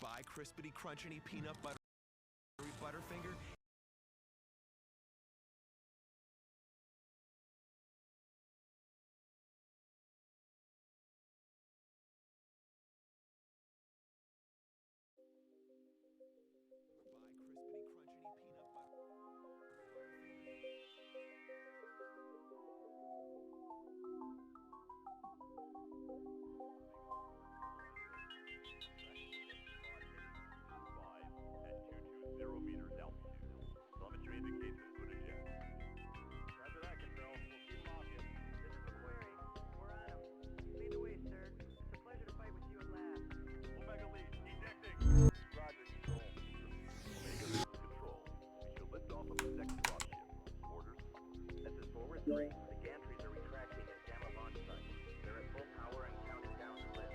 Buy crispity, crunchity, peanut butter, Butterfinger. The gantries are retracting at Gamma launch site. They're at full power and counting down to lift.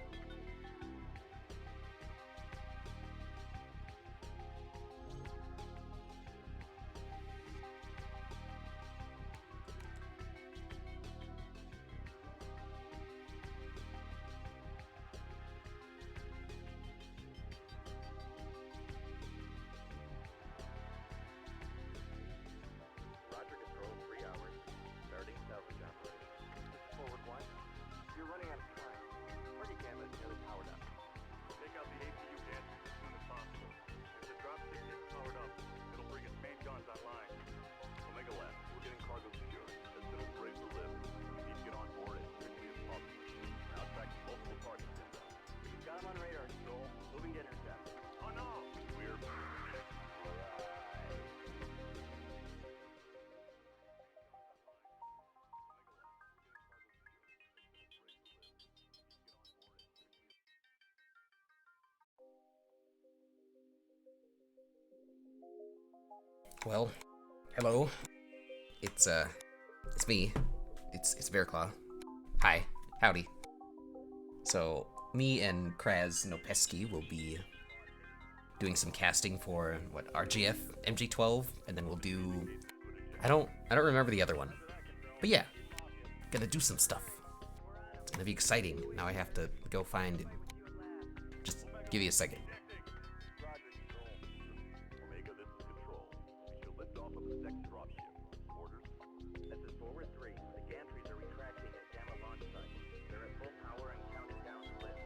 Roger, control, 3 hours. Starting salvage operation. This is forward one. You're running out of time. Party gamma is nearly powered up. Take out the APU gantries as soon as possible. If the dropstick gets powered up, it'll bring its main guns online. Omega Lab, we're getting cargo secured. As soon as we're able to lift, we need to get on board as quickly as possible. We're now tracking multiple targets inbound. We've got him on radar, Joel. Moving to intercept. Oh no! We're... Well, hello. It's me. It's Verclaw. Hi, howdy. So, me and Kraz Nopeski will be doing some casting for, what, RGF, MG12, and then we'll do... I don't remember the other one. But yeah, gonna do some stuff. It's gonna be exciting. Now I have to go find... Just give you a second. Omega, this is control. We should lift off of the next dropship. Orders? This is forward 3. The gantries are retracting at Gamma launch site. They're at full power and counting down to lift.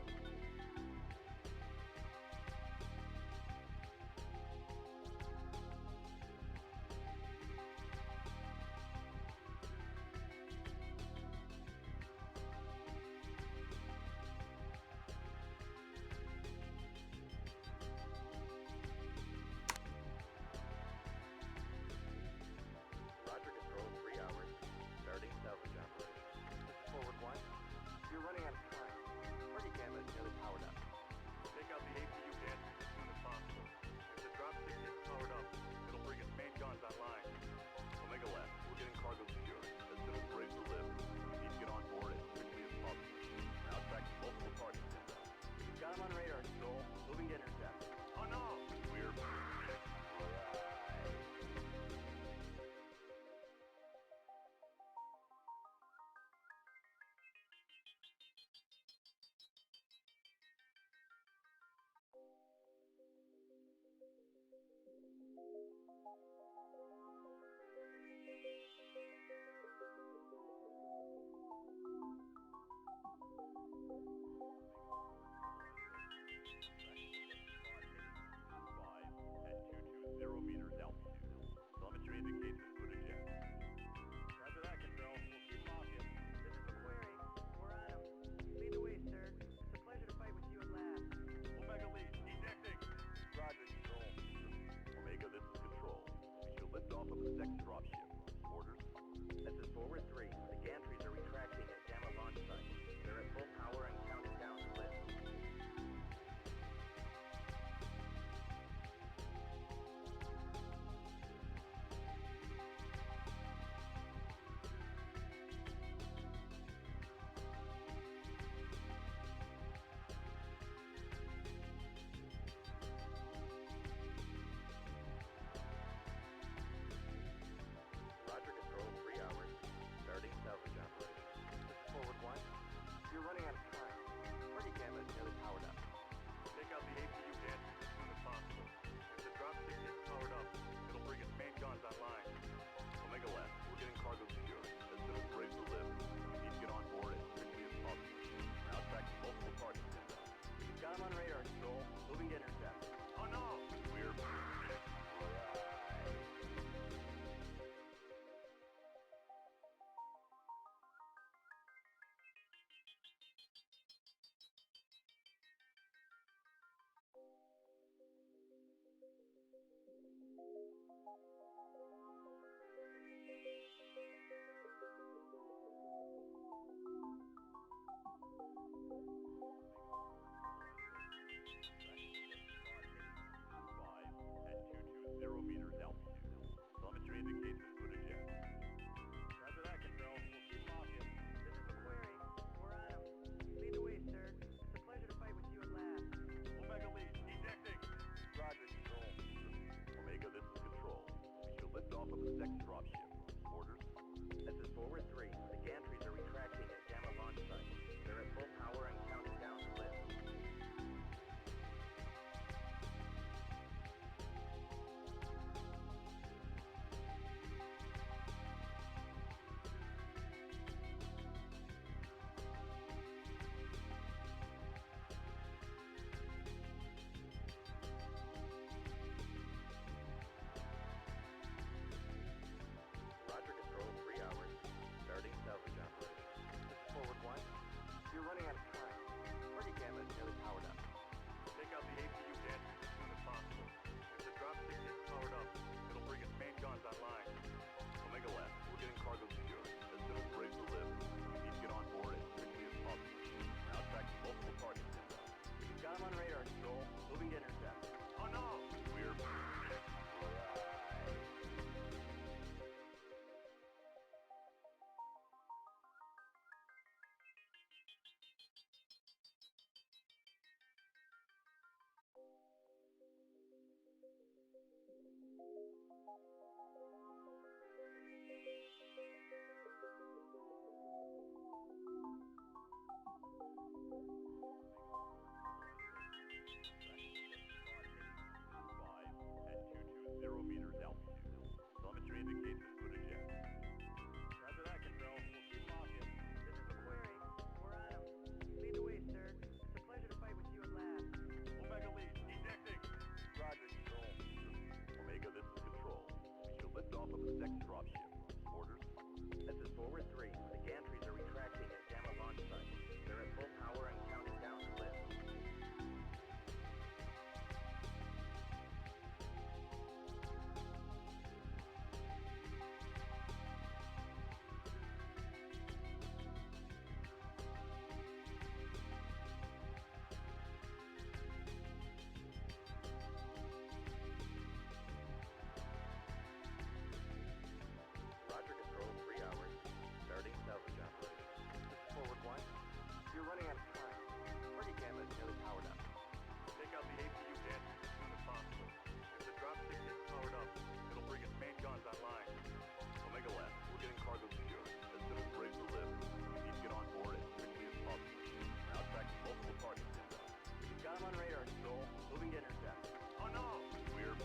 You're running out of time. Party camera is nearly powered up. Take out the APU gadgets as soon as possible. If the dropship gets powered up, it'll bring its main guns online. We'll make a left. We're getting cargo secured. As soon as we're able to lift, we need to get on board as quickly as possible. We're now tracking multiple targets inbound. We've got him on radar, Control. Moving to intercept. Oh no! We're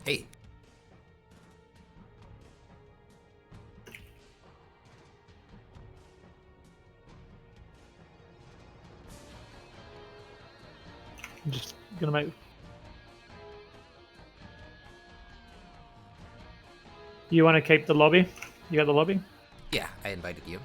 Hey. I'm just gonna make. You want to keep the lobby? You got the lobby? Yeah, I invited you.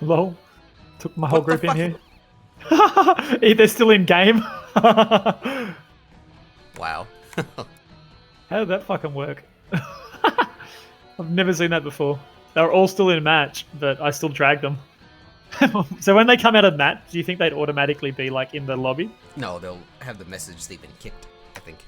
Lol. Took my whole What the group in fuck? here. They're still in game. How Wow. did that fucking work? I've never seen that before. They were all still in match, but I still dragged them. So when they come out of match, do you think they'd automatically be like in the lobby? No, they'll have the message they've been kicked, I think.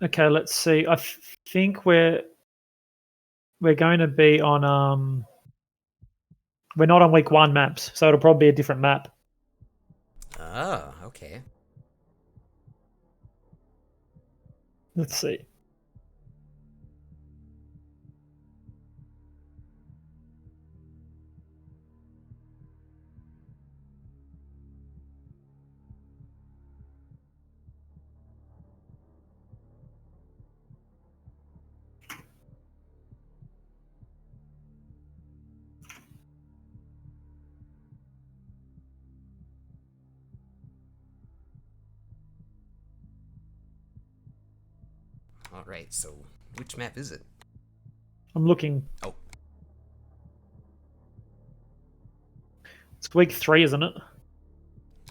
Okay, let's see. I think we're going to be on we're not on week 1 maps, so it'll probably be a different map. Oh, okay. Let's see. Alright, so which map is it? I'm looking. Oh, It's week 3, isn't it?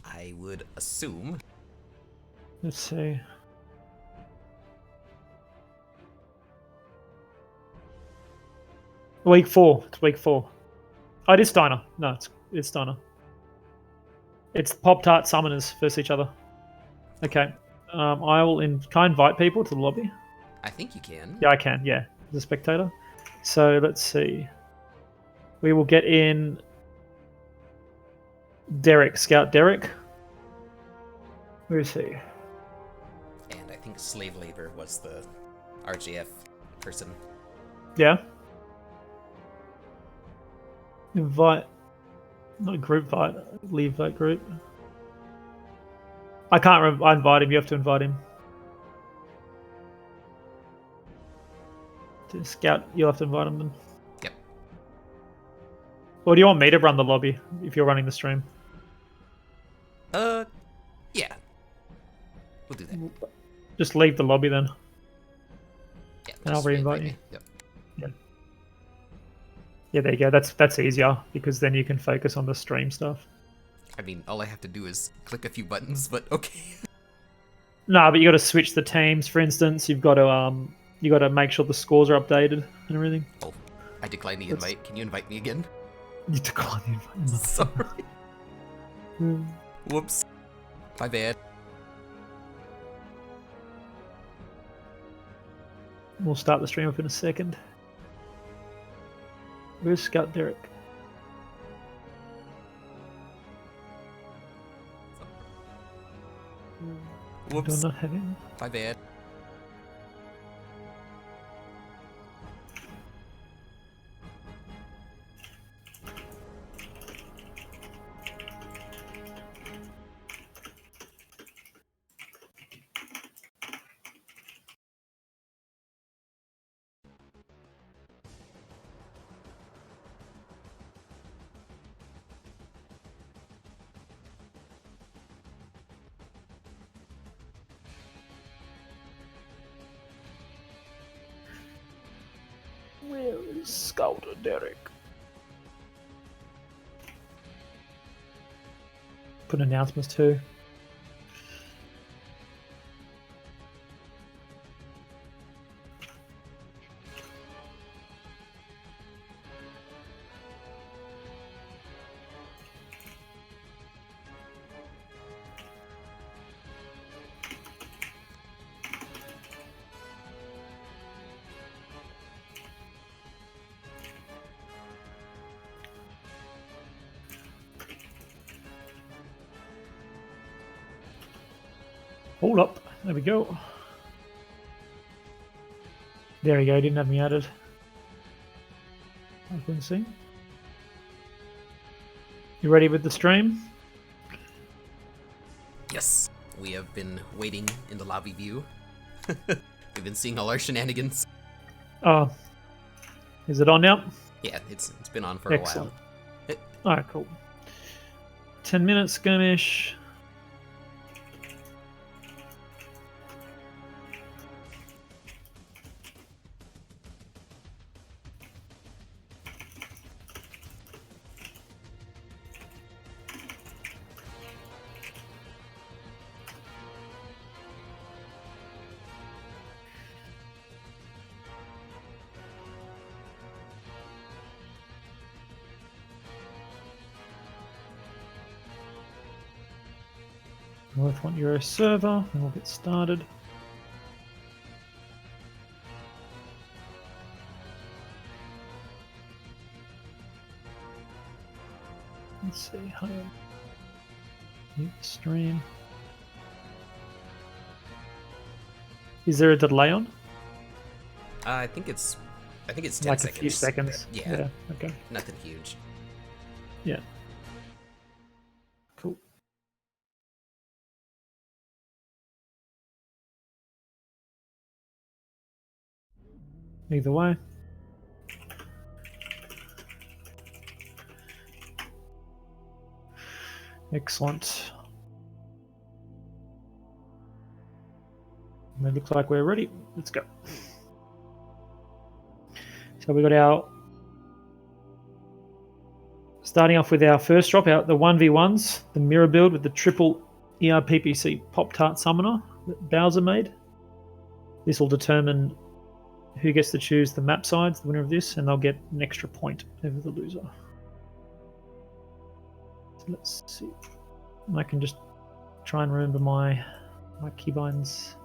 I would assume. Let's see. Week 4. It's week 4. Oh, it is Steiner. No, it's Steiner. It's Pop-Tart Summoners versus each other. Okay. I will can I invite people to the lobby? I think you can. Yeah, I can. Yeah, as a spectator. So let's see. We will get in Derek, Scout Derek. Where is he? And I think Slave Labor was the RGF person. Yeah. Invite. Not group invite. Leave that group. I can't I invite him. You have to invite him. To Scout, you'll have to invite him then. Yep. Or do you want me to run the lobby if you're running the stream? Yeah. We'll do that. Just leave the lobby then. Yeah, And I'll just re-invite you. Yep. Yeah, there you go. That's easier because then you can focus on the stream stuff. I mean, all I have to do is click a few buttons, but okay. No, but you got to switch the teams. For instance, you've got to make sure the scores are updated and everything. Oh, I declined the invite. Can you invite me again? You decline the invite. Sorry. Whoops. My bad. We'll start the stream up in a second. Where's Scout Derek? Whoops. Do I not have him? My bad. Where is Scout Derek? Put announcements too. Hold up. There we go. There we go. Didn't have me added. I couldn't see. You ready with the stream? Yes, we have been waiting in the lobby view. We've been seeing all our shenanigans. Oh. Is it on now? Yeah, it's been on for Excellent. a while. Alright, cool. 10 minutes skirmish. North 1 Euro server, and we'll get started. Let's see, home. Mute the stream. Is there a delay on? I think it's 10 Like seconds. a few seconds. Yeah. Okay. Nothing huge. Yeah. Cool. Either way. Excellent. And it looks like we're ready. Let's go. So we got our... Starting off with our first drop out, the 1v1s, the mirror build with the triple ERPPC Pop-Tart Summoner that Bowser made. This will determine who gets to choose the map sides, the winner of this, and they'll get an extra point over the loser. So let's see. I can just try and remember my keybinds.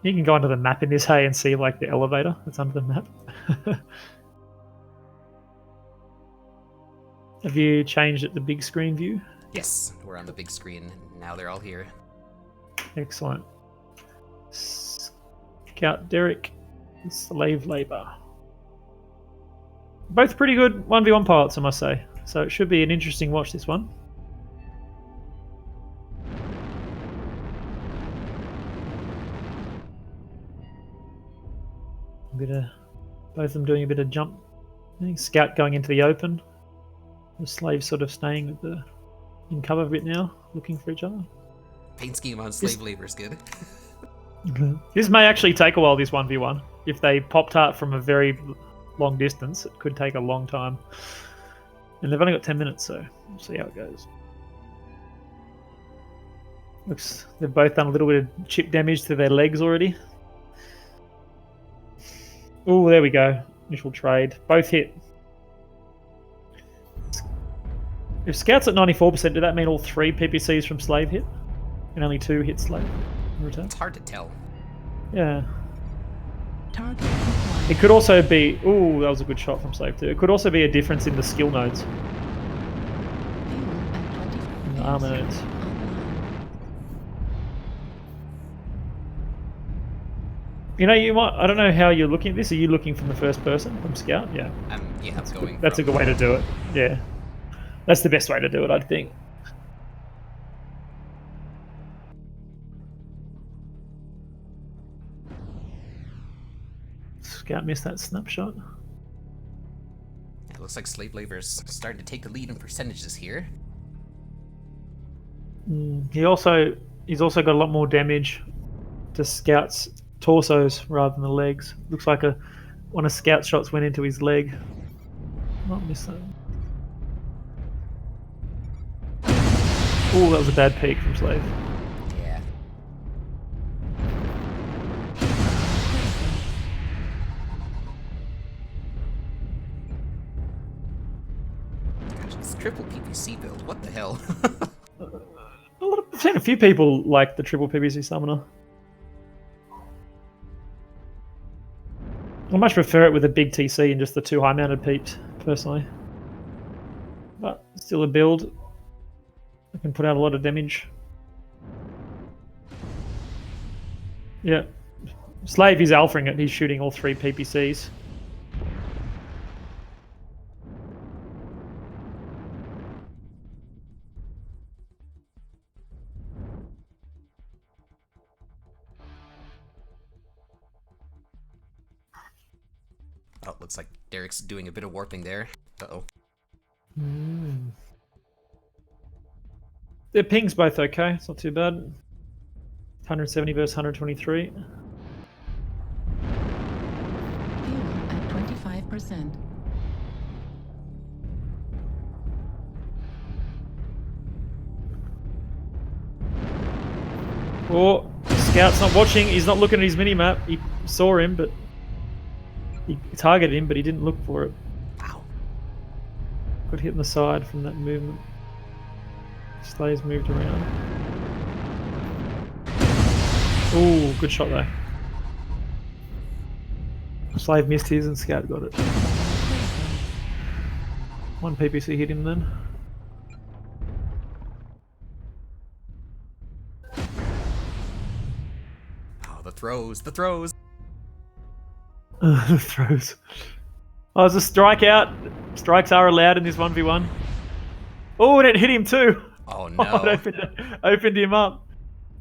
You can go onto the map in this, hey, and see like the elevator that's under the map. Have you changed it to big screen view? Yes, we're on the big screen. Now they're all here. Excellent. Scout Derek, Slave Labor. Both pretty good 1v1 pilots, I must say. So it should be an interesting watch, this one. Both of them doing a bit of jump. Scout going into the open. The Slave sort of staying with the in cover a bit now, looking for each other. Paint scheme on slave labor is good. This may actually take a while, this 1v1. If they Pop-Tart from a very long distance, it could take a long time. And they've only got 10 minutes, so we'll see how it goes. Looks they've both done a little bit of chip damage to their legs already. Oh, there we go. Initial trade. Both hit. If Scout's at 94%, did that mean all 3 PPCs from Slave hit? And only 2 hit Slave in return? It's hard to tell. Yeah. It could also be... Ooh, that was a good shot from Slave too. It could also be a difference in the skill nodes. In the armor nodes. You know, you might... I don't know how you're looking at this. Are you looking from the first person, from Scout? Yeah. Yeah, that's going. That's a good way to do it. Yeah. That's the best way to do it, I think. Scout missed that snapshot. It looks like slave labor's starting to take the lead in percentages here. He's also got a lot more damage to Scout's torsos rather than the legs. Looks like one of Scout's shots went into his leg. Not miss that. Oh, that was a bad peek from Slave. Yeah. Gosh, this triple PPC build, what the hell? I've seen a few people like the triple PPC summoner. I much prefer it with a big TC and just the 2 high-mounted peeps, personally. But still a build. I can put out a lot of damage. Yeah. Slave is alphaing it. He's shooting all 3 PPCs. Oh, looks like Derek's doing a bit of warping there. Uh-oh. Their ping's both okay. It's not too bad. 170 versus 123. Fuel at 25%. Oh, Scout's not watching. He's not looking at his mini-map. He saw him, but he targeted him, but he didn't look for it. Wow. Got hit in the side from that movement. Slave's moved around. Ooh, good shot though. Slave missed his and Scout got it. 1 PPC hit him then. Oh, the throws, the throws. The throws. Oh, it's a strikeout. Strikes are allowed in this 1v1. Oh, and it hit him too. Oh no. Oh, it opened him up.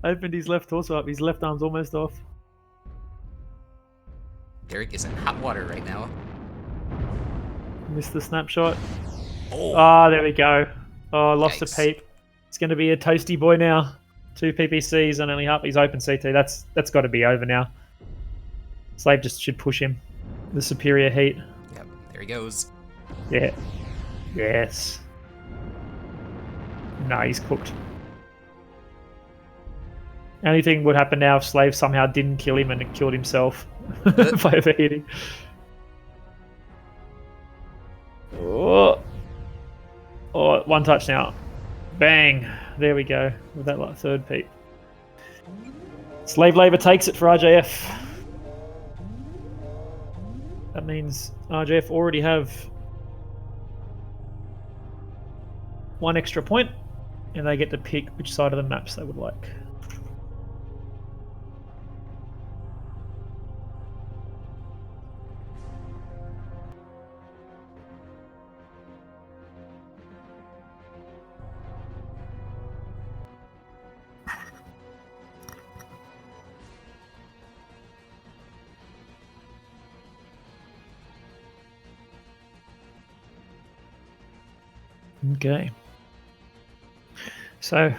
Opened his left torso up. His left arm's almost off. Derek is in hot water right now. Missed the snapshot. Oh, Ah, there we go. Oh, lost Yikes. a peep. It's going to be a toasty boy now. 2 PPCs and only half. He's open CT. That's got to be over now. Slave just should push him. The superior heat. yep, there he goes. Yeah. Yes. No, he's cooked. Only thing would happen now if Slave somehow didn't kill him and it killed himself by overheating. Oh. Oh, 1 touch now. Bang. There we go. With that like 3rd peep. Slave Labor takes it for RJF. That means RJF already have 1 extra point, and they get to pick which side of the maps they would like. Okay. So,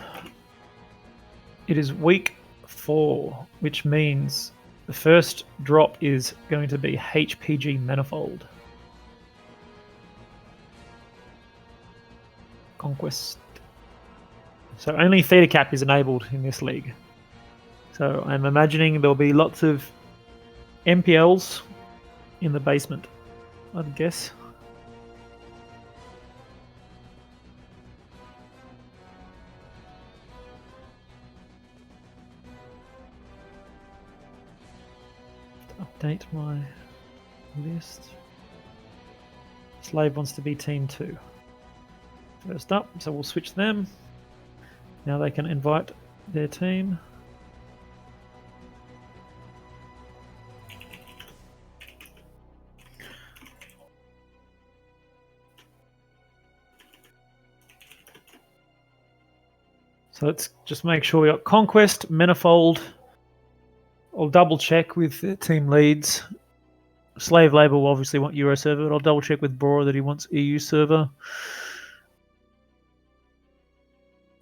it is week 4, which means the first drop is going to be HPG Manifold. Conquest. So only Theta Cap is enabled in this league. So I'm imagining there'll be lots of MPLs in the basement, I'd guess. Update my list. Slave wants to be team 2. First up, so we'll switch them. Now they can invite their team. So let's just make sure we got Conquest, Manifold. I'll double check with the team leads. Slave Labor will obviously want Euro server, but I'll double check with Bora that he wants EU server.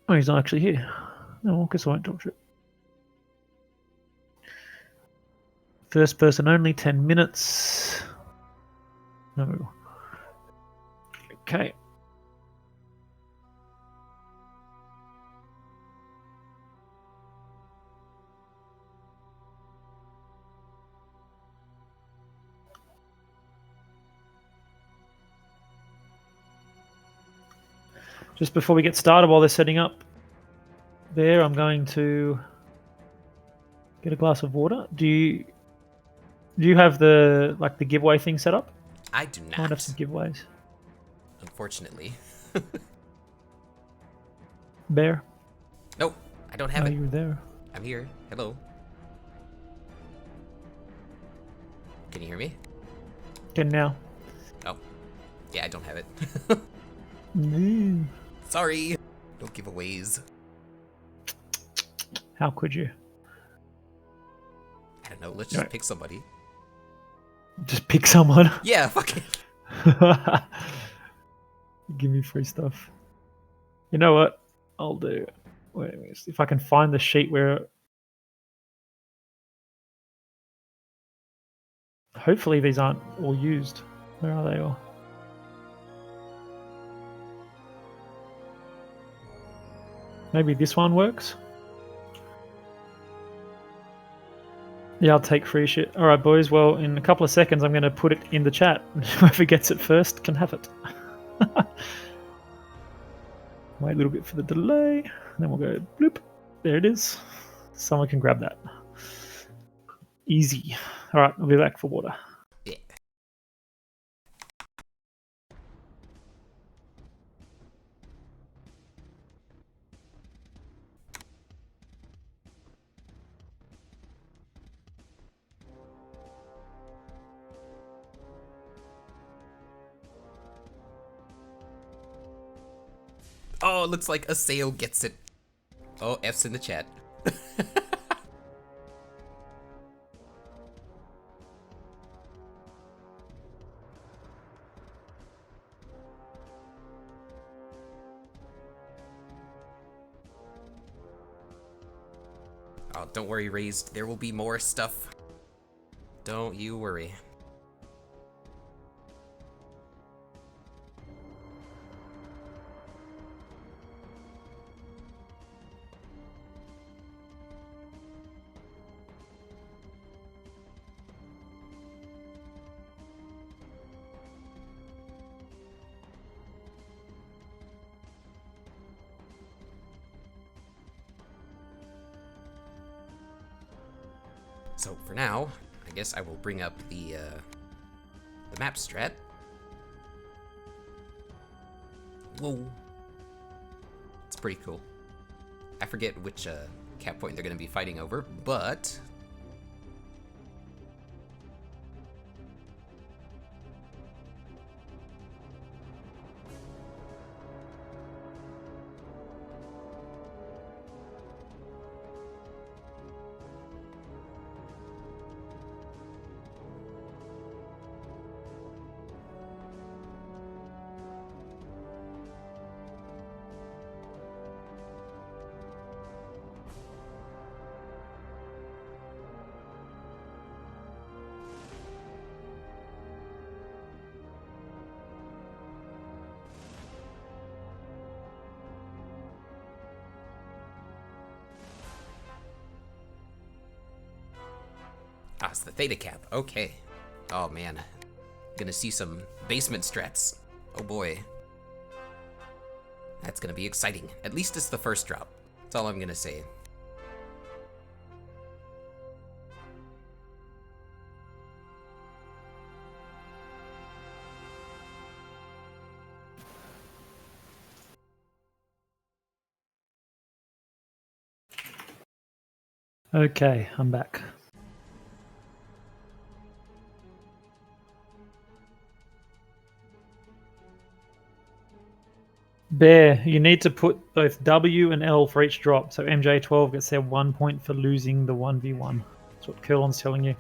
Oh, he's not actually here. No, I guess I won't talk to it. First person only, 10 minutes. No. Okay. Just before we get started, while they're setting up there, I'm going to get a glass of water. Do you have the giveaway thing set up? I do Might have not, some giveaways. unfortunately. Bear. Nope, I don't have Oh, it. you were there. I'm here. Hello. Can you hear me? Can now. Oh, yeah, I don't have it. No. Sorry. No giveaways. How could you? I don't know. Let's just pick somebody. Just pick someone. Yeah, fuck it. Give me free stuff. You know what? I'll do. Wait, if I can find the sheet where. Hopefully these aren't all used. Where are they all? Maybe this one works. Yeah, I'll take free shit. All right, boys. Well, in a couple of seconds, I'm going to put it in the chat. Whoever gets it first can have it. Wait a little bit for the delay. Then we'll go bloop. There it is. Someone can grab that. Easy. All right, I'll be back for water. Yeah. Oh, it looks like a sale gets it. Oh, F's in the chat. Oh, don't worry, Raised. There will be more stuff. Don't you worry. So for now, I guess I will bring up the map strat. Whoa. It's pretty cool. I forget which cap point they're going to be fighting over, but... Ah, it's the Theta cap. Okay. Oh, man. Gonna see some basement strats. Oh, boy. That's gonna be exciting. At least it's the first drop. That's all I'm gonna say. Okay, I'm back. Bear, you need to put both W and L for each drop, so MJ12 gets their 1 point for losing the 1v1. That's what Curlon's telling you.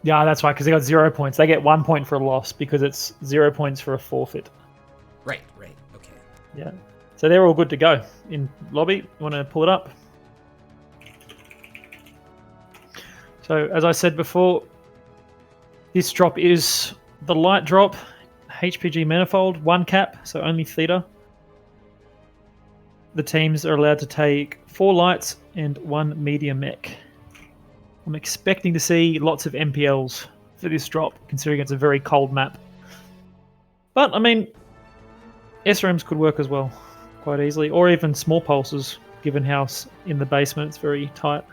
Yeah, that's right, because they got 0 points. They get 1 point for a loss because it's 0 points for a forfeit. Right, okay. Yeah. So they're all good to go in lobby. You want to pull it up? So, as I said before, this drop is the light drop, HPG manifold, 1 cap, so only theater. The teams are allowed to take 4 lights and 1 medium mech. I'm expecting to see lots of MPLs for this drop, considering it's a very cold map. But, I mean, SRMs could work as well, quite easily, or even small pulses, given how in the basement it's very tight.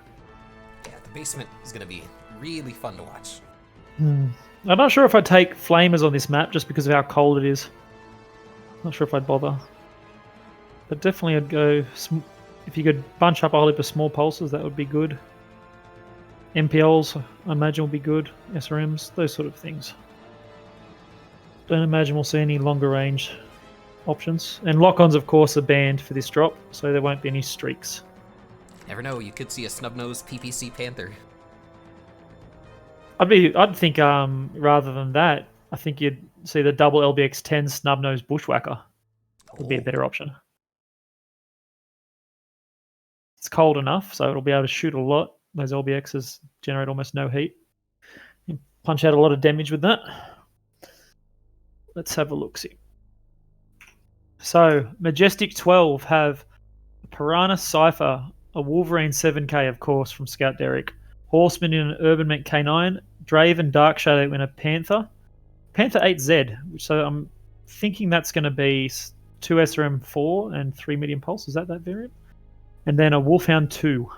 Yeah, the basement is going to be really fun to watch. I'm not sure if I'd take flamers on this map, just because of how cold it is. Not sure if I'd bother. But definitely I'd go... If you could bunch up a whole heap of small pulses, that would be good. MPLs, I imagine, will be good. SRMs, those sort of things. Don't imagine we'll see any longer range options. And lock-ons, of course, are banned for this drop, so there won't be any streaks. Never know, you could see a snub-nosed PPC Panther. I'd think rather than that, I think you'd see the double LBX-10 snub-nosed Bushwhacker would be a better option. It's cold enough, so it'll be able to shoot a lot. Those LBXs generate almost no heat. You punch out a lot of damage with that. Let's have a look-see. So, Majestic 12 have a Piranha Cypher, a Wolverine 7K, of course, from Scout Derek, Horseman in an Urban Mech K9, Draven Dark Shadow in a Panther, Panther 8Z, which so I'm thinking that's going to be 2 SRM4 and 3 medium pulse. Is that variant? And then a Wolfhound 2.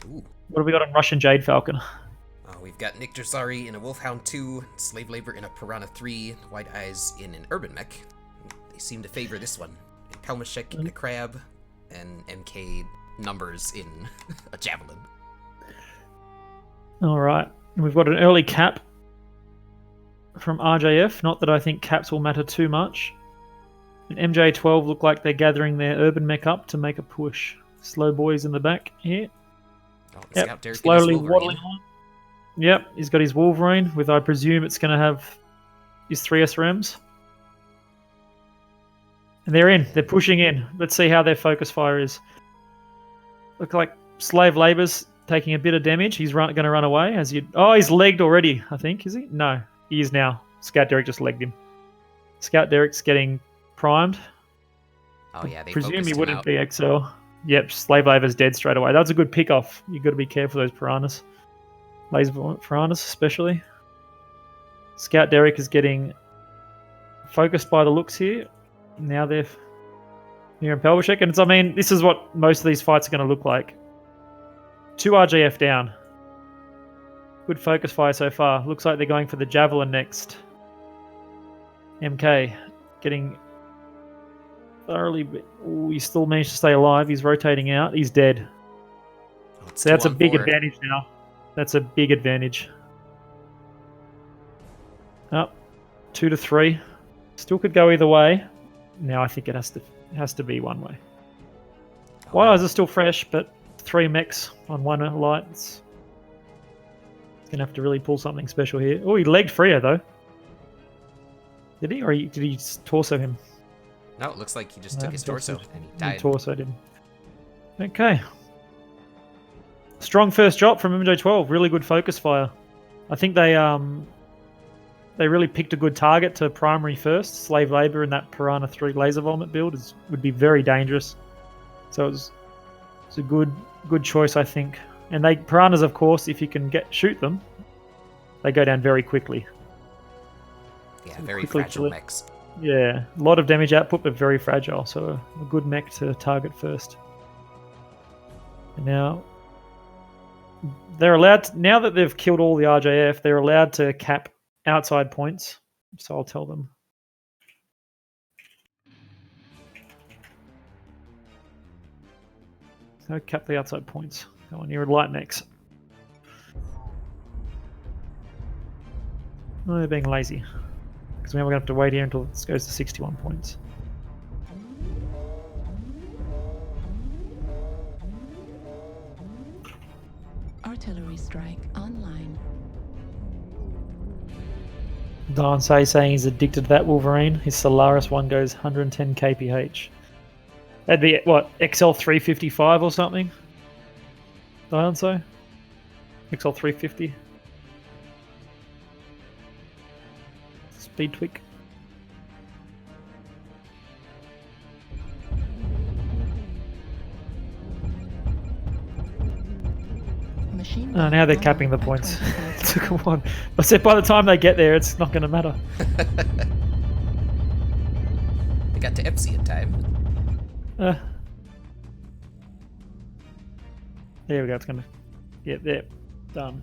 Ooh. What have we got on Russian Jade Falcon? We've got Nick Dersari in a Wolfhound 2, Slave Labor in a Piranha 3, White Eyes in an Urban Mech. They seem to favor this one. And Pelmashek in a Crab, and MK Numbers in a Javelin. Alright, and we've got an early cap from RJF. Not that I think caps will matter too much. And MJ12 look like they're gathering their Urban Mech up to make a push. Slow boys in the back here. Oh, Yep, slowly waddling on. Yep, he's got his Wolverine, with I presume it's going to have his 3 SRMs. And they're in. They're pushing in. Let's see how their focus fire is. Look like Slave Labor's taking a bit of damage. He's going to run away. Oh, he's legged already, I think. Is he? No, he is now. Scout Derek just legged him. Scout Derek's getting primed. Oh yeah, they presume focused he him wouldn't out. be XL. Yep, Slave Labor's dead straight away. That's a good pick-off. You've got to be careful of those piranhas. Laser piranhas, especially. Scout Derek is getting focused by the looks here. Now they're near Pelvashek, and I mean, this is what most of these fights are going to look like. 2 RJF down. Good focus fire so far. Looks like they're going for the Javelin next. MK getting thoroughly... Ooh, he still managed to stay alive. He's rotating out. He's dead. Oh, So that's a big 2-on-4. advantage now. That's a big advantage. Up 2 to 3. Still could go either way. Now I think it has to be one way. Oh, White no. Eyes are still fresh, but 3 mechs on 1 light. It's gonna have to really pull something special here. Oh, he legged Frio though. Did he, or did he just torso him? No, it looks like he just No, took his torso and he He died. torsoed him. Okay. Strong first drop from MJ12. Really good focus fire. I think they really picked a good target to primary first. Slave Labor in that Piranha 3 laser vomit build would be very dangerous. So it's a good choice, I think. And Piranhas, of course, if you can shoot them, they go down very quickly. Yeah, So very quickly fragile kill it. mechs. Yeah, a lot of damage output, but very fragile. So a good mech to target first. And now they're allowed to, now that they've killed all the RJF, they're allowed to cap outside points. So I'll tell them. So cap the outside points. Go on, you're light mechs. Oh, they're being lazy. Because now we're going to have to wait here until it goes to 61 points. Artillery strike online. Dansei saying he's addicted to that Wolverine. His Solaris one goes 110 kph. That'd be, what, XL 355 or something? Dansei? XL 350. Speed tweak. Machine Oh, gun now they're online capping the by points. 2030. Took a one. I said by the time they get there, it's not going to matter. They got to Epsi in time. There we go. It's going to. Yeah, there. Done.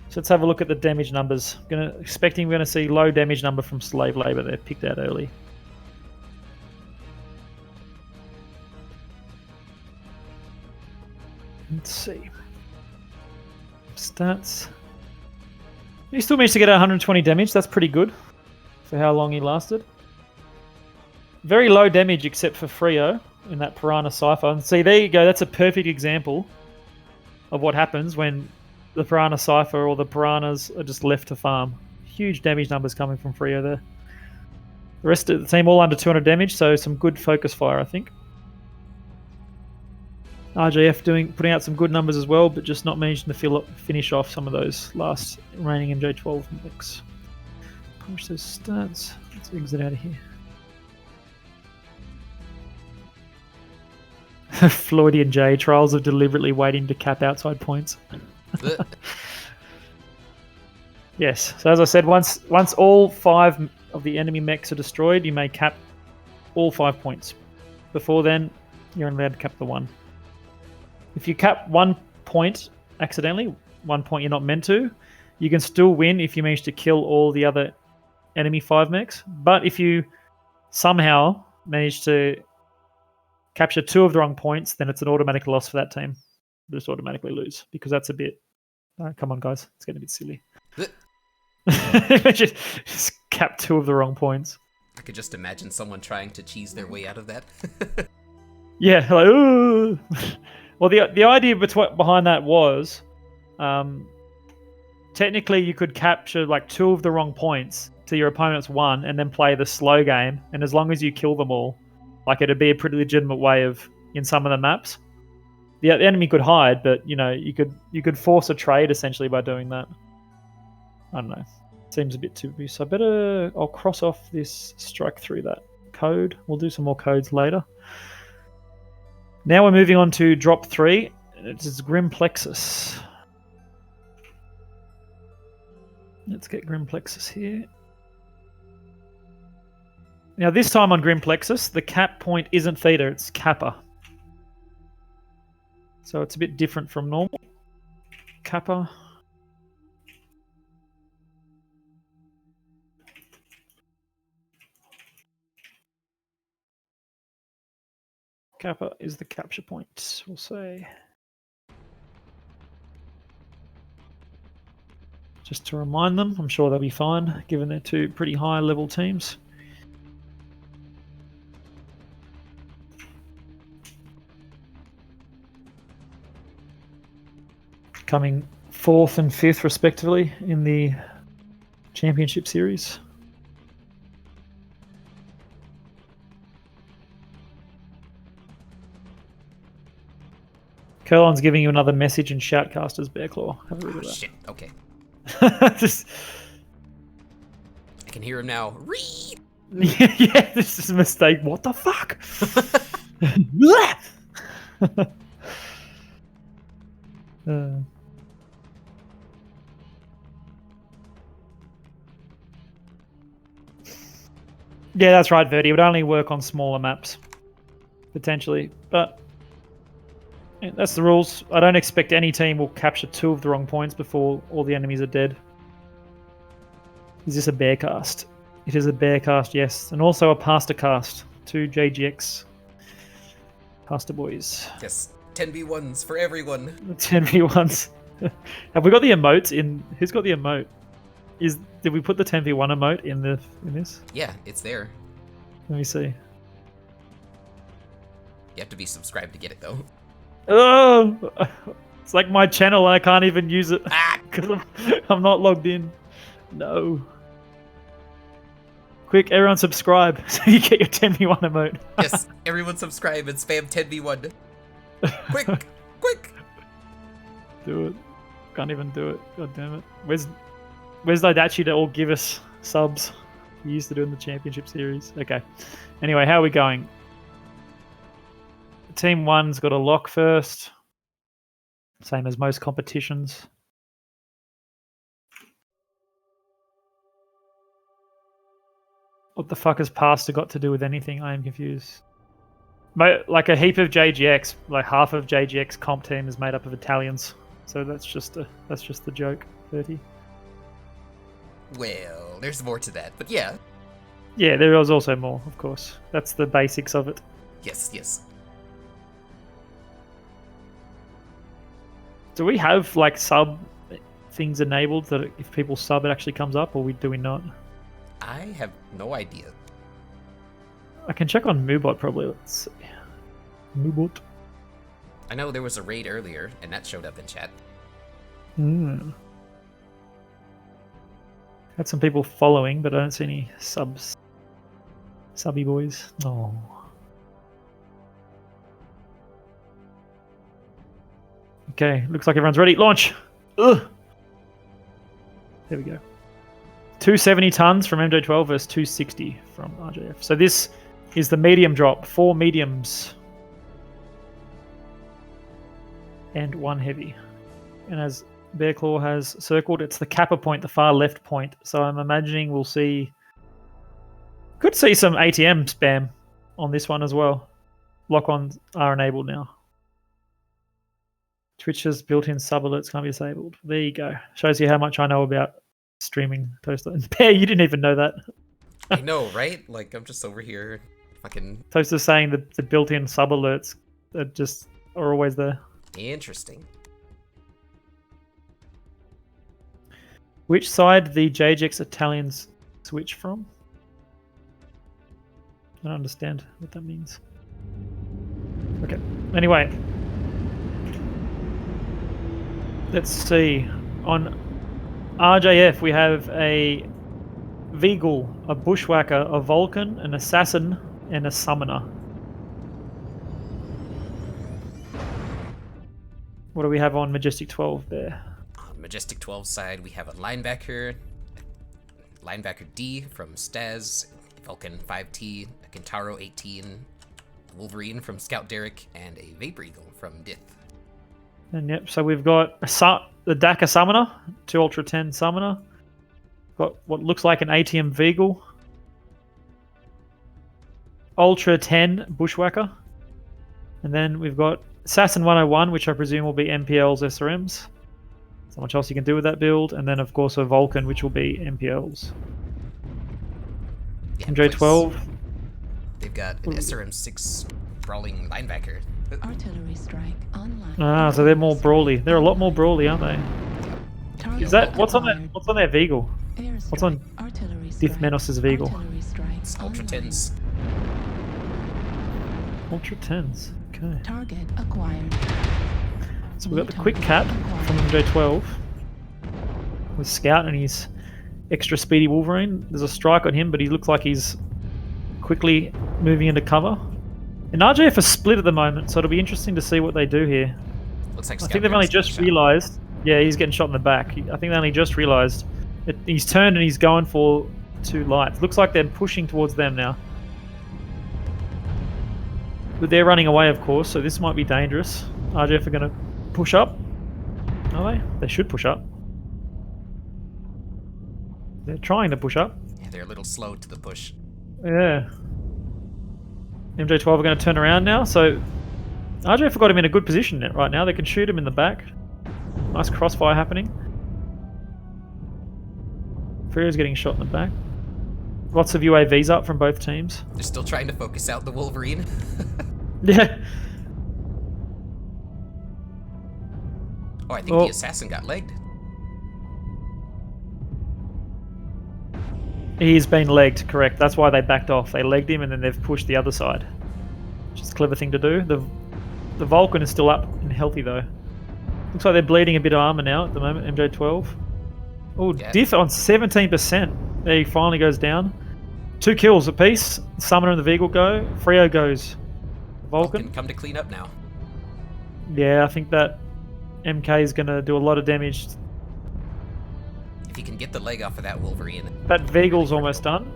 So let's have a look at the damage numbers. Expecting we're going to see low damage number from slave labor. They're picked out early. Let's see. Stats. He still managed to get 120 damage. That's pretty good for how long he lasted. Very low damage except for Frio in that Piranha Cypher. And see, there you go. That's a perfect example of what happens when the Piranha Cypher or the Piranhas are just left to farm. Huge damage numbers coming from Frio there. The rest of the team all under 200 damage, so some good focus fire, I think. RJF putting out some good numbers as well, but just not managing to finish off some of those last remaining MJ12 mix. Push those stats. Let's exit out of here. Floydian J trials are deliberately waiting to cap outside points. Yes, so as I said, once all 5 of the enemy mechs are destroyed, you may cap all 5 points. Before then, you're only allowed to cap the 1. If you cap 1 point accidentally, 1 point you're not meant to, you can still win if you manage to kill all the other enemy 5 mechs. But if you somehow manage to capture 2 of the wrong points, then it's an automatic loss for that team. They just automatically lose, because that's a bit... come on, guys. It's getting a bit silly. just cap 2 of the wrong points. I could just imagine someone trying to cheese their way out of that. Yeah, like, ooh. Well, the idea behind that was, technically you could capture like 2 of the wrong points to your opponent's 1, and then play the slow game. And as long as you kill them all, like it'd be a pretty legitimate way of in some of the maps. The enemy could hide, but you know you could force a trade essentially by doing that. I don't know. Seems a bit too obvious. So I'll cross off this strike through that code. We'll do some more codes later. Now we're moving on to drop 3. It's Grim Plexus. Let's get Grim Plexus here. Now this time on Grim Plexus, the cap point isn't theta, it's kappa. So it's a bit different from normal. Kappa. Kappa is the capture point, we'll say. Just to remind them, I'm sure they'll be fine, given they're 2 pretty high level teams. Coming 4th and 5th respectively in the Championship Series. Curlon's giving you another message in Shoutcaster's Bearclaw. Have a read of that. Shit, okay. Just... I can hear him now. Read! Yeah, this is a mistake. What the fuck? Yeah, that's right, Verdi. It would only work on smaller maps, potentially. But yeah, that's the rules. I don't expect any team will capture 2 of the wrong points before all the enemies are dead. Is this a bear cast? It is a bear cast, yes. And also a pasta cast. 2 JGX pasta boys. Yes, 10v1s for everyone. 10v1s. Have we got the emotes in? Who's got the emote? Did we put the 10v1 emote in this? Yeah, it's there. Let me see. You have to be subscribed to get it, though. Oh, it's like my channel. I can't even use it because I'm not logged in. No. Quick, everyone subscribe so you get your 10v1 emote. Yes, everyone subscribe and spam 10v1. Quick, quick. Do it. can't even do it. God damn it. Where's Daidachi to all give us subs? He used to do in the championship series. Okay. Anyway, how are we going? Team 1's got a lock first. Same as most competitions. What the fuck has Pastor got to do with anything? I am confused. Like a heap of JGX, like half of JGX comp team is made up of Italians. So that's just the joke. 30. Well, there's more to that, but yeah. Yeah, there was also more, of course. That's the basics of it. Yes. Do we have like sub things enabled that if people sub it actually comes up, or do we not? I have no idea. I can check on Moobot probably. Let's see. Moobot. I know there was a raid earlier, and that showed up in chat. Had some people following, but I don't see any subs. Subby boys. No. Okay, looks like everyone's ready. Launch! Ugh! There we go. 270 tons from MJ12 versus 260 from RJF. So this is the medium drop. 4 mediums. And 1 heavy. And as Bearclaw has circled, it's the kappa point, the far left point. So I'm imagining we'll see... Could see some ATM spam on this one as well. Lock-ons are enabled now. Twitch's built-in sub-alerts can't be disabled. There you go. Shows you how much I know about streaming Toaster. Bear, you didn't even know that. I know, right? Like, I'm just over here fucking... Toaster's saying that the built-in sub-alerts are always there. Interesting. Which side the JGX Italians switch from? I don't understand what that means. Okay. Anyway. Let's see. On RJF, we have a Veagle, a Bushwhacker, a Vulcan, an Assassin, and a Summoner. What do we have on Majestic 12 there? On Majestic 12 side, we have a linebacker D from Staz, Vulcan 5T, a Kentaro 18, Wolverine from Scout Derek, and a Vapor Eagle from Dith. And yep, so we've got the Daka Summoner, 2 Ultra 10 Summoner. Got what looks like an ATM Veagle. Ultra 10 Bushwhacker. And then we've got Assassin 101, which I presume will be MPL's SRMs. So much else you can do with that build. And then, of course, a Vulcan, which will be MPL's. Yeah, MJ12. They've got an SRM6 brawling linebacker. Artillery strike online. Ah, so they're more brawly. They're a lot more brawly, aren't they? Target Is that what's on acquired. their Veagle? Airstrike. What's on Artillery Diff strike. Menos' Veagle? Artillery strike It's Ultra online. 10s. Ultra 10s. Okay. Target acquired. So we've got the quick cap from MJ12 with Scout and his extra speedy Wolverine. There's a strike on him, but he looks like he's quickly moving into cover. And RJF are split at the moment, so it'll be interesting to see what they do here. Looks like I think they've only just realised. Yeah, he's getting shot in the back. I think they only just realised. He's turned and he's going for 2 lights. Looks like they're pushing towards them now. But they're running away, of course, so this might be dangerous. RJF are going to push up. Are they? They should push up. They're trying to push up. Yeah, they're a little slow to the push. Yeah. MJ12 are going to turn around now, so RJF got him in a good position right now. They can shoot him in the back. Nice crossfire happening. Freer's getting shot in the back. Lots of UAVs up from both teams. They're still trying to focus out the Wolverine. Yeah. Oh, I think the assassin got legged. He's been legged, correct. That's why they backed off. They legged him and then they've pushed the other side. Which is a clever thing to do. The Vulcan is still up and healthy though. Looks like they're bleeding a bit of armor now at the moment, MJ12. Oh, Yeah. Diff on 17%. There he finally goes down. 2 kills apiece. Summoner and the Veagle go. Freo goes. Vulcan. Come to clean up now. Yeah, I think that MK is going to do a lot of damage. If he can get the leg off of that Wolverine. That Vegel's almost done.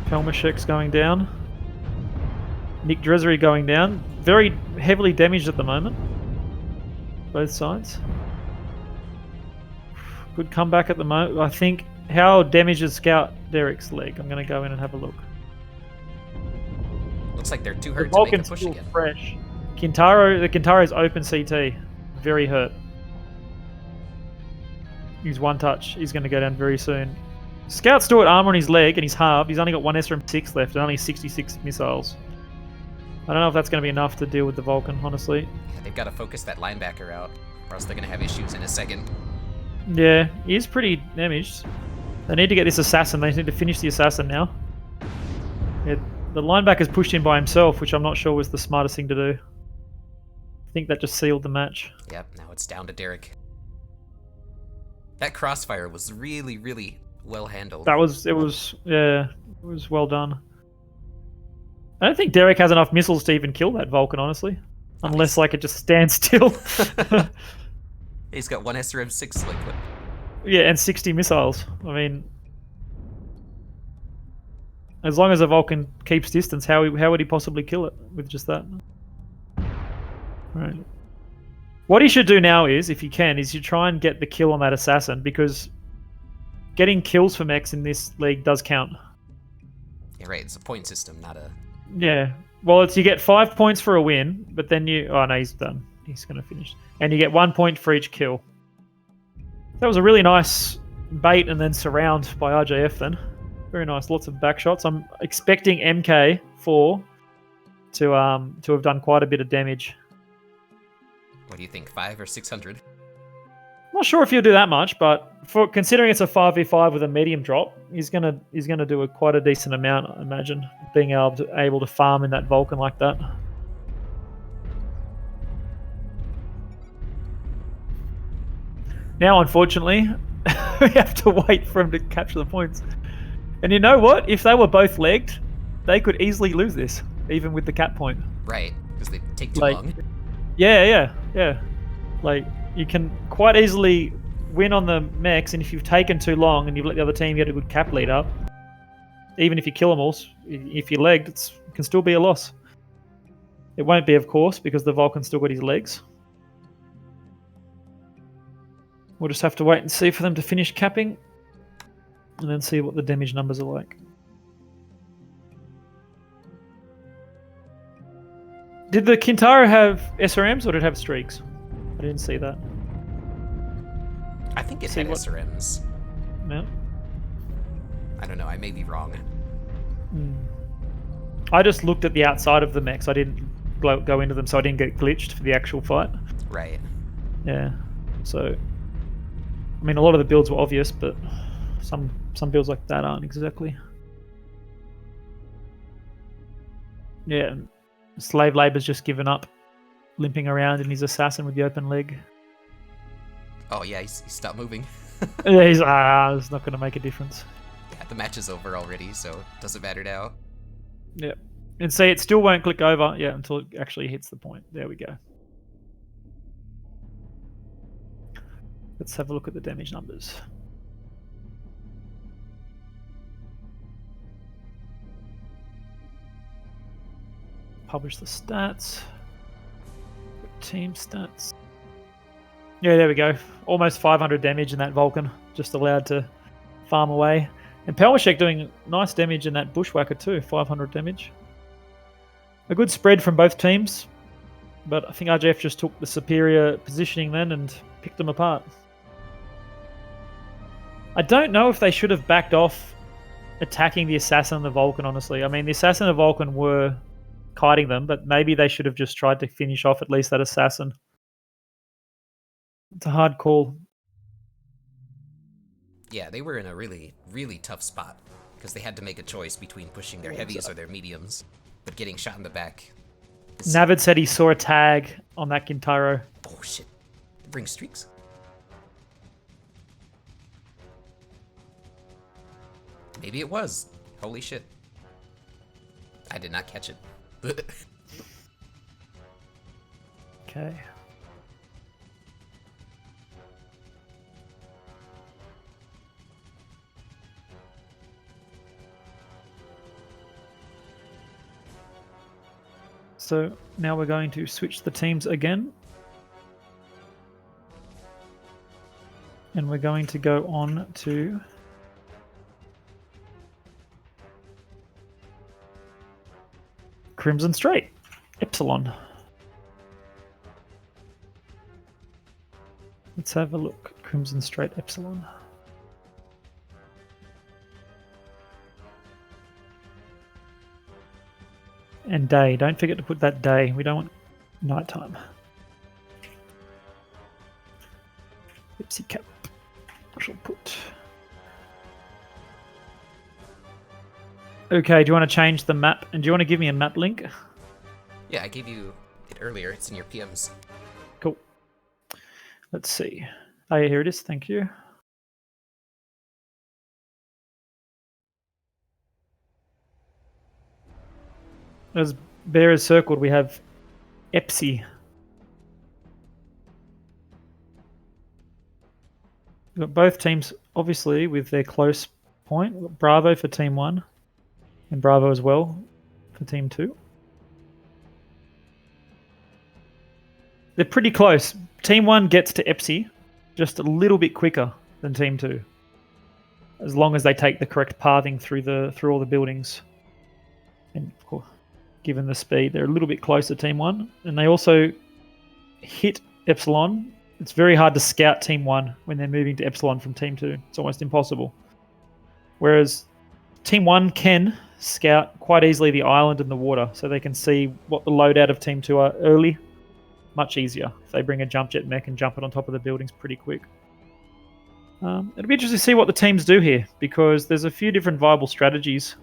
Pelmashek's going down. Nick Drezery going down. Very heavily damaged at the moment. Both sides. Good comeback at the moment. I think, how damaged is Scout Derek's leg? I'm going to go in and have a look. Looks like they're too The hurt to make a Vulcan's push still again. fresh. The Kintaro's open CT. Very hurt. He's one touch. He's going to go down very soon. Scout's still got armor on his leg and he's halved. He's only got one SRM6 left and only 66 missiles. I don't know if that's going to be enough to deal with the Vulcan, honestly. Yeah, they've got to focus that linebacker out, or else they're going to have issues in a second. Yeah, he is pretty damaged. They need to get this assassin. They need to finish the assassin now. Yeah, the linebacker's pushed in by himself, which I'm not sure was the smartest thing to do. I think that just sealed the match. Yep, now it's down to Derek. That crossfire was really, really well handled. It was well done. I don't think Derek has enough missiles to even kill that Vulcan, honestly. Unless, like, it just stands still. He's got one SRM6 liquid. Yeah, and 60 missiles. I mean, as long as a Vulcan keeps distance, how would he possibly kill it with just that? Right. What he should do now is, if he can, is you try and get the kill on that assassin, because getting kills for mechs in this league does count. Yeah, right. It's a point system, not a... Yeah. Well, it's you get 5 points for a win, but then you... Oh, no, he's done. He's going to finish. And you get 1 point for each kill. That was a really nice bait and then surround by RJF then. Very nice. Lots of back shots. I'm expecting MK4 to have done quite a bit of damage. What do you think, 5 or 600? Not sure if he'll do that much, but for considering it's a 5v5 with a medium drop, he's gonna do quite a decent amount, I imagine, being able to farm in that Vulcan like that. Now, unfortunately, we have to wait for him to capture the points. And you know what? If they were both legged, they could easily lose this, even with the cap point. Right, because they take too long. Yeah. Like, you can quite easily win on the mechs, and if you've taken too long and you've let the other team get a good cap lead up, even if you kill them all, if you're legged, it can still be a loss. It won't be, of course, because the Vulcan's still got his legs. We'll just have to wait and see for them to finish capping, and then see what the damage numbers are like. Did the Kintaro have SRMs or did it have streaks? I didn't see that. I think it See had what- SRMs. No. I don't know, I may be wrong. I just looked at the outside of the mechs. I didn't go into them, so I didn't get glitched for the actual fight. Right. Yeah. So, I mean, a lot of the builds were obvious, but some builds like that aren't exactly. Yeah. Slave Labor's just given up, limping around in his assassin with the open leg. Oh yeah, he stopped moving. Yeah, he's it's not going to make a difference. Yeah, the match is over already, so it doesn't matter now. Yeah. And see, it still won't click over, until it actually hits the point. There we go. Let's have a look at the damage numbers. Publish the stats. Team stats. Yeah, there we go. Almost 500 damage in that Vulcan. Just allowed to farm away. And Pelmashek doing nice damage in that Bushwhacker too. 500 damage. A good spread from both teams. But I think RJF just took the superior positioning then and picked them apart. I don't know if they should have backed off attacking the Assassin and the Vulcan, honestly. I mean, the Assassin and the Vulcan were kiting them, but maybe they should have just tried to finish off at least that Assassin. It's a hard call. Yeah, they were in a really, really tough spot, because they had to make a choice between pushing their heavies or their mediums, but getting shot in the back. Navid said he saw a tag on that Gintaro. Oh shit. They bring streaks? Maybe it was. Holy shit. I did not catch it. Okay. So now we're going to switch the teams again. And we're going to go on to Crimson Strait, Epsilon. Let's have a look. Crimson Strait, Epsilon. And day. Don't forget to put that day. We don't want nighttime. Ipsy cap. I shall put. Okay, do you want to change the map? And do you want to give me a map link? Yeah, I gave you it earlier. It's in your PMs. Cool. Let's see. Oh, yeah, here it is. Thank you. As Bear is circled, we have Epsi. We've got both teams, obviously, with their close point. We've got Bravo for Team 1 and Bravo as well for Team 2. They're pretty close. Team 1 gets to Epsi just a little bit quicker than Team 2, as long as they take the correct pathing through all the buildings. And of course, given the speed, they're a little bit closer to Team 1. And they also hit Epsilon. It's very hard to scout Team 1 when they're moving to Epsilon from Team 2. It's almost impossible. Whereas Team 1 can scout quite easily the island and the water, so they can see what the loadout of Team 2 are early. Much easier if they bring a jump jet mech and jump it on top of the buildings pretty quick. It'll be interesting to see what the teams do here, because there's a few different viable strategies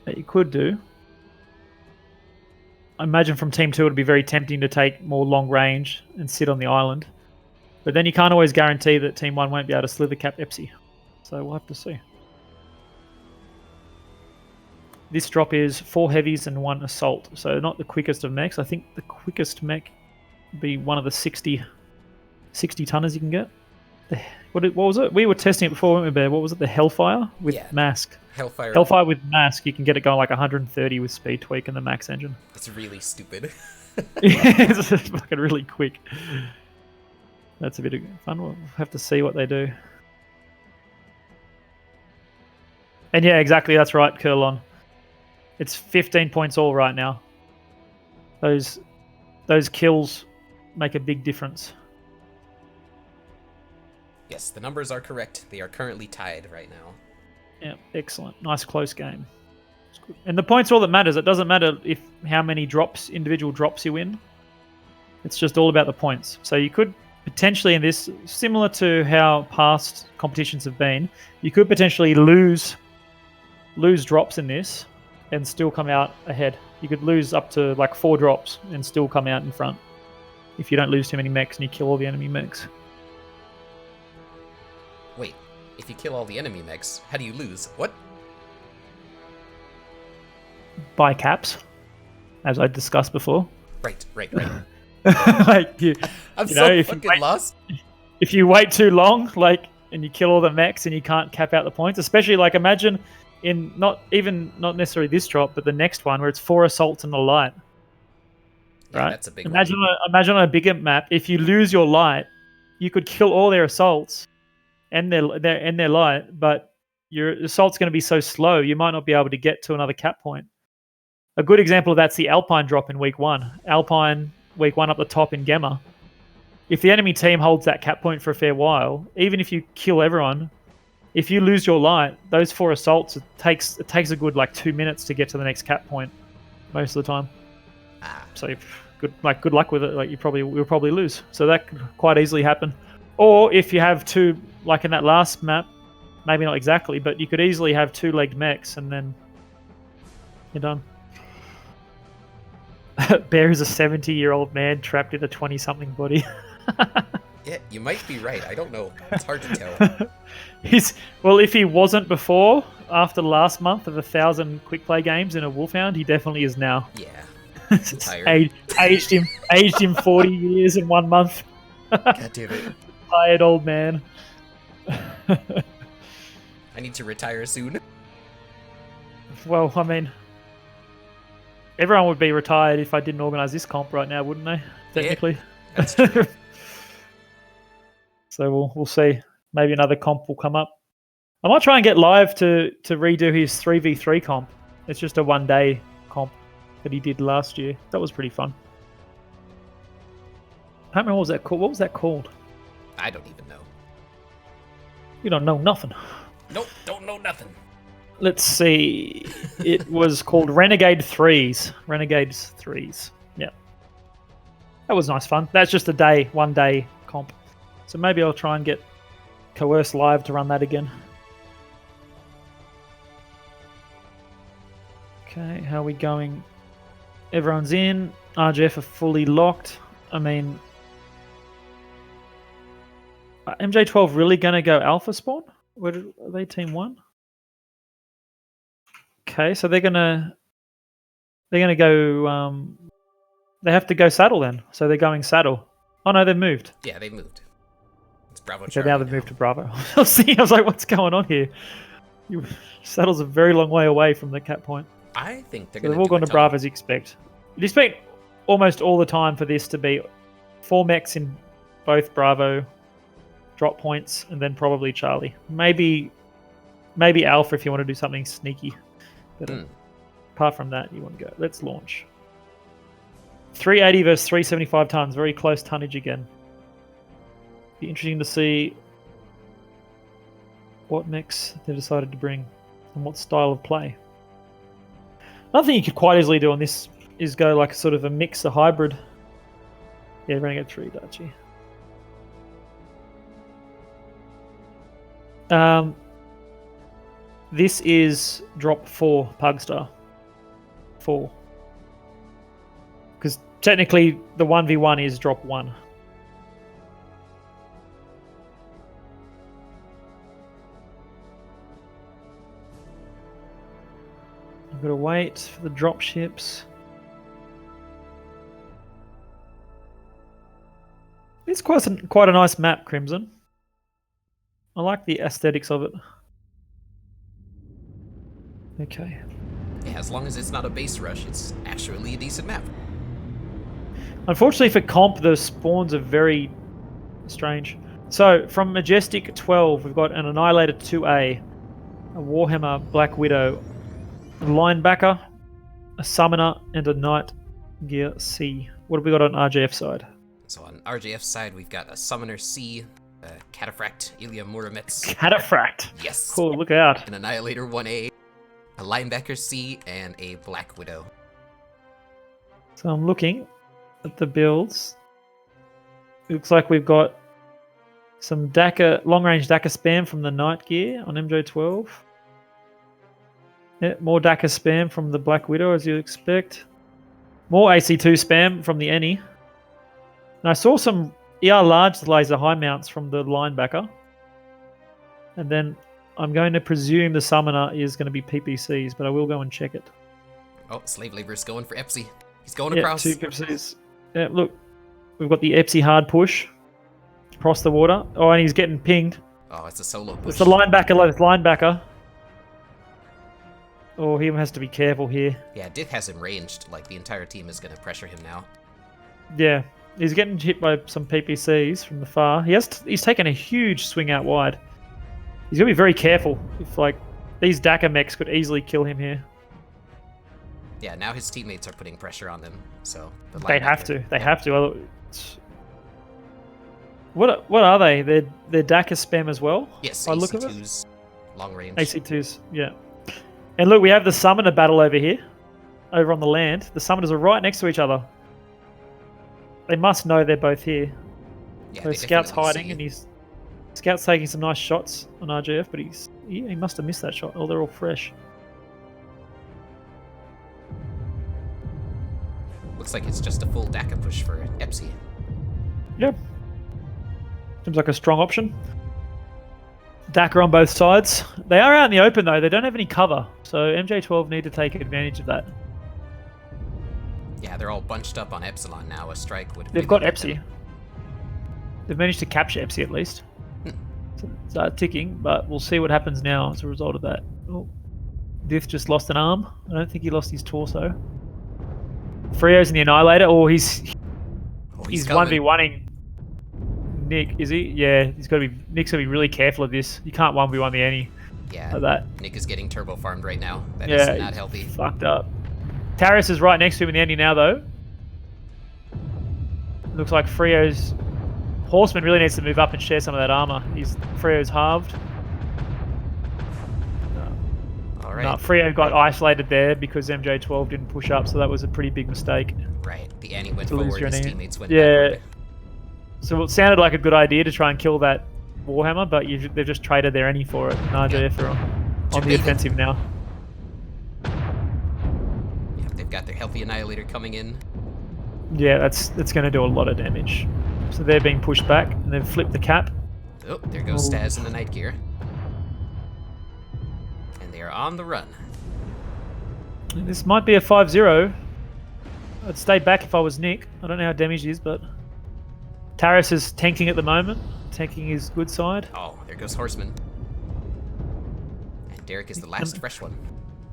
that you could do. I imagine from Team 2 it would be very tempting to take more long range and sit on the island. But then you can't always guarantee that Team 1 won't be able to slither cap Epsi. So we'll have to see. This drop is 4 heavies and 1 assault. So not the quickest of mechs. I think the quickest mech would be one of the 60 tonners you can get. What was it? We were testing it before, weren't we, Bear? What was it? The Hellfire with mask. Hellfire with mask, you can get it going like 130 with speed tweak and the max engine. It's really stupid. Yeah, it's fucking really quick. That's a bit of fun. We'll have to see what they do. And yeah, exactly, that's right, Curlon. It's 15 points all right now. Those kills make a big difference. Yes, the numbers are correct. They are currently tied right now. Yeah, excellent. Nice close game. And the points are all that matters. It doesn't matter if how many individual drops you win. It's just all about the points. So you could potentially in this, similar to how past competitions have been, you could potentially lose drops in this and still come out ahead. You could lose up to like 4 drops and still come out in front if you don't lose too many mechs and you kill all the enemy mechs. Wait, if you kill all the enemy mechs, how do you lose? What? By caps, as I discussed before. Right. Like I'm so fucking lost. If you wait too long, and you kill all the mechs and you can't cap out the points, especially imagine in not necessarily this drop, but the next one where it's 4 assaults and a light. Yeah, right? That's a big imagine one. Imagine on a bigger map, if you lose your light, you could kill all their assaults and their light, but your assault's going to be so slow, you might not be able to get to another cap point. A good example of that's the Alpine drop in week 1. Alpine week 1 up the top in Gemma. If the enemy team holds that cap point for a fair while, even if you kill everyone, if you lose your light, those 4 assaults, it takes a good 2 minutes to get to the next cap point most of the time. So good luck with it. You'll probably lose. So that could quite easily happen. Or if you have 2, like in that last map, maybe not exactly, but you could easily have 2-legged mechs and then you're done. Bear is a 70-year-old man trapped in a 20-something body. Yeah, you might be right. I don't know. It's hard to tell. If he wasn't before, after last month of 1,000 quick play games in a Wolfhound, he definitely is now. Yeah. Tired. aged him 40 years in 1 month. God damn it. Tired old man. I need to retire soon. Well, I mean, everyone would be retired if I didn't organise this comp right now, wouldn't they? Technically. That's true. So we'll see. Maybe another comp will come up. I might try and get live to redo his 3v3 comp. It's just a 1 day comp that he did last year. That was pretty fun. I don't remember what was that called. What was that called? I don't even know. You don't know nothing. Nope, don't know nothing. Let's see. It was called Renegade 3s. Renegades 3s. Yeah. That was nice fun. That's just a 1 day comp. So maybe I'll try and get Coerce Live to run that again. Okay, how are we going? Everyone's in. RGF are fully locked. I mean, MJ12 really going to go alpha spawn? Are they team 1? Okay, so they're gonna go. They have to go saddle then. So they're going saddle. Oh no, they've moved. Yeah, they moved. It's Bravo. Okay, now they've moved to Bravo. I was like, what's going on here? Saddle's a very long way away from the cap point. I think they're So going they've all gone to Bravo as you expect. You'd expect almost all the time for this to be 4 mechs in both Bravo, drop points, and then probably Charlie. Maybe Alpha if you want to do something sneaky. But apart from that, you want to go. Let's launch. 380 versus 375 tons. Very close tonnage again. Be interesting to see what mechs they decided to bring and what style of play. Another thing you could quite easily do on this is go like sort of a mix, a hybrid. Yeah, Renegade 3, Dachi. This is drop 4 Pugstar. 4. Because technically the 1v1 is drop 1. I've got to wait for the drop ships. It's quite a nice map, Crimson. I like the aesthetics of it. Okay. Yeah, as long as it's not a base rush, it's actually a decent map. Unfortunately for comp, the spawns are very strange. So, from Majestic 12, we've got an Annihilator 2A, a Warhammer Black Widow, a Linebacker, a Summoner, and a Night Gear C. What have we got on RGF side? So on RJF side, we've got a Summoner C, a Cataphract, Ilya Murametz. Cataphract! Yes. Cool, look out. An Annihilator 1A, a Linebacker C, and a Black Widow. So I'm looking at the builds. It looks like we've got some long-range DACA spam from the Night Gear on MJ12. Yeah, more DACA spam from the Black Widow, as you'd expect. More AC2 spam from the Eni. And I saw some ER large laser high mounts from the Linebacker. And then I'm going to presume the Summoner is going to be PPCs, but I will go and check it. Oh, Slave Labor's going for Epsy. He's going across. 2 PPCs. Yeah, look. We've got the Epsy hard push across the water. Oh, and he's getting pinged. Oh, it's a solo push. It's the linebacker. Oh, he has to be careful here. Yeah, Dick has him ranged. Like, the entire team is going to pressure him now. Yeah, he's getting hit by some PPCs from the far. He's taken a huge swing out wide. He's going to be very careful. If, like, these DACA mechs could easily kill him here. Yeah, now his teammates are putting pressure on them, so... They have to. They have to. What are they? They're DACA spam as well? Yes, by look of it? AC2s, long range. AC2s, yeah. And look, we have the Summoner battle over here. Over on the land. The Summoners are right next to each other. They must know they're both here. Yeah, So Scout's hiding, and Scout's taking some nice shots on RGF, but he must have missed that shot. Oh, they're all fresh. Looks like it's just a full DACA push for Epsy. Yep. Seems like a strong option. Dakar on both sides. They are out in the open though. They don't have any cover, so MJ12 need to take advantage of that. Yeah, they're all bunched up on Epsilon now. A strike would. They've got Epsi. They've managed to capture Epsi at least. So start ticking, but we'll see what happens now as a result of that. Oh, Diff just lost an arm. I don't think he lost his torso. Frio's in the Annihilator. Oh, he's 1v1ing Nick, is he? Yeah, Nick's got to be really careful of this. You can't 1v1 the Annie. Yeah, like that. Nick is getting turbo farmed right now. That is not healthy. Fucked up. Taris is right next to him in the Annie now, though. Looks like Frio's Horseman really needs to move up and share some of that armor. Frio's halved. All right. No, Frio got isolated there because MJ12 didn't push up, so that was a pretty big mistake. Right. The Annie went To lose forward, your his Annie. teammates went Yeah. backward. So it sounded like a good idea to try and kill that Warhammer, but they've just traded their Annie for it. And RJF are on the offensive now. Yeah, they've got their healthy Annihilator coming in. Yeah, that's going to do a lot of damage. So they're being pushed back, and they've flipped the cap. Oh, there goes Staz in the night gear. And they are on the run. And this might be a 5-0. I'd stay back if I was Nick. I don't know how damaged he is, but Taris is tanking at the moment. Tanking his good side. Oh, there goes Horseman. And Derek is the last fresh one.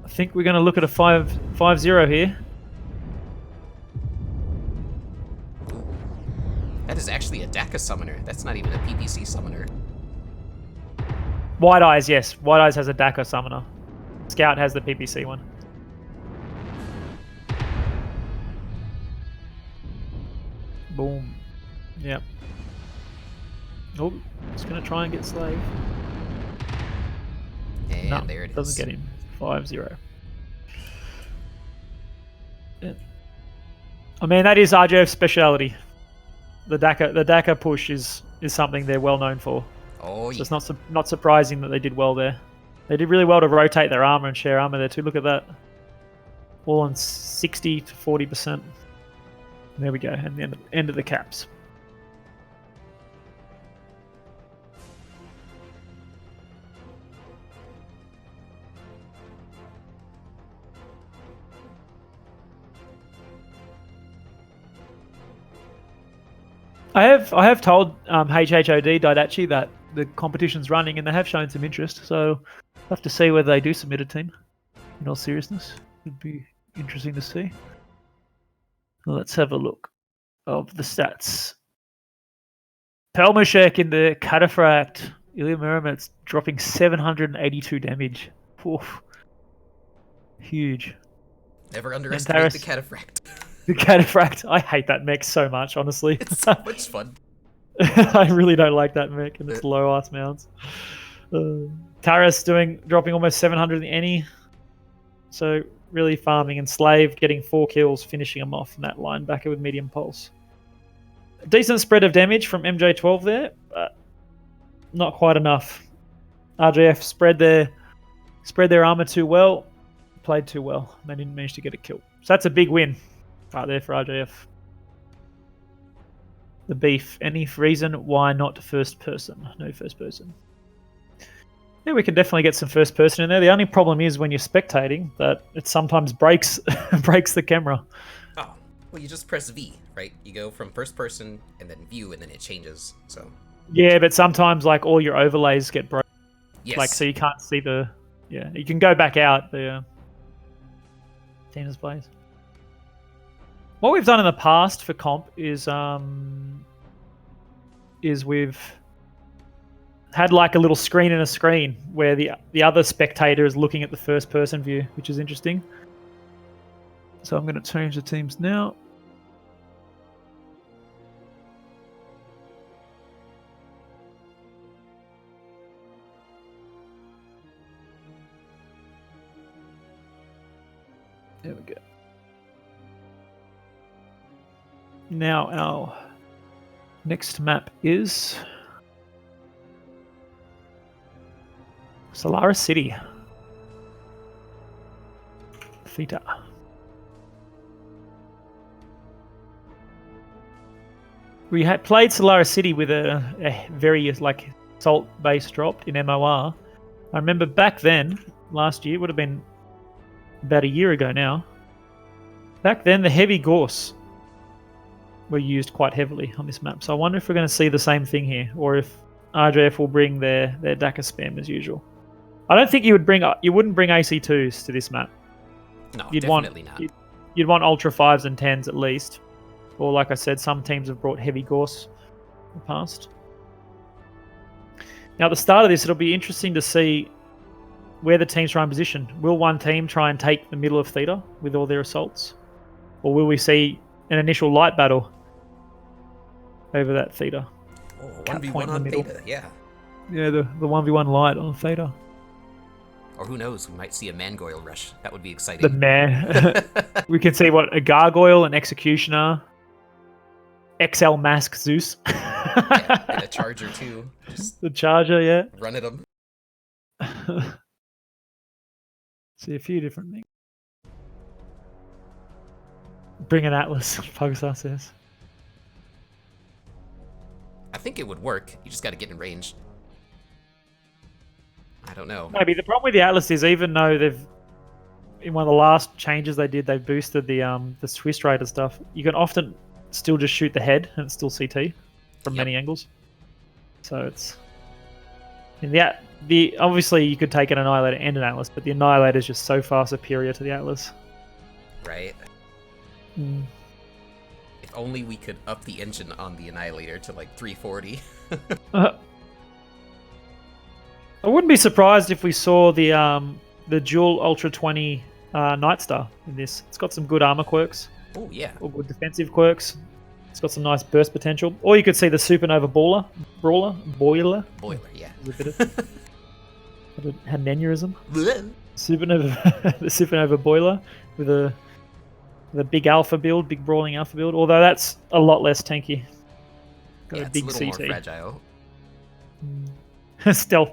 I think we're going to look at a 5-0 here. That is actually a DACA summoner. That's not even a PPC summoner. White Eyes, yes. White Eyes has a DACA summoner. Scout has the PPC one. Boom. Yep. Oh, just going to try and get Slave. And No, there it is. doesn't get him. 5-0. Yeah. I mean, that is RJF's speciality. The DACA push is something they're well known for. Oh, So yeah. it's not surprising that they did well there. They did really well to rotate their armor and share armor there too. Look at that. All on 60 to 40%. There we go. And the end of the caps. I have told HHOD Daidachi that the competition's running and they have shown some interest, so I'll have to see whether they do submit a team. In all seriousness, it'd be interesting to see. Let's have a look of the stats. Pelmashek in the Cataphract. Ilya Muramet's dropping 782 damage. Oof. Huge. Never underestimate the Cataphract. The Cataphract. I hate that mech so much, honestly. It's so much fun. I really don't like that mech and its low ass mounts. Taras dropping almost 700 in the Annie. So really farming, and Slave getting 4 kills, finishing them off in that linebacker with medium pulse. A decent spread of damage from MJ12 there, but not quite enough. RJF spread their armor too well, played too well. They didn't manage to get a kill. So that's a big win right there for RJF. The beef. Any reason why not first person? No first person. Yeah, we can definitely get some first person in there. The only problem is when you're spectating that it sometimes breaks the camera. Oh, well, you just press V, right? You go from first person and then view, and then it changes. So Yeah, but sometimes like all your overlays get broken. yes, Like so you can't see the. Yeah, you can go back out the team displays. What we've done in the past for comp is we've had like a little screen in a screen where the other spectator is looking at the first person view, which is interesting. So I'm going to change the teams now. There we go. Now our next map is Solaris City. Theta. We had played Solaris City with a very like salt base dropped in MOR. I remember back then, last year, it would have been about a year ago now. Back then, the heavy gorse were used quite heavily on this map. So I wonder if we're going to see the same thing here, or if RJF will bring their DACA spam as usual. I don't think you wouldn't bring AC2s to this map. No, You'd definitely want, not. You'd want Ultra 5s and 10s at least. Or like I said, some teams have brought heavy gorse in the past. Now at the start of this, it'll be interesting to see where the teams try and position. Will one team try and take the middle of theater with all their assaults? Or will we see an initial light battle over that theater? Oh, Cap 1v1 point in on the middle. Theta, yeah. Yeah, the 1v1 light on theater. Or who knows, we might see a Mangoyle rush. That would be exciting. The mare. We can see what a Gargoyle, an Executioner, XL Mask Zeus. Yeah, and a Charger too. Just The Charger, yeah. run at them. See a few different things. Bring an Atlas, Pugstar says. I think it would work. You just got to get in range. I don't know. Maybe the problem with the Atlas is, even though they've, in one of the last changes they did, they boosted the Swiss Raider stuff. You can often still just shoot the head and it's still CT from many angles. So it's, and the obviously you could take an Annihilator and an Atlas, but the Annihilator is just so far superior to the Atlas. Right? Mm. If only we could up the engine on the Annihilator to like 340. I wouldn't be surprised if we saw the dual Ultra 20 Nightstar in this. It's got some good armor quirks, Oh, yeah. or good defensive quirks. It's got some nice burst potential. Or you could see the Supernova Boiler. Boiler, yeah. There's a bit of had an aneurysm. Supernova, the Supernova Boiler with a big alpha build, big brawling alpha build. Although that's a lot less tanky. Got Yeah, a it's big a little CT. more fragile. Stealth.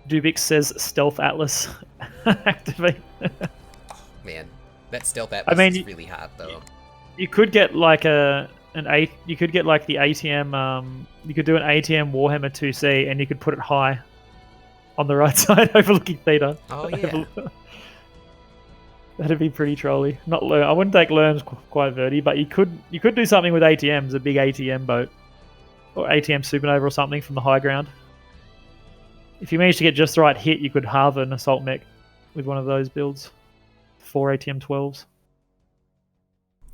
Dubix says Stealth Atlas activate. Man, that Stealth Atlas is really hot, though. You could get like you could get like the ATM. You could do an ATM Warhammer 2C, and you could put it high on the right side, overlooking Theta. Oh yeah. That'd be pretty trolly. Not Lerm. I wouldn't take Lerms quite verty, but you could do something with ATMs, a big ATM boat, or ATM Supernova or something from the high ground. If you manage to get just the right hit, you could halve an assault mech with one of those builds. 4 ATM 12s.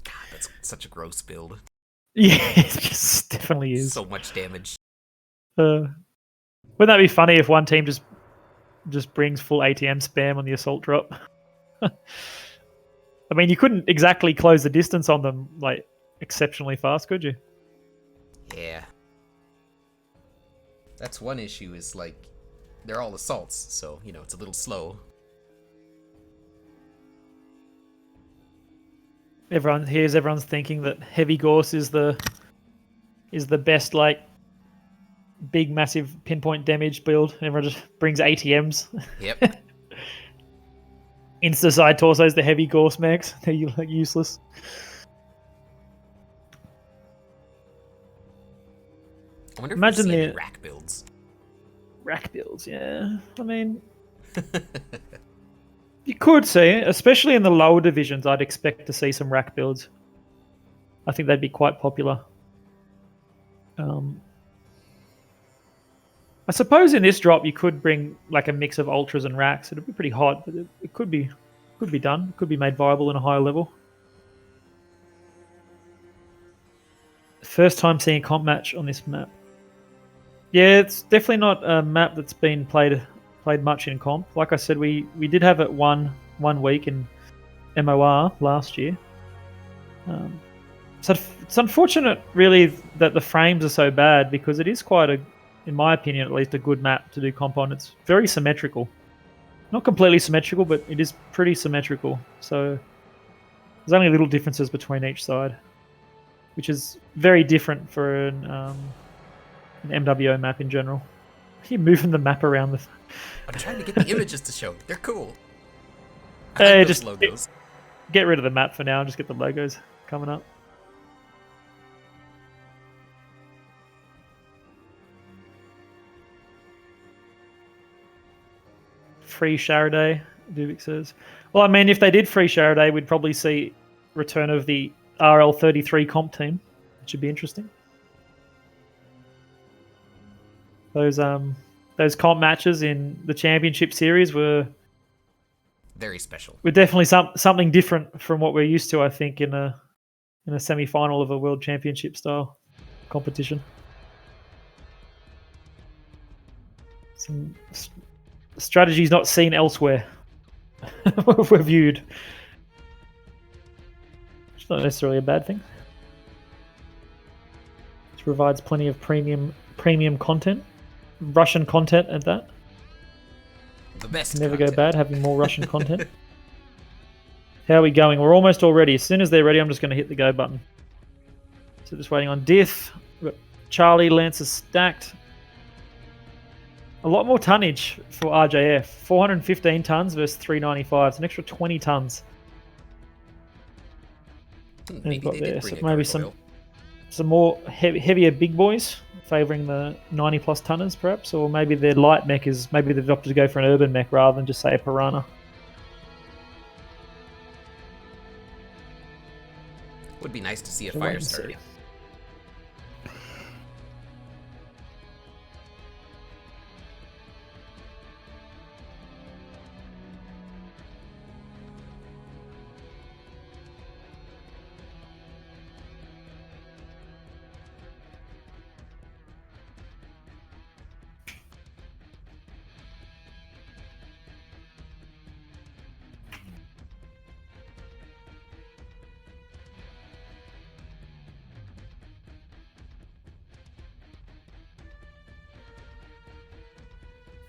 God, that's such a gross build. Yeah, it just definitely is. So much damage. Wouldn't that be funny if one team just brings full ATM spam on the assault drop? I mean, you couldn't exactly close the distance on them like exceptionally fast, could you? Yeah. That's one issue, is like, they're all assaults, so, you know, it's a little slow. Everyone's thinking that Heavy Gorse is the best, like, big massive pinpoint damage build. Everyone just brings ATMs. Yep. Insta side torsos, the Heavy Gorse mechs. They're like useless. I wonder if Imagine we see any the rack builds. rack builds. Yeah, I mean, you could see, especially in the lower divisions, I'd expect to see some rack builds. I think they'd be quite popular. I suppose in this drop you could bring like a mix of ultras and racks. It'd be pretty hot, but it could be done. It could be made viable in a higher level. First time seeing a comp match on this map. Yeah, it's definitely not a map that's been played much in comp. Like I said, we did have it one week in MOR last year. So it's unfortunate, really, that the frames are so bad, because it is quite in my opinion, at least, a good map to do comp on. It's very symmetrical. Not completely symmetrical, but it is pretty symmetrical. So there's only little differences between each side, which is very different for an MWO map in general. You're moving the map around. I'm trying to get the images to show. They're cool. I Hey, like those just logos. get rid of the map for now and just get the logos coming up. free Sharaday, Dubik says. Well, I mean, if they did free Sharaday, we'd probably see return of the RL33 comp team, which should be interesting. Those comp matches in the championship series were Very special. definitely something different from what we're used to, I think, in a semi-final of a world championship style competition. Some strategies not seen elsewhere were viewed. It's not necessarily a bad thing. It provides plenty of premium content. Russian content at that. The best. Never content. go bad having more Russian content. How are we going? We're almost all ready. As soon as they're ready, I'm just going to hit the go button. So just waiting on Diff. We've got Charlie, Lancer stacked. A lot more tonnage for RJF. 415 tons versus 395. It's an extra 20 tons. Maybe got they there. did bring So a maybe gargoyle. some more heavier big boys, favouring the 90 plus tonners perhaps, or maybe their light mech is, maybe they've opted to go for an urban mech rather than just say a piranha. Would be nice to see a We'll wait fire and starter. see.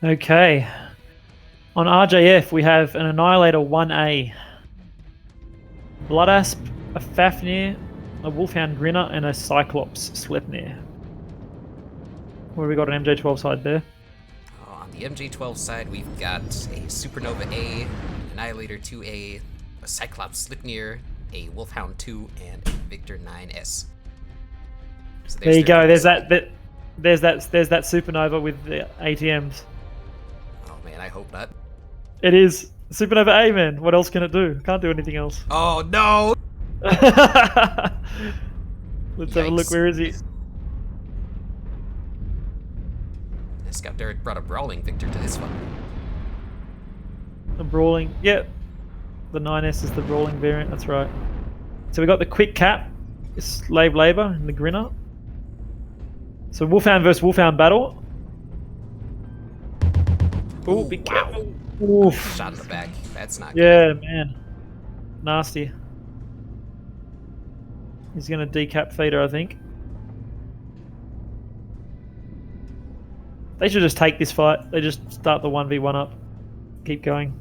Okay. On RJF, we have an Annihilator 1A, Blood Asp, a Fafnir, a Wolfhound Grinner, and a Cyclops Sleipnir. What have we got on MJ12 side there? On the MJ12 side, we've got a Supernova A, Annihilator 2A, a Cyclops Slipnir, a Wolfhound 2, and a Victor 9S. So There you their go. There's group. that Supernova with the ATMs. Oh man, I hope not. It is Supernova A, man. What else can it do? Can't do anything else. Oh no! Let's have a look. Yikes. Where is he? Scout Derek brought a Brawling Victor to this one. The Brawling. Yep. The 9S is the Brawling variant. That's right. So we got the Quick Cap, Slave Labor, and the Grinner. So Wolfhound versus Wolfhound battle. Oh, be careful. Oof. Shot in the back. That's not Yeah, man. Nasty. He's going to decap Feeder, I think. They should just take this fight. They just start the 1v1 up. Keep going.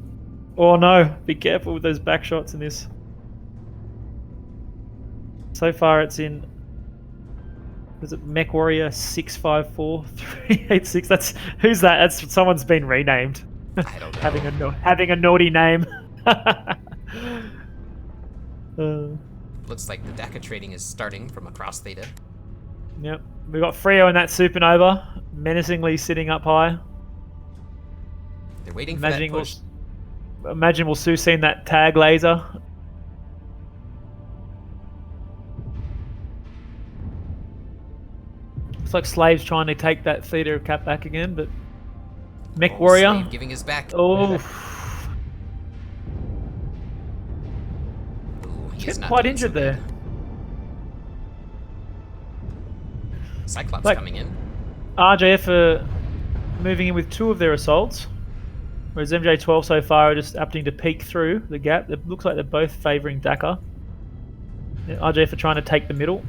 Oh no, be careful with those back shots in this. So far it's in... Was it Mech Warrior 654386? That's... Who's that? That's someone's been renamed. I don't know. having a naughty name. Looks like the DACA trading is starting from across Theta. Yep. We got Freo in that Supernova, menacingly sitting up high. They're waiting for that push. Imagine we'll soon see that tag laser. Looks like Slave's trying to take that Theta cap back again, but Mech Warrior. Slave giving his back. Oh, Ooh, he is getting not quite doing injured so there. good. Cyclops Like- coming in. RJF are moving in with two of their assaults, whereas MJ12 so far are just opting to peek through the gap. It looks like they're both favouring Dakar. Yeah, RJF are trying to take the middle.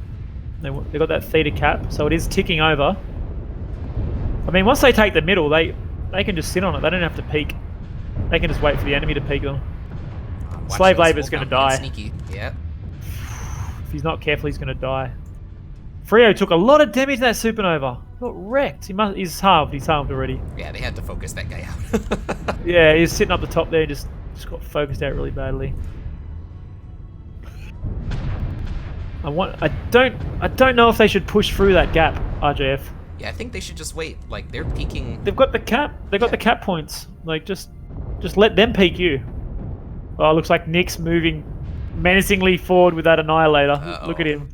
They've got that Theta cap, so it is ticking over. I mean, once they take the middle, they can just sit on it. They don't have to peek. They can just wait for the enemy to peek them. Watch Slave those Labor's going to Wolfhound die. playing Sneaky. Yeah. If he's not careful, he's going to die. Freo took a lot of damage to that Supernova. Got wrecked. He's halved. He's halved already. Yeah, they had to focus that guy out. Yeah, he's sitting up the top there, just got focused out really badly. I don't know if they should push through that gap, RJF. Yeah, I think they should just wait. Like, they're peeking. They've got the cap. They've got the cap points. Like, just Just let them peek you. Oh, it looks like Nick's moving menacingly forward with that Annihilator. Uh-oh. Look at him.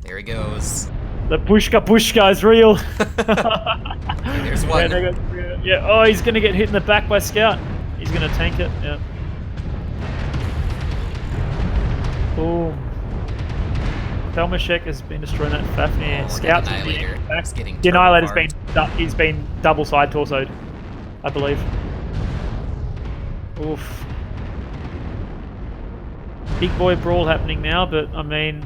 There he goes. The pushka is real. Okay, there's one. Yeah, oh, he's going to get hit in the back by Scout. He's going to tank it. Yeah. Boom. Pelmashek has been destroying that Fafnir. Oh, Scout's that Annihilator back. is getting The Annihilator's been turbo-farmed. he's been double side torsoed, I believe. Oof. Big boy brawl happening now, but I mean,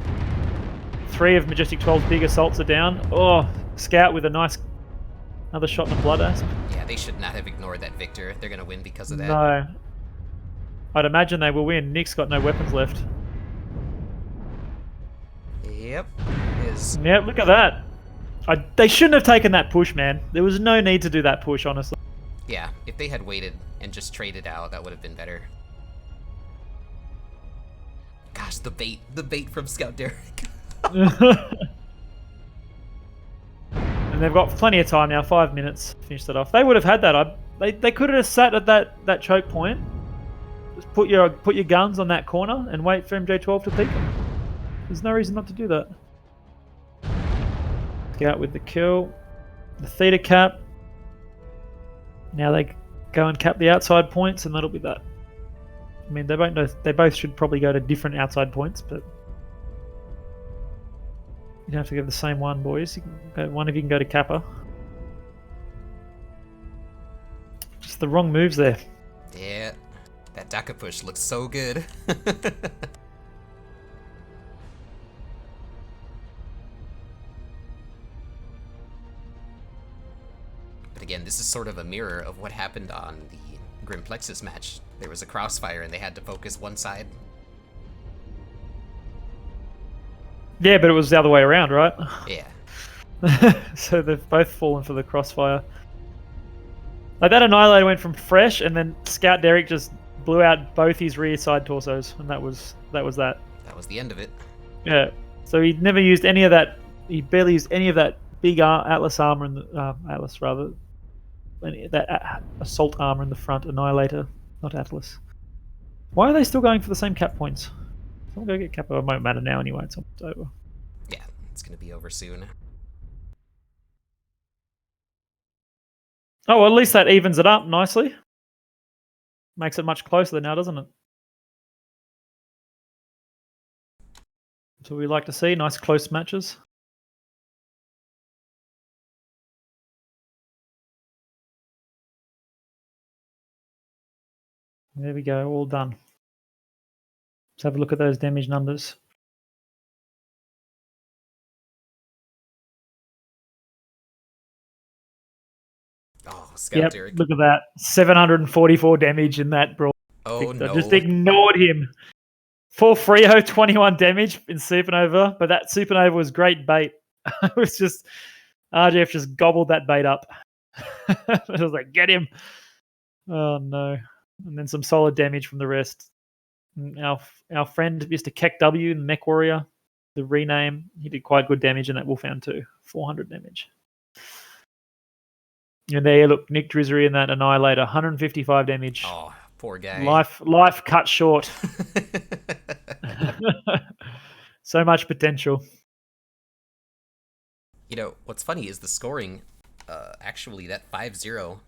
3 of Majestic 12's big assaults are down. Oh, Scout with a nice another shot in the blood asp. Yeah, they should not have ignored that Victor. They're gonna win because of that. No. I'd imagine they will win. Nick's got no weapons left. Yep. It is. Yeah, look at that. They shouldn't have taken that push, man. There was no need to do that push, honestly. Yeah, if they had waited and just traded out, that would have been better. Gosh, the bait from Scout Derek. And they've got plenty of time now, 5 minutes to finish that off. They would have had that. They could have sat at that choke point. Just put your guns on that corner and wait for MJ12 to peek them. There's no reason not to do that. Scout with the kill. The theta cap. Now they go and cap the outside points, and that'll be that. I mean, they both should probably go to different outside points, but you don't have to go to the same one, boys. You can go, one of you can go to Kappa. Just the wrong moves there. Yeah, that Daka push looks so good. But again, this is sort of a mirror of what happened on the Grim Plexus match. There was a crossfire and they had to focus one side. Yeah, but it was the other way around, right? Yeah. So they've both fallen for the crossfire. Like that Annihilator went from fresh, and then Scout Derek just blew out both his rear side torsos, and that was that. That was the end of it. Yeah. So he never used any of that. He barely used any of that big Atlas armor in the Atlas rather. That assault armor in the front. Annihilator, not Atlas. Why are they still going for the same cap points? I'll go get Kappa. It won't matter now anyway. It's almost over. Yeah, it's gonna be over soon. Oh, well, at least that evens it up nicely. Makes it much closer now, doesn't it? That's what we like to see. Nice close matches. There we go. All done. Let's have a look at those damage numbers. Oh, Scout Derek. Look at that. 744 damage in that brawl. Oh no. Just ignored him. For Frio, 21 damage in Supernova, but that Supernova was great bait. It was just RGF just gobbled that bait up. I was like, get him. Oh no. And then some solid damage from the rest. Our friend Mr. Keck W, the Mech Warrior, the rename, he did quite good damage in that Wolfhound too. 400 damage. And there, look, Nick Drizzery in that Annihilator, 155 damage. Oh, poor guy. Life cut short. So much potential. You know, what's funny is the scoring, actually, that 5-0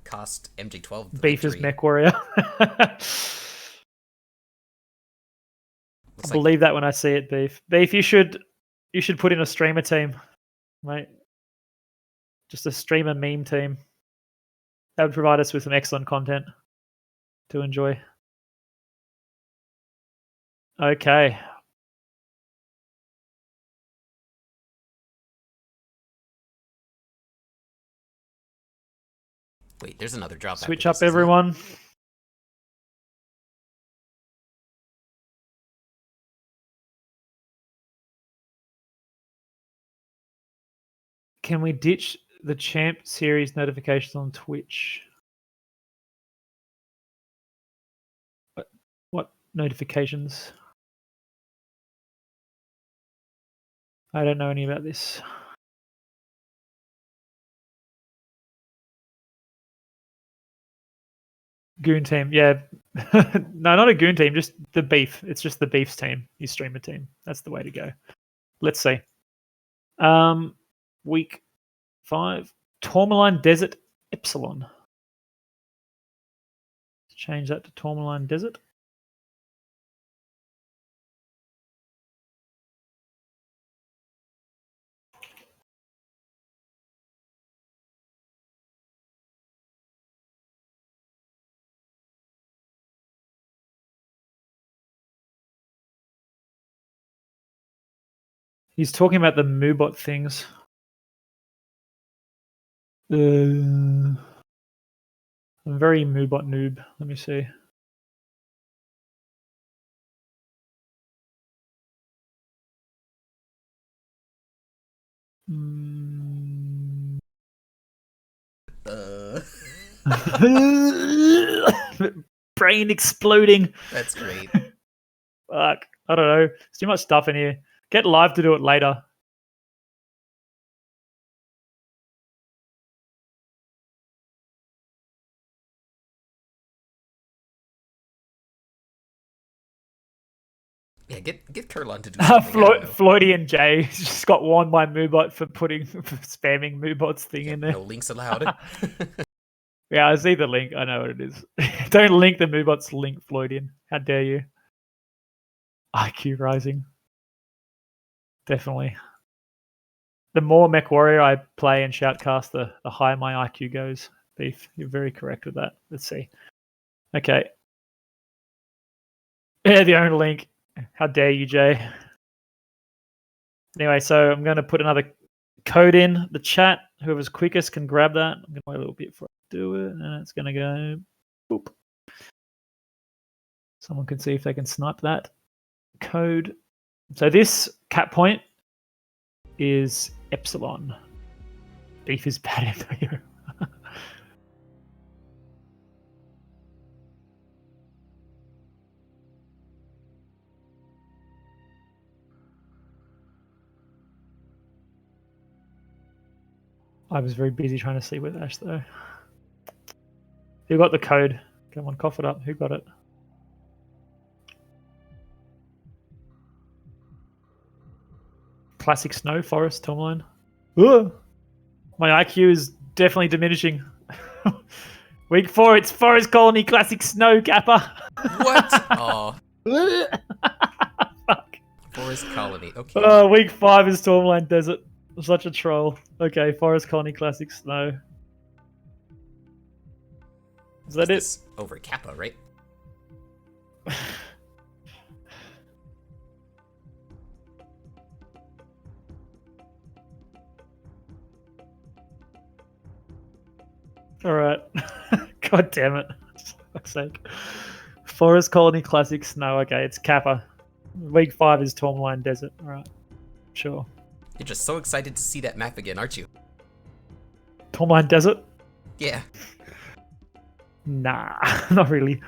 cost MJ12 the Beef is victory. Mech Warrior. I believe that when I see it, Beef. Beef, you should put in a streamer team, mate. Just a streamer meme team. That would provide us with some excellent content to enjoy. Okay. Wait, there's another drop. Switch after up, this, isn't it? everyone. Can we ditch the Champ Series notifications on Twitch? What notifications? I don't know any about this. Goon team, yeah. No, not a goon team, just the beef. It's just the beef's team, his streamer team. That's the way to go. Let's see. Week 5. Tourmaline Desert Epsilon. Change that to Tourmaline Desert. He's talking about the Moobot things. I'm very Moobot noob. Let me see. Brain exploding. That's great. Fuck. I don't know. There's too much stuff in here. Get live to do it later. Yeah, get Kurlon to do something. Floydy and Jay just got warned by Moobot for spamming Moobot's thing in there. No links allowed. Yeah, I see the link. I know what it is. Don't link the Moobot's link, Floydian. How dare you? IQ rising. Definitely. The more Mech Warrior I play and shoutcast, the higher my IQ goes. Beef, you're very correct with that. Let's see. Okay. Yeah, the only link. How dare you, Jay? Anyway, so I'm going to put another code in the chat. Whoever's quickest can grab that. I'm going to wait a little bit before I do it, and it's going to go boop. Someone can see if they can snipe that code. So this cap point is Epsilon. Beef is bad info. I was very busy trying to see with Ash though. Who got the code? Come on, cough it up. Who got it? Classic Snow Forest Tourmaline. Ugh. My IQ is definitely diminishing. Week 4, it's Forest Colony Classic Snow Kappa. What? Oh. Fuck. Forest Colony. Okay. Week 5 is Tourmaline Desert. Such a troll. Okay, Forest Colony Classic Snow. Is that it? Over Kappa, right? Alright. God damn it. For fuck's sake. Forest Colony Classic Snow. Okay, it's Kappa. Week 5 is Tourmaline Desert. Alright. Sure. You're just so excited to see that map again, aren't you? Tourmaline Desert? Yeah. Nah, not really.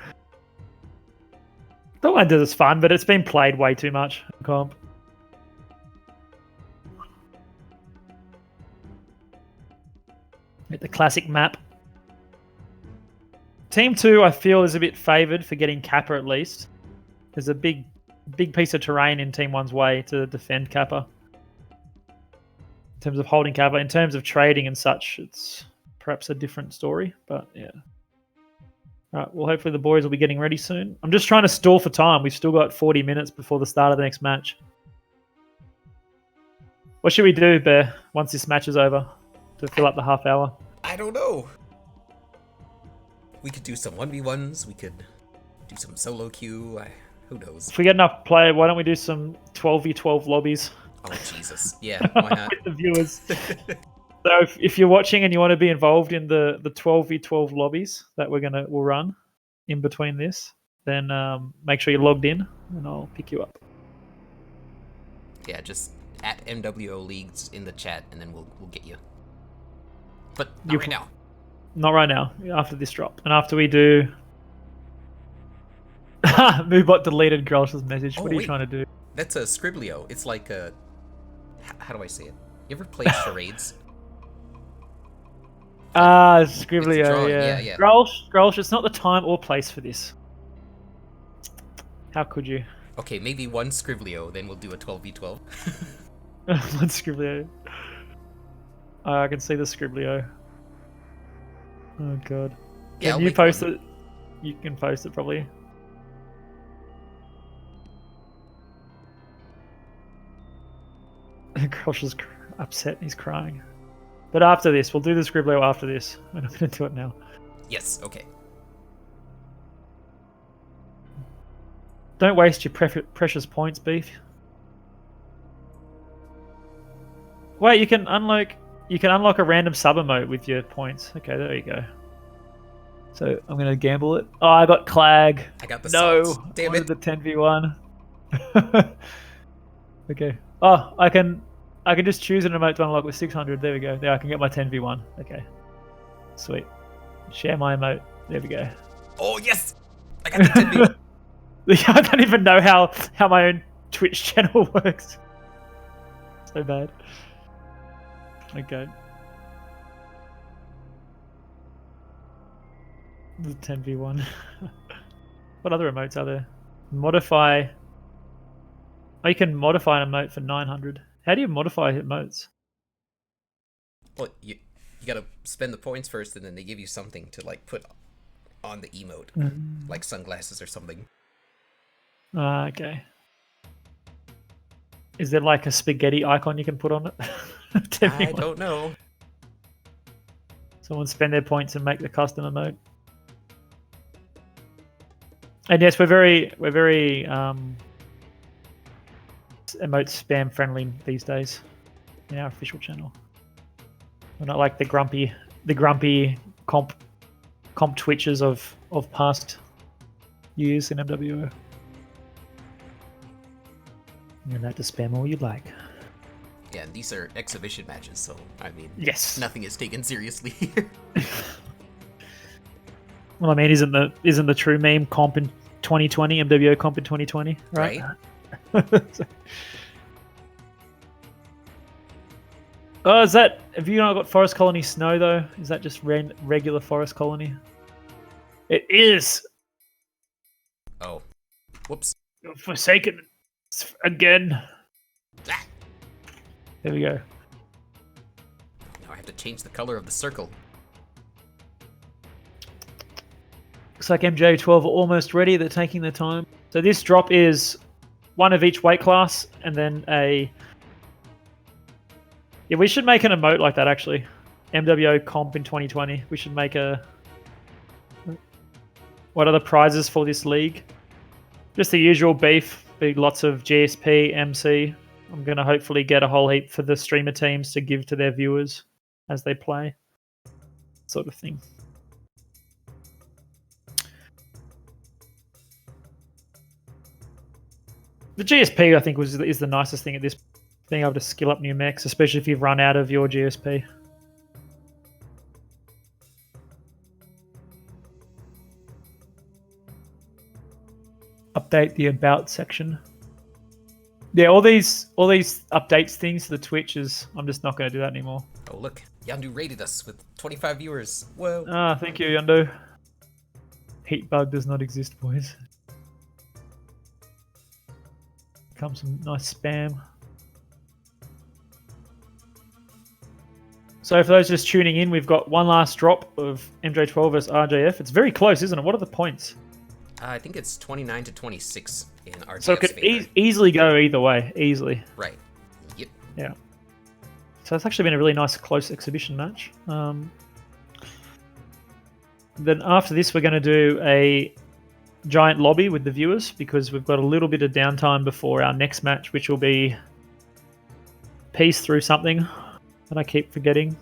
Tourmaline Desert's fun, but it's been played way too much in comp. Get the classic map. Team 2, I feel, is a bit favoured for getting Kappa at least. There's a big piece of terrain in Team 1's way to defend Kappa. In terms of holding Kappa, in terms of trading and such, it's perhaps a different story, but yeah. Alright, well hopefully the boys will be getting ready soon. I'm just trying to stall for time. We've still got 40 minutes before the start of the next match. What should we do, Bear, once this match is over to fill up the half hour? I don't know. We could do some 1v1s. We could do some solo queue. Who knows? If we get enough play, why don't we do some 12v12 lobbies? Oh, Jesus. Yeah, why not? With the viewers. So if you're watching and you want to be involved in the 12v12 lobbies that we'll run in between this, then make sure you're logged in and I'll pick you up. Yeah, just at MWO Leagues in the chat and then we'll get you. But not right now. Not right now, after this drop. And after we do... Moobot deleted Grolsch's message. What are you trying to do? That's a Scriblio. It's like a... How do I say it? You ever play charades? Scriblio, drawing, yeah. yeah. Grolsch, it's not the time or place for this. How could you? Okay, maybe one Scriblio, then we'll do a 12v12. One Scriblio. I can see the Scriblio. Oh god. Yeah, Can I'll you make post one. it? You can post it probably. Grosh is upset. He's crying. But after this, we'll do the Scriblio after this. We're not going to do it now. Yes, okay. Don't waste your precious points, Beef. Wait, you can unlock a random sub emote with your points. Okay, there you go. So I'm gonna gamble it. Oh, I got Clag. I got the No, salt. Damn I it. wanted the 10v1. Okay. Oh, I can just choose an emote to unlock with 600. There we go. There, I can get my 10v1. Okay. Sweet. Share my emote. There we go. Oh, yes! I got the 10v. I don't even know how my own Twitch channel works. So bad. Okay. The 10v1. What other emotes are there? Modify. Oh, you can modify an emote for 900. How do you modify emotes? Well, you gotta spend the points first, and then they give you something to like put on the emote, like sunglasses or something. Okay. Is there like a spaghetti icon you can put on it? I don't know. Someone spend their points and make the custom emote. And yes, we're very emote spam friendly these days in our official channel. We're not like the grumpy comp twitches of past years in MWO. You're allowed to spam all you like. Yeah, and these are exhibition matches, so I mean, Yes. nothing is taken seriously here. Well, I mean, isn't the true meme comp in 2020, MWO comp in 2020, right? Oh, is that? Have you not got Forest Colony Snow though? Is that just regular Forest Colony? It is. Oh, whoops. Forsaken again. Ah! There we go. Now I have to change the color of the circle. Looks like MJ12 are almost ready. They're taking their time. So this drop is one of each weight class, and then a. Yeah, we should make an emote like that actually. MWO comp in 2020. We should make a. What are the prizes for this league? Just the usual beef. Be lots of GSP, MC. I'm going to hopefully get a whole heap for the streamer teams to give to their viewers as they play. Sort of thing. The GSP, I think, is the nicest thing at this, being able to skill up new mechs, especially if you've run out of your GSP. Update the about section. Yeah, all these updates things to the Twitch is, I'm just not going to do that anymore. Oh look, Yandu rated us with 25 viewers. Whoa. Ah, thank you, Yundo. Heat bug does not exist, boys. Comes some nice spam. So for those just tuning in, we've got one last drop of MJ12 versus RJF. It's very close, isn't it? What are the points? I think it's 29 to 26 in RJF's So it could favor. easily go either way, easily. Right. Yep. Yeah. So it's actually been a really nice close exhibition match. Then after this, we're going to do a giant lobby with the viewers because we've got a little bit of downtime before our next match, which will be Peace through something that I keep forgetting.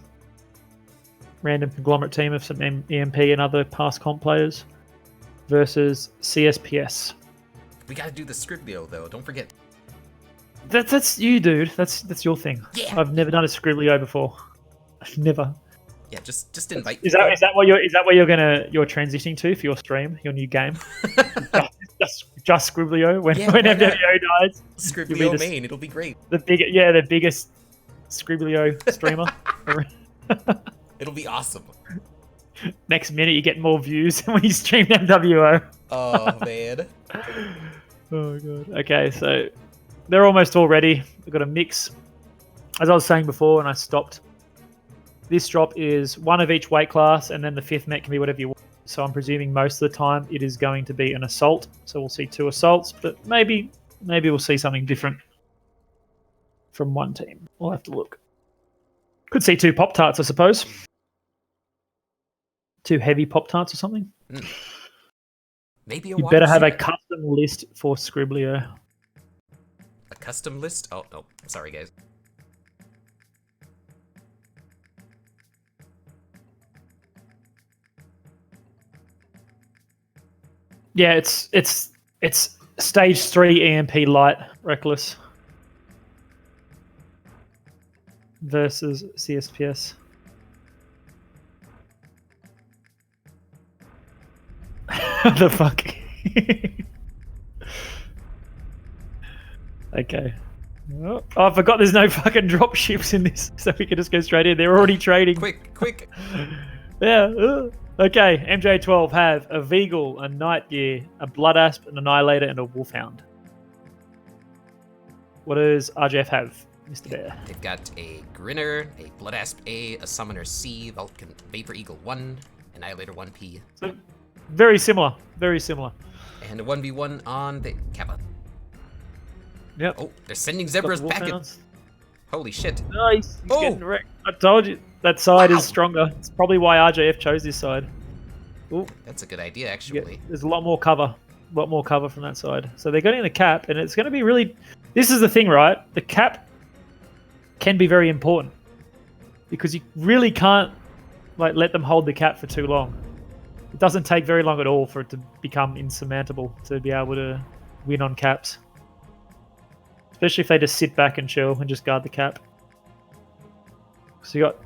Random conglomerate team of some EMP and other past comp players versus CSPS. We gotta do the Scriblio though, don't forget. That's you, dude. That's your thing. Yeah. I've never done a Scriblio before. Never. Yeah, just invite Is that what you're transitioning to for your stream, your new game? just Scriblio when MWO dies. Scriblio main, it'll be great. The biggest Scriblio streamer. It'll be awesome. Next minute, you get more views when you stream MWO. Oh, man. Oh god. Okay, so they're almost all ready. We've got a mix. As I was saying before, and I stopped. This drop is one of each weight class, and then the 5th mech can be whatever you want. So I'm presuming most of the time it is going to be an assault. So we'll see 2 assaults, but maybe we'll see something different from one team. We'll have to look. Could see 2 Pop-Tarts, I suppose. 2 heavy Pop-Tarts or something. Maybe a You better have a YZ. custom list for Scriblio. A custom list? Oh, no. Sorry, guys. Yeah, it's stage 3 EMP light reckless versus CSPS. The fuck? Okay. Oh, I forgot there's no fucking drop ships in this, so we can just go straight in. They're already trading. Quick. Yeah. Okay, MJ12 have a Veagle, a Night Gear, a Blood Asp, an Annihilator, and a Wolfhound. What does RJF have, Mr. Bear? They've got a Grinner, a Blood Asp A, a Summoner C, Vulcan Vapor Eagle 1, Annihilator 1P, So, very similar. Very similar. and a 1v1 on the Kappa. Yep. Oh, they're sending Got Zebras the back in. Wolfhounds. Holy shit. Nice. He's Oh! getting wrecked. I told you that side Wow. is stronger. It's probably why RJF chose this side. Ooh, That's a good idea, yeah, actually. there's a lot more cover. A lot more cover from that side. So they're getting the cap, and it's going to be really... This is the thing, right? The cap can be very important. Because you really can't let them hold the cap for too long. It doesn't take very long at all for it to become insurmountable to be able to win on caps. Especially if they just sit back and chill and just guard the cap. So you got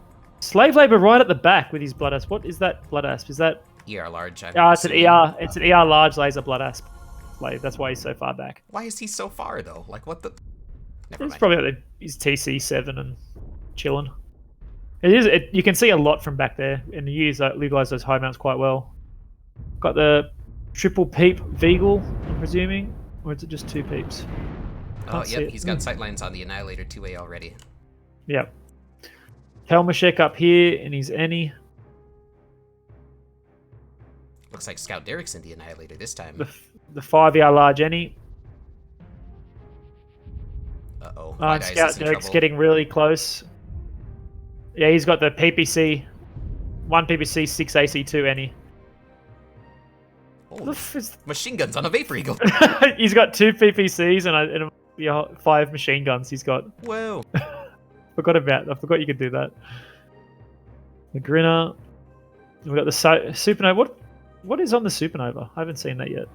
Slave Labor right at the back with his Blood Asp. What is that Blood Asp? Is that... ER large. I'm it's an assuming. ER. It's an ER large laser Blood Asp slave. That's why he's so far back. Why is he so far, though? Like, what the... Never It's mind. probably like he's TC7 and chilling. It is. You can see a lot from back there, and you utilize those high mounts quite well. Got the triple peep Veagle, I'm presuming, or is it just 2 peeps? Oh, Can't see yep, it. he's got sightlines on the Annihilator 2A already. Yep. Helmashek up here, and he's Annie. Looks like Scout Derek's in the Annihilator this time. The 5ER large Annie. Uh-oh. And Scout Derek's getting really close. Yeah, he's got the PPC. 1 PPC, 6 AC2 Annie. Oh, machine guns on a Vapor Eagle. He's got 2 PPCs and 5 machine guns he's got. Whoa. I forgot you could do that. The Grinner. We've got the Supernova. What is on the Supernova? I haven't seen that yet.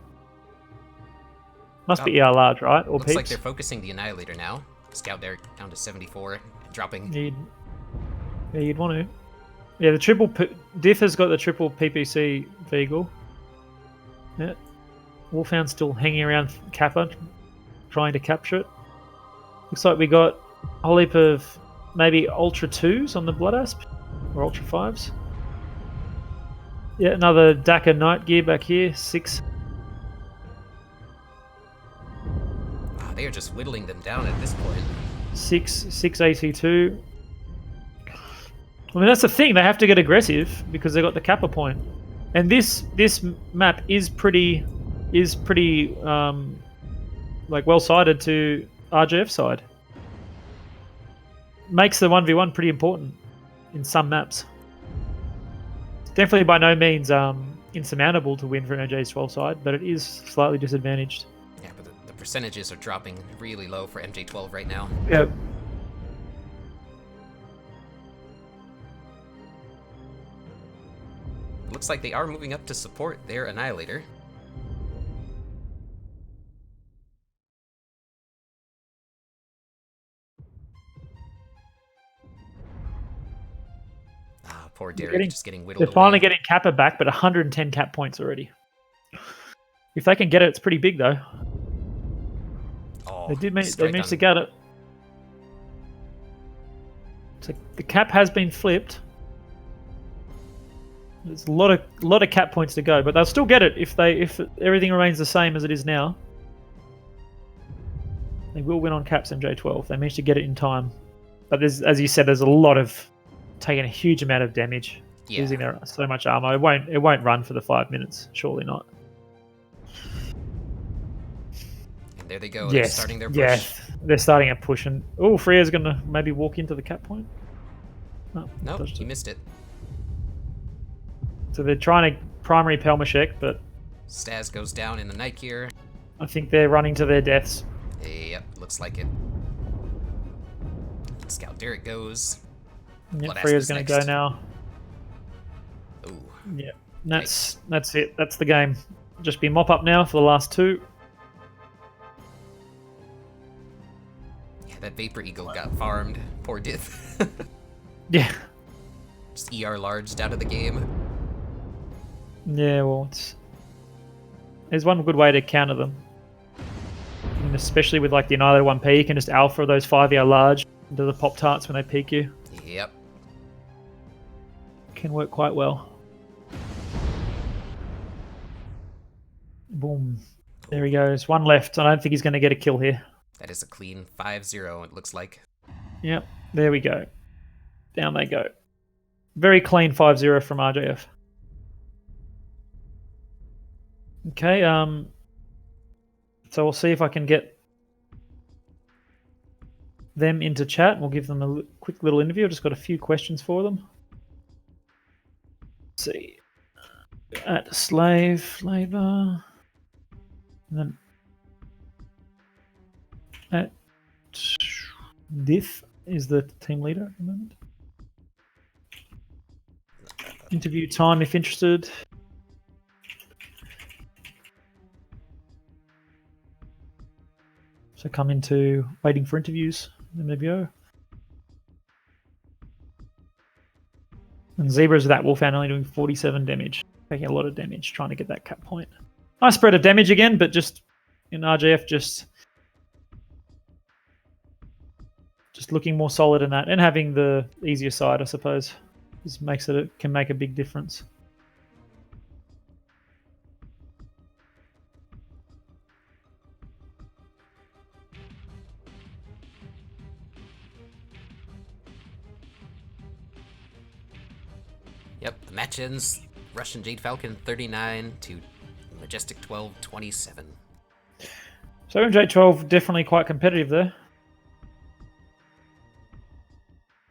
Must be ER large, right? Or Looks peeps? like they're focusing the Annihilator now. Scout Derek down to 74, dropping. You'd want to. Yeah, the triple Diff has got the triple PPC Veagle. Yeah. Wolfhound's still hanging around Kappa, trying to capture it. Looks like we got a whole heap of maybe Ultra 2s on the Blood Asp, or Ultra 5s. Yeah, another Daka Night Gear back here, 6. Wow, they are just whittling them down at this point. 6 AC2. I mean, that's the thing. They have to get aggressive because they got the Kappa point, and this map is pretty like well sided to RJF side. Makes the 1v1 pretty important in some maps. Definitely by no means insurmountable to win for MJ's 12 side, but it is slightly disadvantaged. Yeah, but the percentages are dropping really low for MJ12 right now. Yep. Looks like they are moving up to support their Annihilator. Ah, poor Derek just getting whittled They're finally away. getting Kappa back, but 110 cap points already. If they can get it, it's pretty big though. Oh, They managed strike to on- get it. So the cap has been flipped. There's a lot of cap points to go, but they'll still get it if everything remains the same as it is now. They will win on caps MJ12. They managed to get it in time, but there's, as you said, there's a lot of taking a huge amount of damage, losing their so much armor. It won't run for the 5 minutes. Surely not. And there they go. Yes, They're starting their push. yes, they're starting a push, and Freya's gonna maybe walk into the cap point. No, Nope, he missed it. So they're trying to primary Pelmashek, but Staz goes down in the night gear. I think they're running to their deaths. Yep, looks like it. Scout Derek goes. Yep, Freya's going to go now. Ooh. Yeah, that's it. That's the game. Just be mop up now for the last two. Yeah, that Vapor Eagle got farmed. Poor Dith. Yeah. Just ER larged out of the game. Yeah, well, there's one good way to counter them. And especially with like the Annihilator 1P, you can just alpha those 5ER large into the Pop-Tarts when they peek you. Yep. Can work quite well. Boom. There he goes. One left. I don't think he's going to get a kill here. That is a clean 5-0, it looks like. Yep. There we go. Down they go. Very clean 5-0 from RJF. Okay, so we'll see if I can get them into chat. We'll give them a quick little interview. I've just got a few questions for them. Let's see. At slave labor. And then at Diff is the team leader at the moment. Interview time if interested. So come into waiting for interviews, MWO. And Zebra's with that Wolfhound only doing 47 damage. Taking a lot of damage, trying to get that cap point. Nice spread of damage again, but just in RJF, just looking more solid in that. And having the easier side, I suppose, just makes it can make a big difference. Yep, the match ends. Russian Jade Falcon 39 to Majestic 12 27. So MJ12 definitely quite competitive there.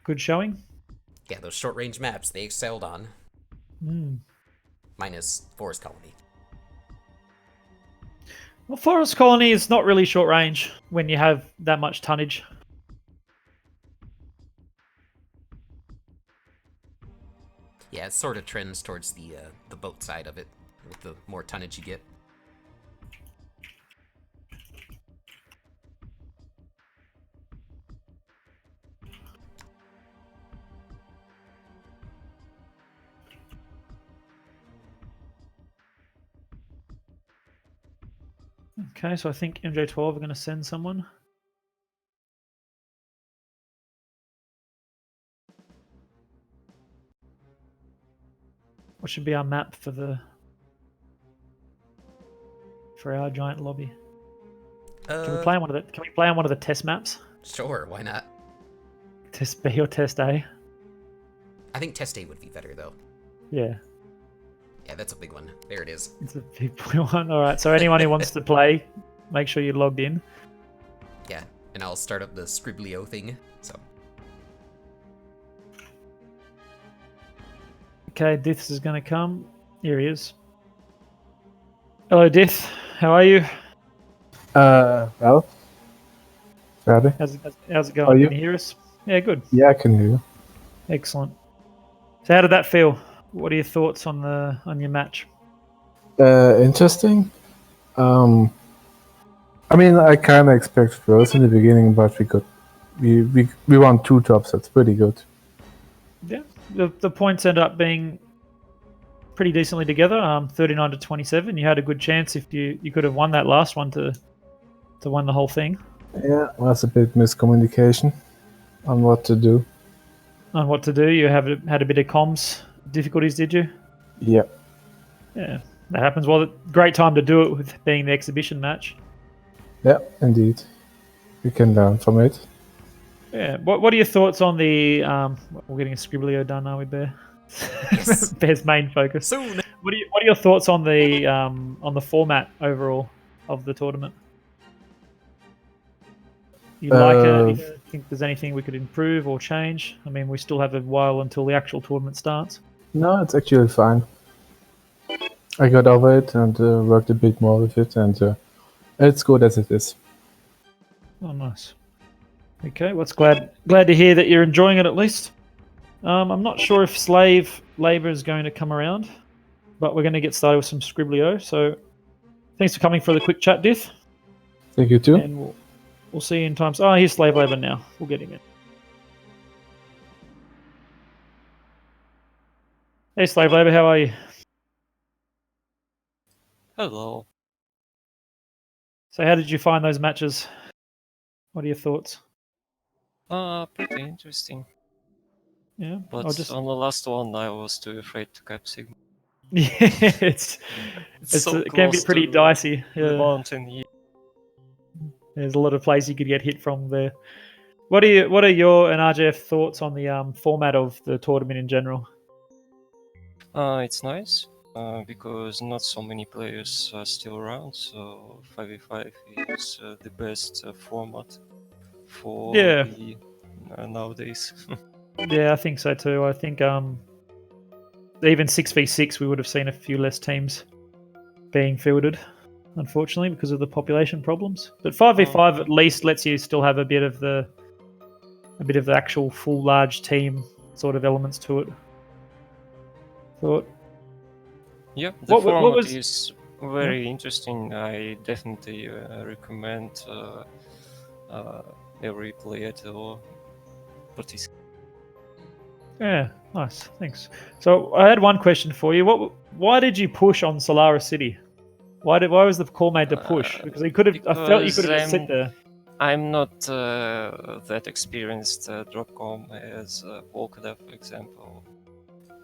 Good showing. Yeah, those short range maps they excelled on. Minus Forest Colony. Well, Forest Colony is not really short range when you have that much tonnage. Yeah, it sort of trends towards the boat side of it, with the more tonnage you get. Okay, so I think MJ12 are going to send someone. What should be our map for our giant lobby? Can we play on one of the test maps? Sure, why not? Test B or Test A? I think Test A would be better though. Yeah. Yeah, that's a big one. There it is. It's a big one. All right. So anyone who wants to play, make sure you're logged in. Yeah, and I'll start up the Scriblio thing. So. Okay, Dith is going to come. Here he is. Hello, Dith. How are you? Well, Friday. How's it going? Are you? Can you hear us? Yeah, good. Yeah, I can hear you. Excellent. So how did that feel? What are your thoughts on your match? Interesting. I mean, I kind of expected worse in the beginning, but we won 2 tops. That's pretty good. Yeah, the points end up being pretty decently together. 39 to 27. You had a good chance if you could have won that last one to win the whole thing. Yeah, that's a bit miscommunication on what to do. On what to do, you had a bit of comms difficulties, did you? Yeah. Yeah, that happens. Well, great time to do it with being the exhibition match. Yeah, indeed. We can learn from it. Yeah. What are your thoughts on the? We're getting a Scribblio done, are we, Bear? Yes. Bear's main focus. Soon. What are your thoughts on the format overall of the tournament? You like it? You think there's anything we could improve or change? I mean, we still have a while until the actual tournament starts. No, it's actually fine. I got over it and worked a bit more with it, and it's good as it is. Oh, nice. Okay, well, it's glad to hear that you're enjoying it at least. I'm not sure if slave labor is going to come around, but we're going to get started with some Scribblio. So, thanks for coming for the quick chat, Diff, Thank you too. and we'll see you in time. Oh, here's slave labor now. We'll get him in. Hey, slave labor, how are you? Hello. So, how did you find those matches? What are your thoughts? Pretty interesting. Yeah, But I'll just on the last one, I was too afraid to cap Sigma. yeah, it can be close pretty to dicey. The Yeah. mountain. Yeah. There's a lot of places you could get hit from there. What are your and RJF thoughts on the format of the tournament in general? It's nice because not so many players are still around, so 5v5 is the best format for Yeah. the nowadays. Yeah, I think so too. I think even 6v6 we would have seen a few less teams being fielded, unfortunately, because of the population problems. But 5v5 at least lets you still have a bit of the actual full large team sort of elements to it. Thought. Yeah, the What format was- is very interesting. I definitely recommend every player to participate. Yeah, nice. Thanks. So I had one question for you. Why did you push on Solaris City? Why was the call made to push? Because he could have. I felt you could have just sit there. I'm not that experienced dropcom as Polkadot, for example.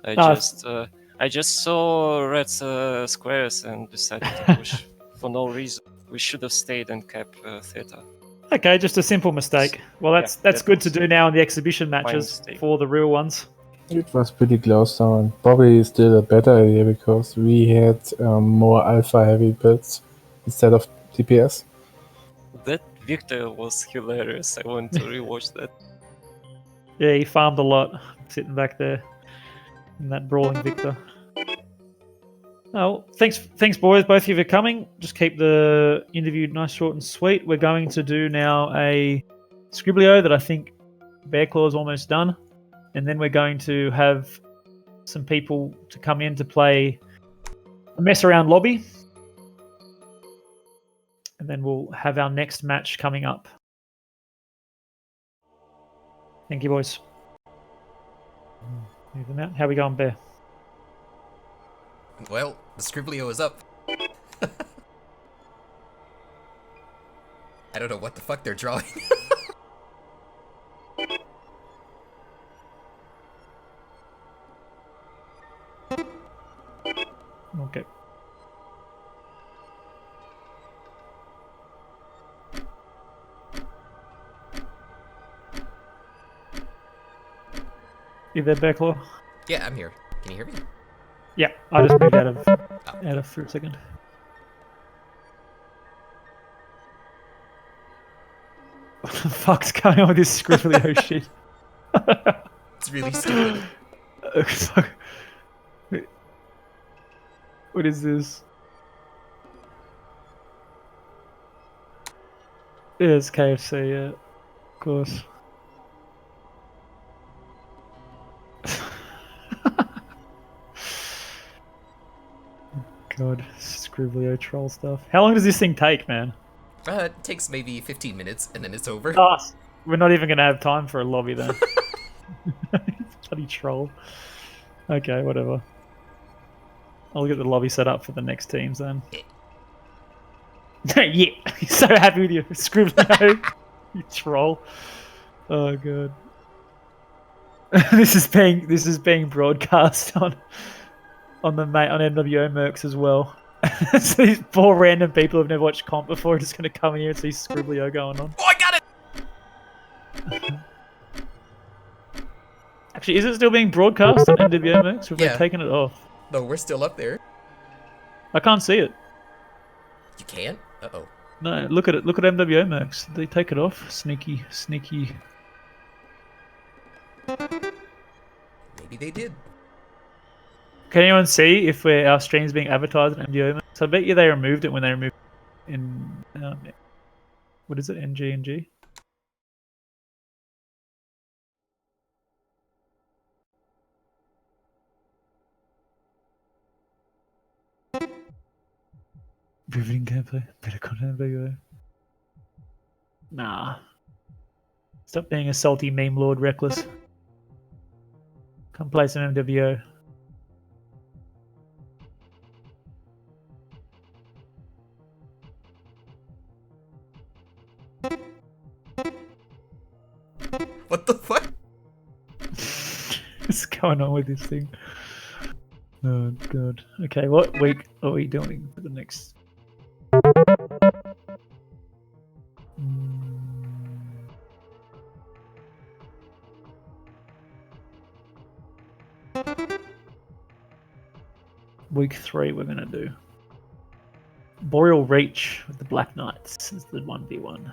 I just saw red squares and decided to push for no reason. We should have stayed and kept theta. Okay, just a simple mistake. Well, that's that good to was do now in the exhibition matches mistake. for the real ones. It was pretty close now, and probably still a better idea because we had more alpha heavy builds instead of DPS. That Victor was hilarious. I want to rewatch that. Yeah, he farmed a lot sitting back there in that brawling Victor. Oh, thanks, boys, both of you for coming. Just keep the interview nice, short, and sweet. We're going to do now a Scribblio that I think Bear Claw's almost done, and then we're going to have some people to come in to play a mess around lobby, and then we'll have our next match coming up. Thank you, boys. Move them out. How we going, Bear? Well, the Scribblio is up. I don't know what the fuck they're drawing. Okay. You there, Bearclaw? Yeah, I'm here. Can you hear me? Yeah, I just moved out of for a second. What the fuck's going on with this Scribblio shit? It's really stupid. What is this? Yeah, it's KFC, yeah. Of course. God, Scribblio troll stuff. How long does this thing take, man? It takes maybe 15 minutes and then it's over. Oh, we're not even going to have time for a lobby then. Bloody troll. Okay, whatever. I'll get the lobby set up for the next teams then. Yeah, he's so happy with you, Scribblio. You troll. Oh god. This is being broadcast on on NWO Mercs as well. So these poor random people who've never watched comp before are just going to come in here and see Scriblio going on. Oh, I got it! Actually, is it still being broadcast on NWO Mercs, or have Yeah. they taken it off? No, we're still up there. I can't see it. You can't? Uh-oh. No, look at it. Look at MWO Mercs. They take it off. Sneaky, sneaky. Maybe they did. Can anyone see if our stream's being advertised on MWO Mercs? I bet you they removed it when they removed it in what is it? NG&G? Riveting gameplay. Better content MWO. Nah. Stop being a salty meme lord, Reckless. Come play some MWO. What the fuck? What's going on with this thing? Oh god. Okay, what week are we doing for the next? Week 3 we're gonna do. Boreal Reach with the Black Knights is the 1v1.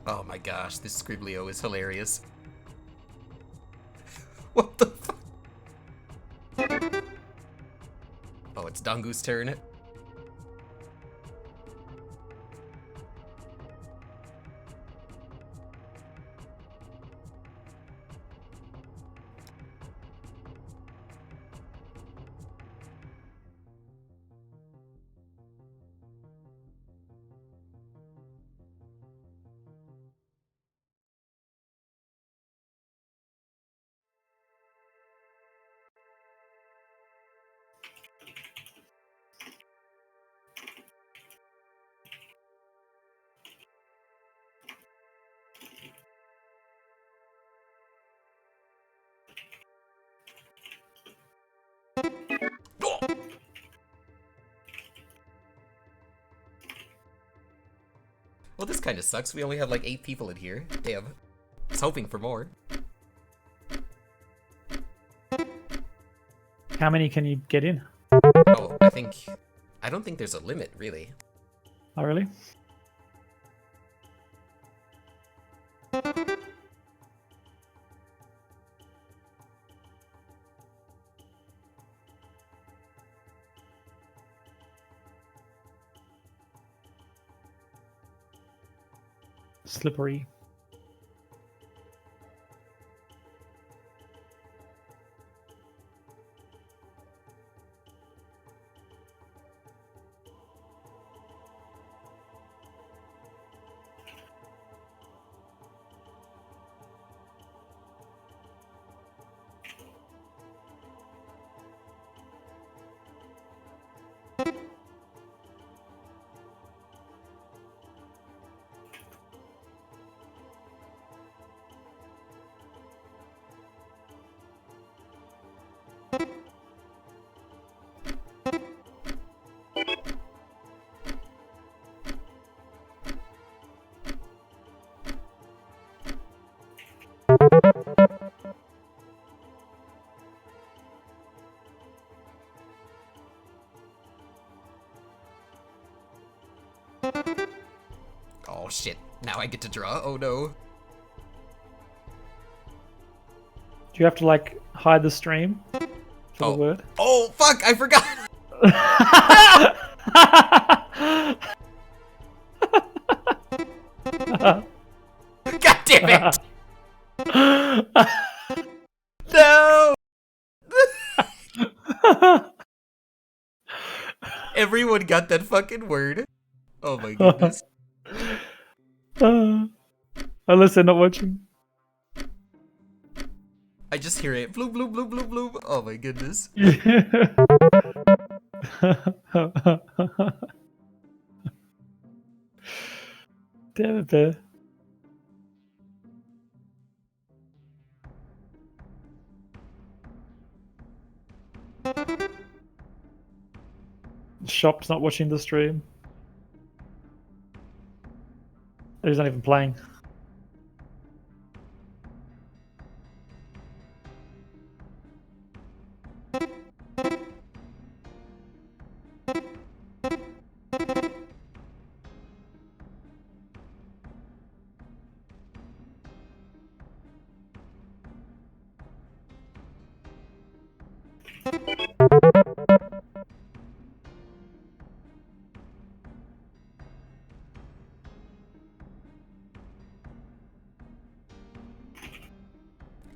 Oh my gosh, this Scriblio is hilarious. What the fuck? Oh, it's Dangu's turn. Well, this kind of sucks. We only have like 8 people in here. Damn. I was hoping for more. How many can you get in? Oh, I don't think there's a limit, really. Oh, really? Slippery. shit. Now I get to draw. Oh no. Do you have to like hide the stream for the word? Oh fuck! I forgot. God damn it! No! Everyone got that fucking word. Oh my goodness. Unless they're not watching. I just hear it. Bloop, bloop, bloop, bloop, bloop. Oh my goodness. Damn it, Bear. Shop's not watching the stream. He's not even playing.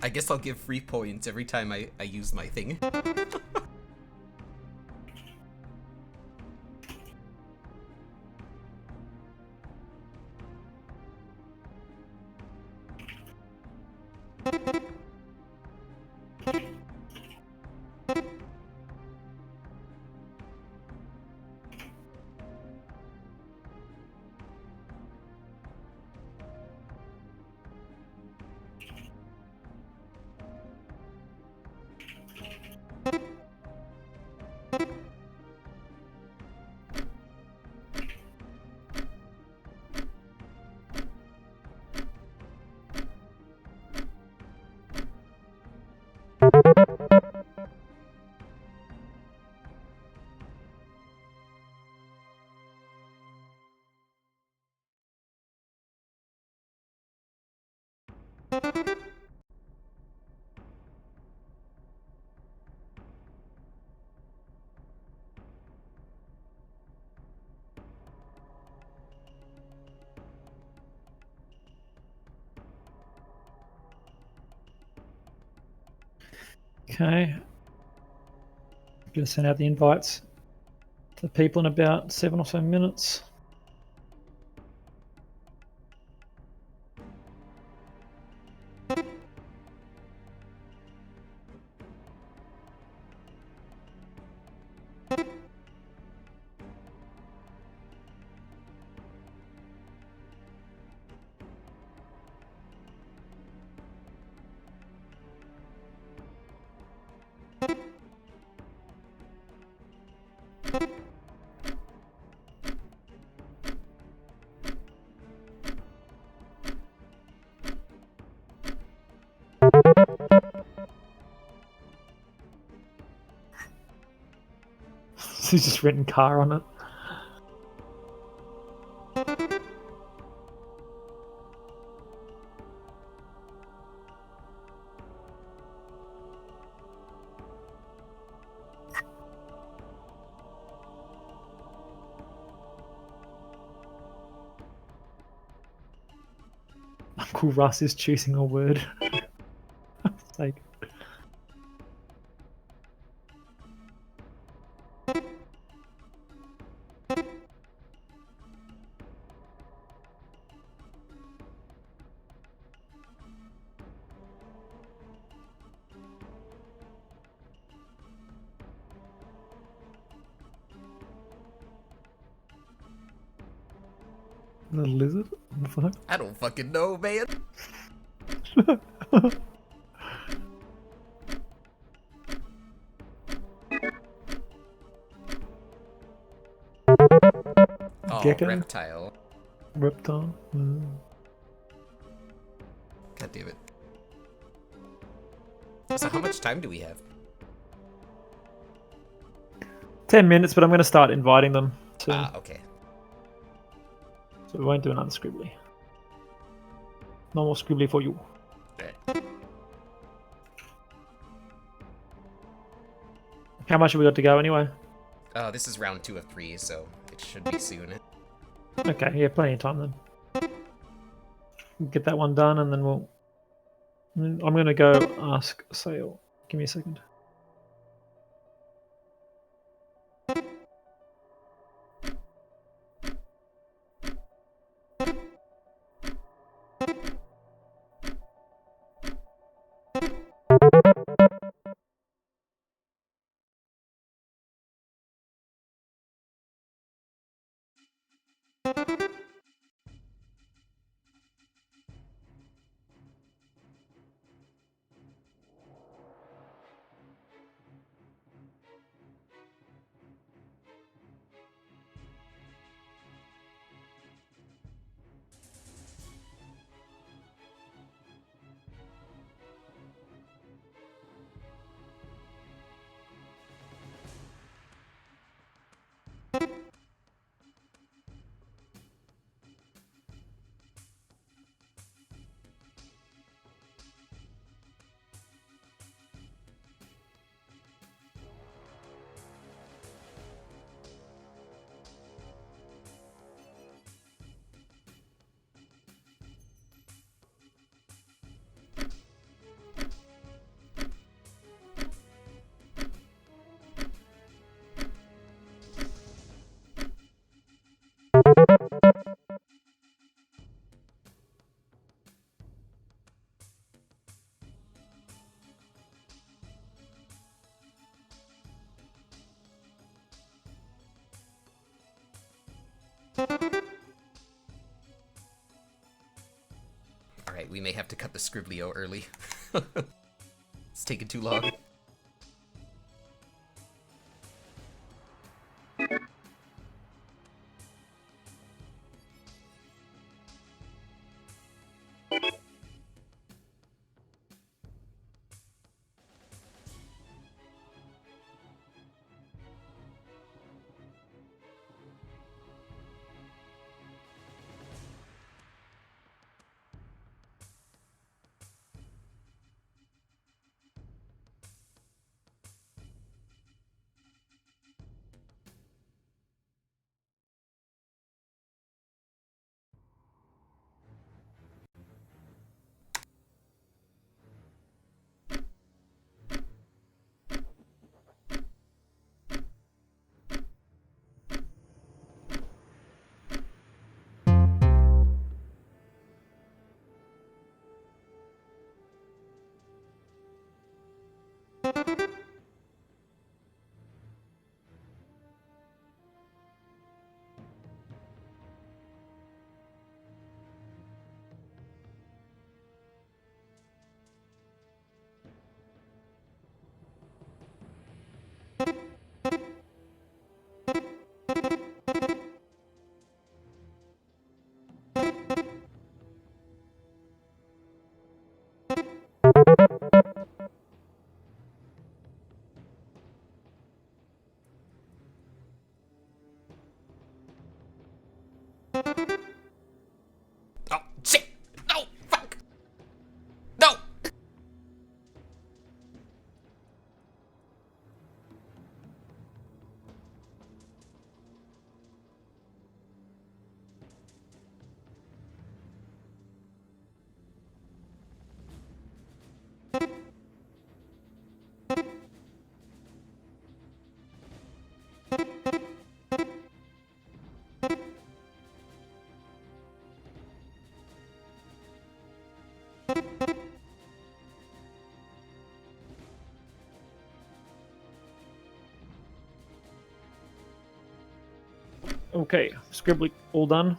I guess I'll give free points every time I use my thing. Okay. I'm gonna send out the invites to people in about 7 or so minutes. He's just written car on it. Uncle Russ is choosing a word. It's like, the lizard? What the fuck? I don't fucking know, man. Oh, Gecko? reptile. Reptile? God damn it. So how much time do we have? 10 minutes, but I'm going to start inviting them. So Ah, okay. So we won't do another scribbly. No more scribbly for you. How much have we got to go anyway? This is round 2 of 3, so it should be soon. Okay, yeah, plenty of time then. We'll get that one done and then we'll... I'm going to go ask Sale. Give me a second. Alright, we may have to cut the Scriblio early. It's taking too long. Oh, shit! No! Fuck! No! Okay, scribbly all done.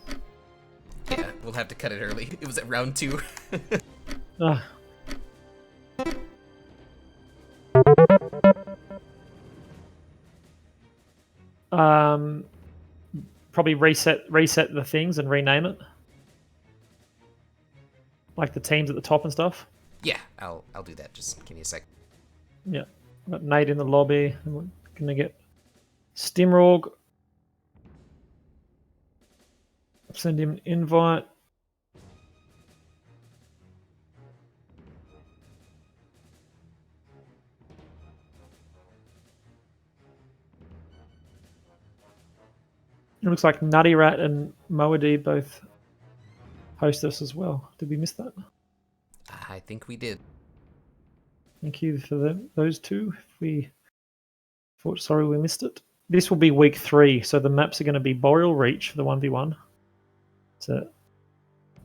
Yeah, we'll have to cut it early. It was at round 2. Ah. Probably reset the things and rename it, like the teams at the top and stuff. Yeah, I'll do that. Just give me a sec. Yeah, got Nate in the lobby. And we're gonna get Stimrog. Send him an invite. It looks like Nutty Rat and Moady both host us as well. Did we miss that? I think we did. Thank you for those two. Sorry we missed it. This will be week 3, so the maps are going to be Boreal Reach for the 1v1. It's a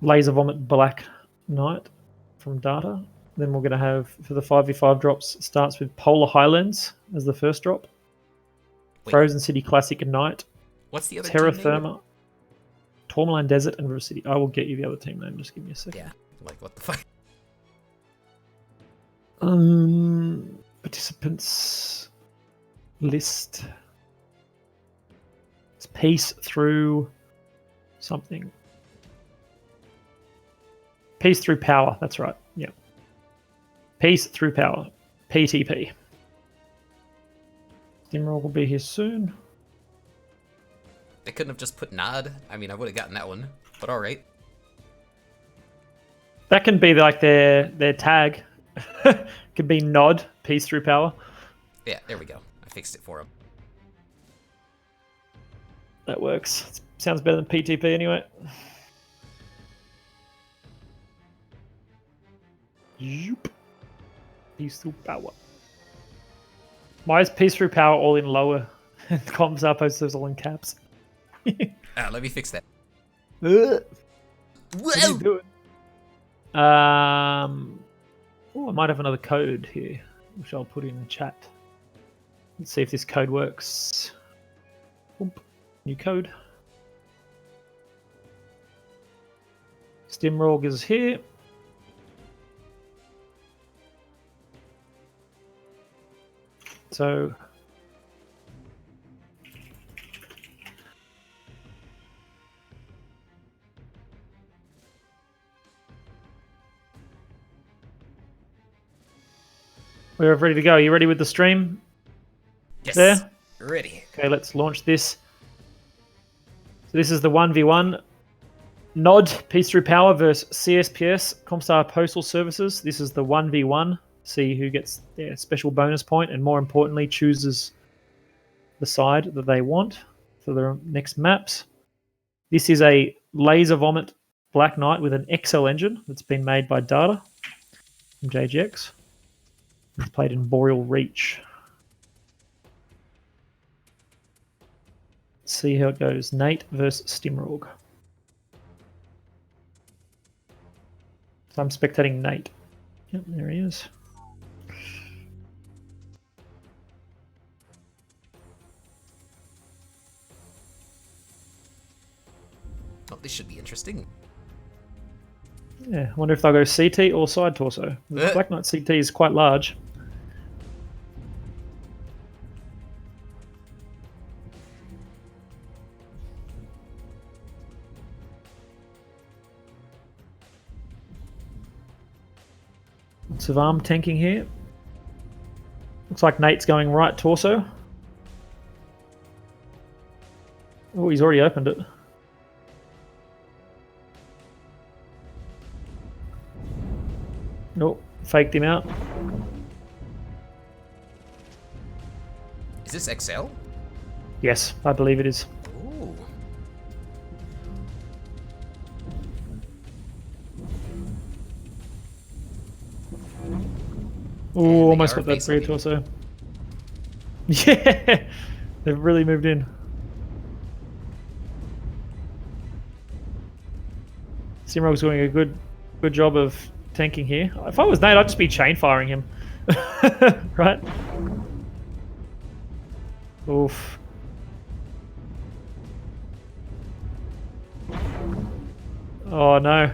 Laser Vomit Black Knight from Data. Then we're going to have, for the 5v5 drops, it starts with Polar Highlands as the first drop. Wait. Frozen City Classic Knight. What's the other Terra team name? Firma. Tourmaline Desert and River City. I will get you the other team name. Just give me a second. Yeah. Like, what the fuck? Participants list. It's peace through something. Peace through power. That's right. Yeah. Peace through power. PTP. Steamroll will be here soon. They couldn't have just put Nod. I mean, I would have gotten that one, but all right. That can be like their tag. Could be Nod. Peace through power. Yeah, there we go. I fixed it for him. That works. Sounds better than PTP anyway. Yoop. Peace through power. Why is peace through power all in lower? Comms are posted all in caps. Let me fix that. What are you doing? Oh, I might have another code here, which I'll put in the chat. Let's see if this code works. Oop. New code. Stimrog is here. So we're ready to go. Are you ready with the stream? Yes. There? Ready. Okay, let's launch this. So this is the 1v1. Nod, Peace Through Power versus CSPS, Comstar Postal Services. This is the 1v1. See who gets their special bonus point and more importantly chooses the side that they want for their next maps. This is a Laser Vomit Black Knight with an XL engine that's been made by Data from JGX. It's played in Boreal Reach. Let's see how it goes. Nate versus Stimrog. So I'm spectating Nate. Yep, there he is. Oh, this should be interesting. Yeah, I wonder if they'll go CT or side torso. The Black Knight CT is quite large. Lots of arm tanking here. Looks like Nate's going right torso. Oh, he's already opened it. Nope, faked him out. Is this XL? Yes, I believe it is. Ooh. Oh, almost are got that facing rear me. torso. Yeah, they've really moved in. Simrog's doing a good job of tanking here. If I was Nate, I'd just be chain firing him. Right? Oof. Oh no.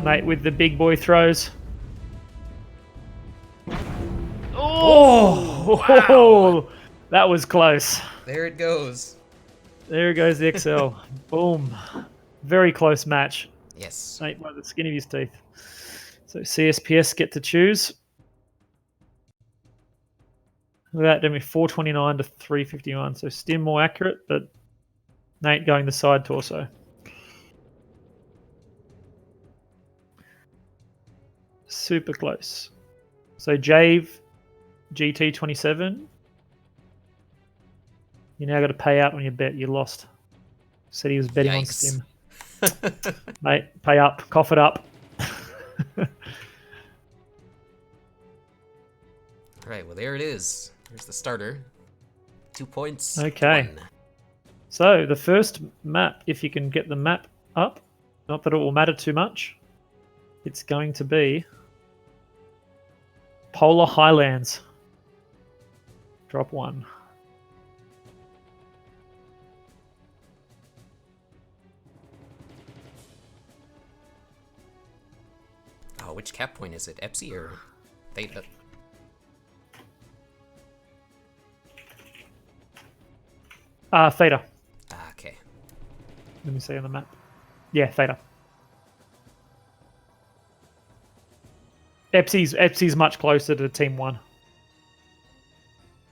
Nate with the big boy throws. Oh, wow. That was close. There it goes. There goes the XL. Boom. Very close match. Yes. Nate by the skin of his teeth. So CSPS get to choose. That did me 429 to 351. So Stim more accurate, but Nate going the side torso. Super close. So Jave, GT27. You now got to pay out on your bet. You lost. Said he was betting on Yikes. Stim. Mate, pay up. Cough it up. Alright, well, there it is. Here's the starter. 2 points. Okay. 1. So the first map, if you can get the map up, not that it will matter too much, it's going to be Polar Highlands. Drop 1. Oh, which cap point is it? Epsi or Theta? Theta. Okay. Let me see on the map. Yeah, Theta. Epsi's much closer to Team 1.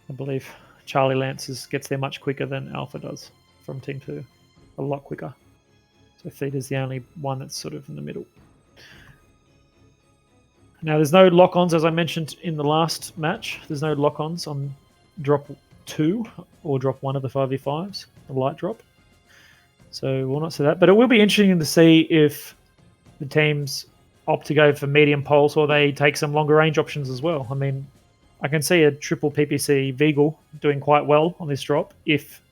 I believe Charlie Lances gets there much quicker than Alpha does from Team 2. A lot quicker. So Theta's the only one that's sort of in the middle. Now, there's no lock-ons, as I mentioned in the last match. There's no lock-ons on drop 2 or drop 1 of the 5v5s, the light drop. So we'll not see that. But it will be interesting to see if the teams opt to go for medium pulse or they take some longer range options as well. I mean, I can see a triple PPC Veagle doing quite well on this drop if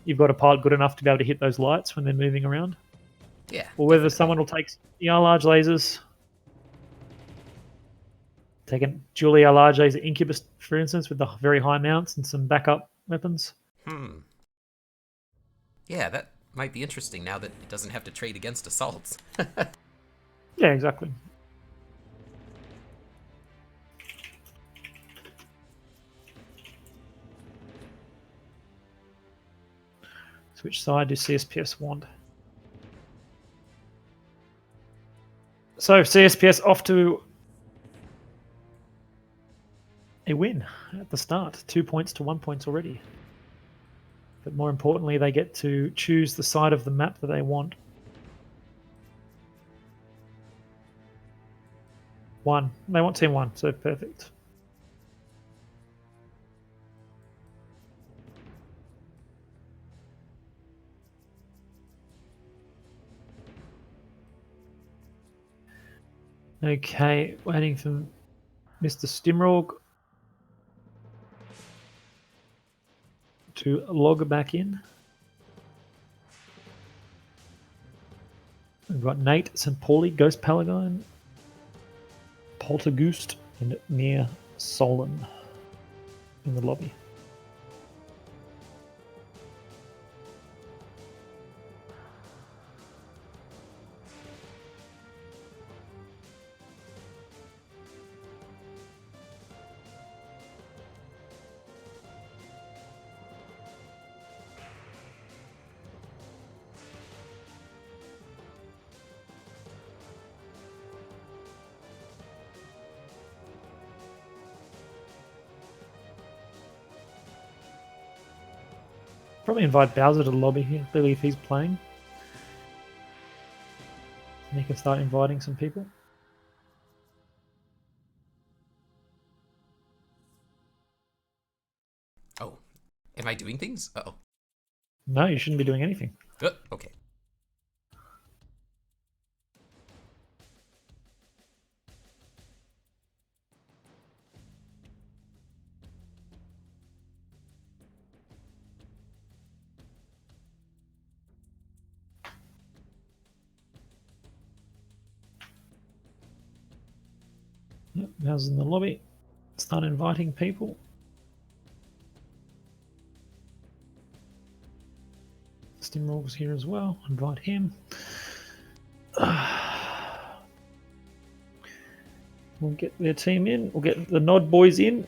you've got a pilot good enough to be able to hit those lights when they're moving around. Yeah. Or whether definitely. someone will take large lasers. Take a Julia large laser Incubus, for instance, with the very high mounts and some backup weapons. Yeah, that might be interesting now that it doesn't have to trade against assaults. Yeah, exactly. So which side does CSPS want? So CSPS off to a win at the start. 2 points to 1 point already. But more importantly, they get to choose the side of the map that they want. 1. They want Team 1, so perfect. Okay, waiting for Mr. Stimrog to log back in. We've got Nate, St. Pauli, Ghost Paladin, Poltergoost, and Near Solon in the lobby. Probably invite Bowser to the lobby here, clearly if he's playing. And he can start inviting some people. Oh, am I doing things? Uh-oh. No, you shouldn't be doing anything. Okay. Yep, Bowser's in the lobby. Start inviting people. Stimrog's here as well. Invite him. We'll get their team in. We'll get the Nod boys in.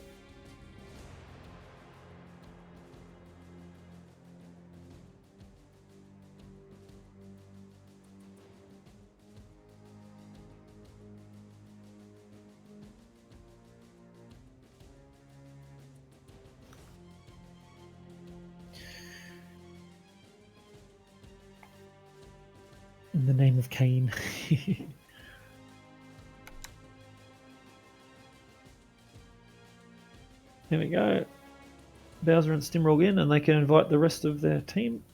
In the name of Cain. There we go. Bowser and Stimrog in, and they can invite the rest of their team.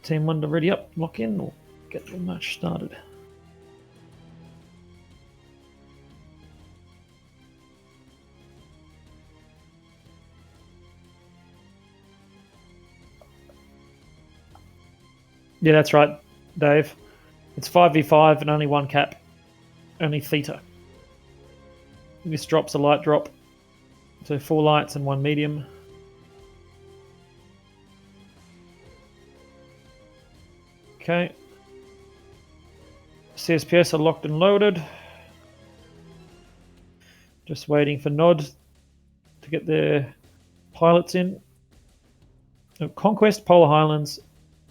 Team 1 to ready up, lock in, or get the match started. Yeah, that's right, Dave. It's 5v5 and only one cap. Only theta. This drop's a light drop. So 4 lights and 1 medium. Okay. CSPS are locked and loaded. Just waiting for Nod to get their pilots in. Conquest, Polar Highlands,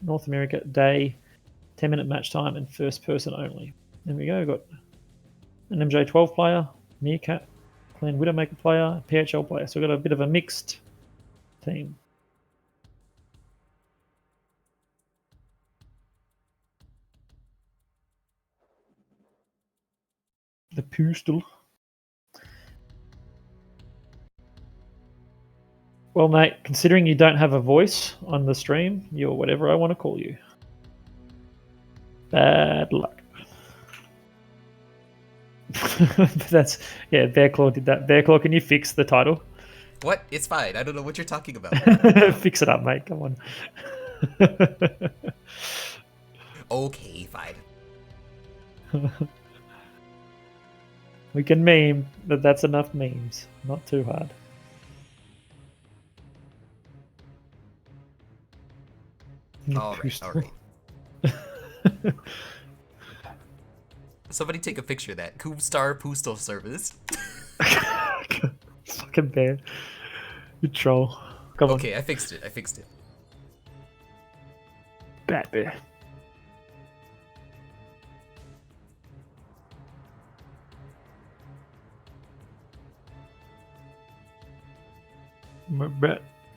North America, day, 10-minute match time, and first person only. There we go. We've got an MJ12 player, Meerkat, Clan Widowmaker player, PHL player. So we've got a bit of a mixed team. The pistol. Well, mate, considering you don't have a voice on the stream, you're whatever I want to call you. Bad luck. That's, yeah, Bearclaw did that. Bearclaw, can you fix the title? What? It's fine. I don't know what you're talking about. Fix it up, mate. Come on. Okay, fine. We can meme, but that's enough memes. Not too hard. All right. Somebody take a picture of that. Coopstar Postal Service. Fucking bear. You troll. Come on. Okay, I fixed it. Bad bear.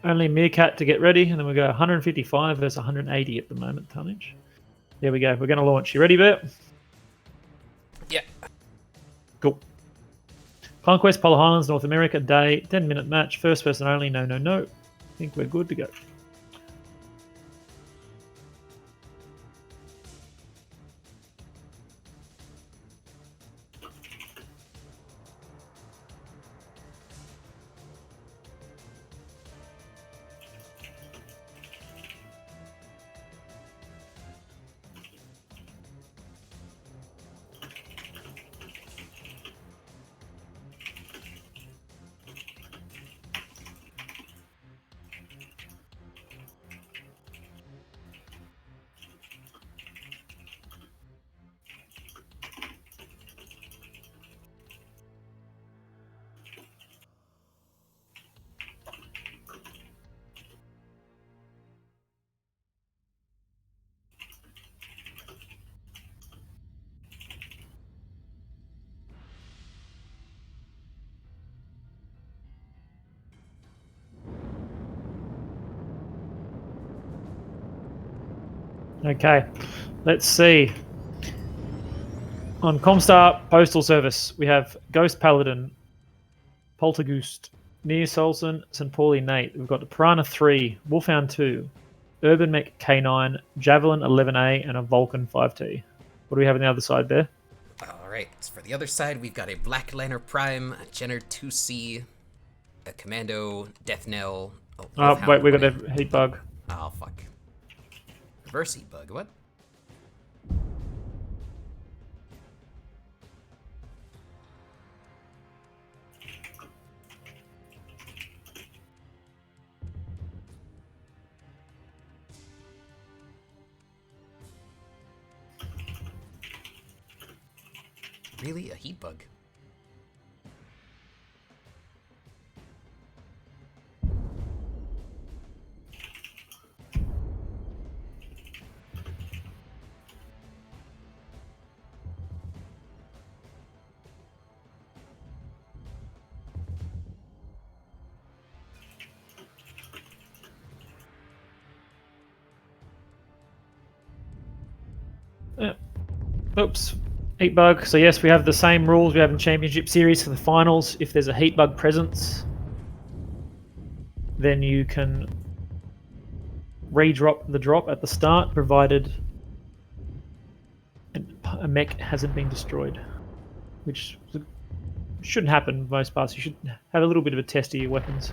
Only Meerkat to get ready, and then we go 155 versus 180 at the moment tonnage. There we go. We're going to launch. You ready, Bear? Yeah. Cool. Conquest, Polar Highlands, North America, day, 10-minute match, first person only, no. I think we're good to go. Okay, let's see. On Comstar Postal Service, we have Ghost Paladin, Poltergeist, Near Solson, St. Pauli Nate. We've got the Piranha 3, Wolfhound 2, Urban Mech K9, Javelin 11A, and a Vulcan 5T. What do we have on the other side there? Alright, so for the other side, we've got a Black Lantern Prime, a Jenner 2C, a Commando, Death Knell. Oh, wait, we got a heat bug. Oh, fuck. Reverse heat bug, what? Really? A heat bug? Oops. Heat bug. So yes, we have the same rules we have in Championship Series for the finals. If there's a heat bug presence, then you can re-drop the drop at the start, provided a mech hasn't been destroyed, which shouldn't happen for most parts. You should have a little bit of a test of your weapons.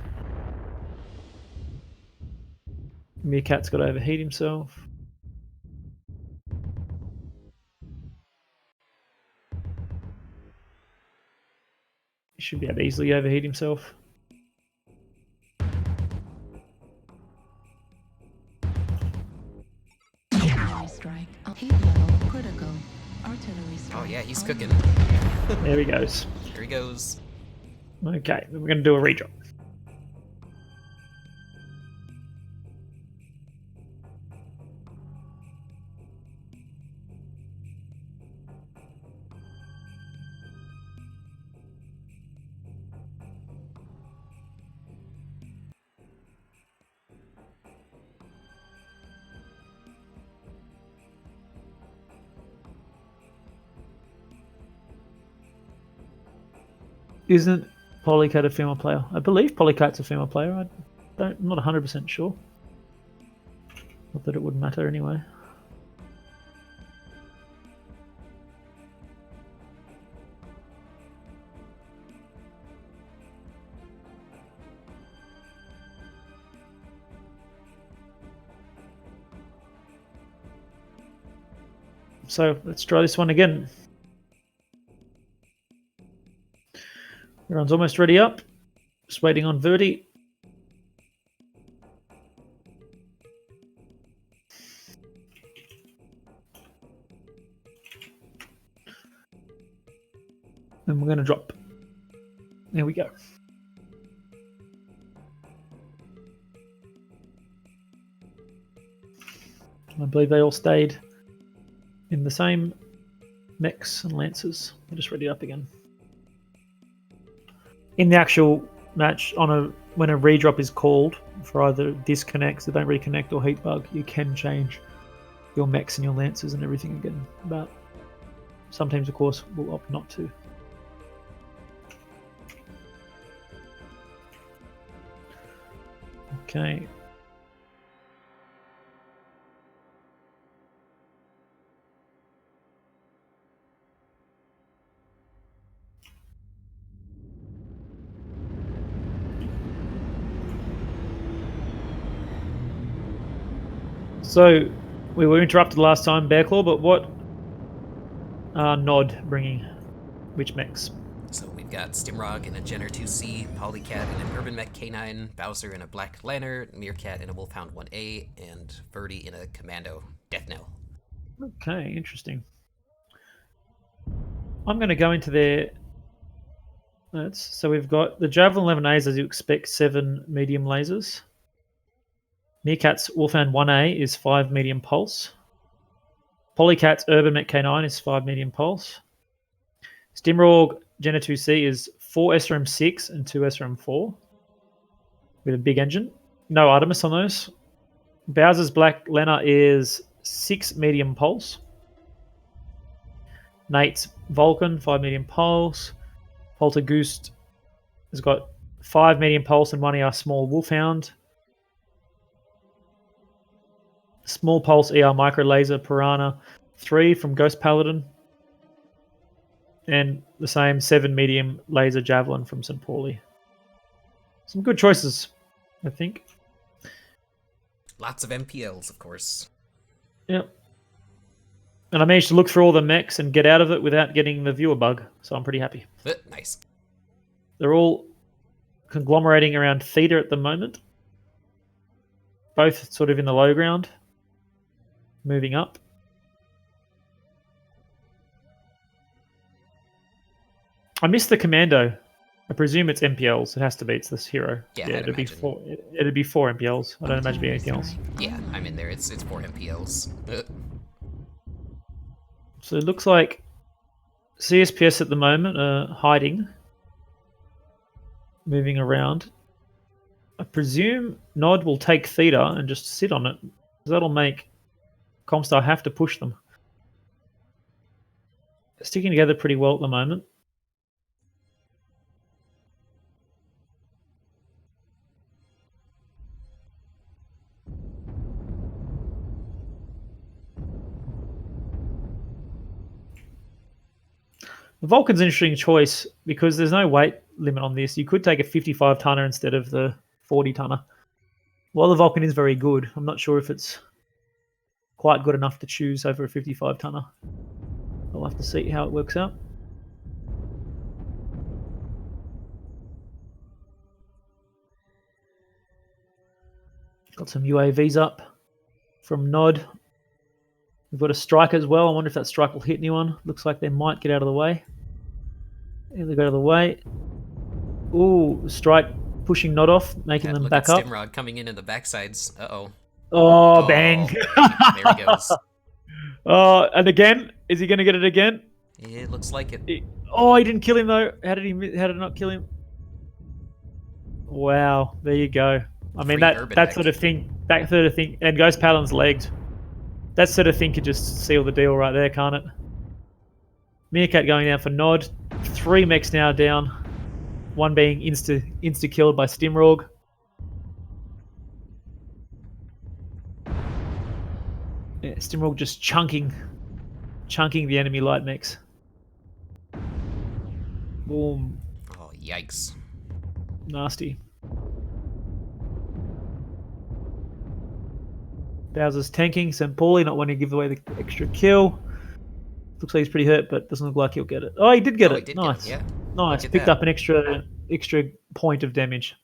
Meerkat's got to overheat himself. He should be able to easily overheat himself. Artillery strike. Heat level critical. Artillery strike. Oh yeah, he's cooking. There he goes. Here he goes. Okay, then we're going to do a redrop. Isn't Polycat a female player? I believe Polycat's a female player. I'm not 100% sure. Not that it would matter anyway. So let's try this one again. Everyone's almost ready up. Just waiting on Verdi. And we're going to drop. There we go. I believe they all stayed in the same mechs and lances. I'll just ready up again. In the actual match, when a redrop is called for either disconnects that don't reconnect or heat bug, you can change your mechs and your lances and everything again. But some teams, of course, will opt not to. Okay. So, we were interrupted last time, Bearclaw, but what are Nod bringing? Which mechs? So we've got Stimrog in a Jenner 2C, Polycat in an Urban Mech K9, Bowser in a Black Lantern, Meerkat in a Wolfhound 1A, and Verdi in a Commando Death Knell. Okay, interesting. I'm going to go into their... So we've got the Javelin 11As, as you expect, 7 medium lasers. Meerkat's Wolfhound 1A is 5 medium pulse. Polycat's Urban Mech K9 is 5 medium pulse. Stimrog Jenner 2C is 4 SRM6 and 2 SRM4 with a big engine. No Artemis on those. Bowser's Black Lena is 6 medium pulse. Nate's Vulcan, 5 medium pulse. Poltergeist has got 5 medium pulse and 1 ER small Wolfhound. Small pulse ER micro laser Piranha 3 from Ghost Paladin. And the same 7 medium laser Javelin from St. Pauli. Some good choices, I think. Lots of MPLs, of course. Yep. And I managed to look through all the mechs and get out of it without getting the viewer bug, so I'm pretty happy. Nice. They're all conglomerating around Theta at the moment. Both sort of in the low ground. Moving up. I missed the commando. I presume it's MPLs. It has to be. It's this hero. Yeah, I'd it'd be imagine. four. It'd be 4 MPLs. I don't imagine it being anything else. Yeah, I'm in there. It's 4 MPLs. So it looks like CSPS at the moment are hiding, moving around. I presume Nod will take Theta and just sit on it. That'll make Comstar have to push them. They're sticking together pretty well at the moment. The Vulcan's an interesting choice because there's no weight limit on this. You could take a 55 tonner instead of the 40 tonner. While the Vulcan is very good, I'm not sure if it's quite good enough to choose over a 55 tonner. I'll have to see how it works out. Got some UAVs up from Nod. We've got a strike as well. I wonder if that strike will hit anyone. Looks like they might get out of the way. Here they go out of the way. Ooh, strike pushing Nod off, making them back up. Stimrod coming in the backsides. Uh-oh. Oh, bang. There he goes. Oh, and again? Is he going to get it again? It looks like it. Oh, he didn't kill him though. How did it not kill him? Wow, there you go. I mean, that sort of thing, and Ghost Paladin's legged. That sort of thing could just seal the deal right there, can't it? Meerkat going down for Nod. 3 mechs now down. 1 being insta-killed by Stimrog. Yeah, Stimrog just chunking the enemy light mechs. Boom. Oh, yikes. Nasty. Bowser's tanking. St. Pauli not wanting to give away the extra kill. Looks like he's pretty hurt, but doesn't look like he'll get it. Oh, he did get it. Nice. Yeah. Nice. Picked up an extra point of damage.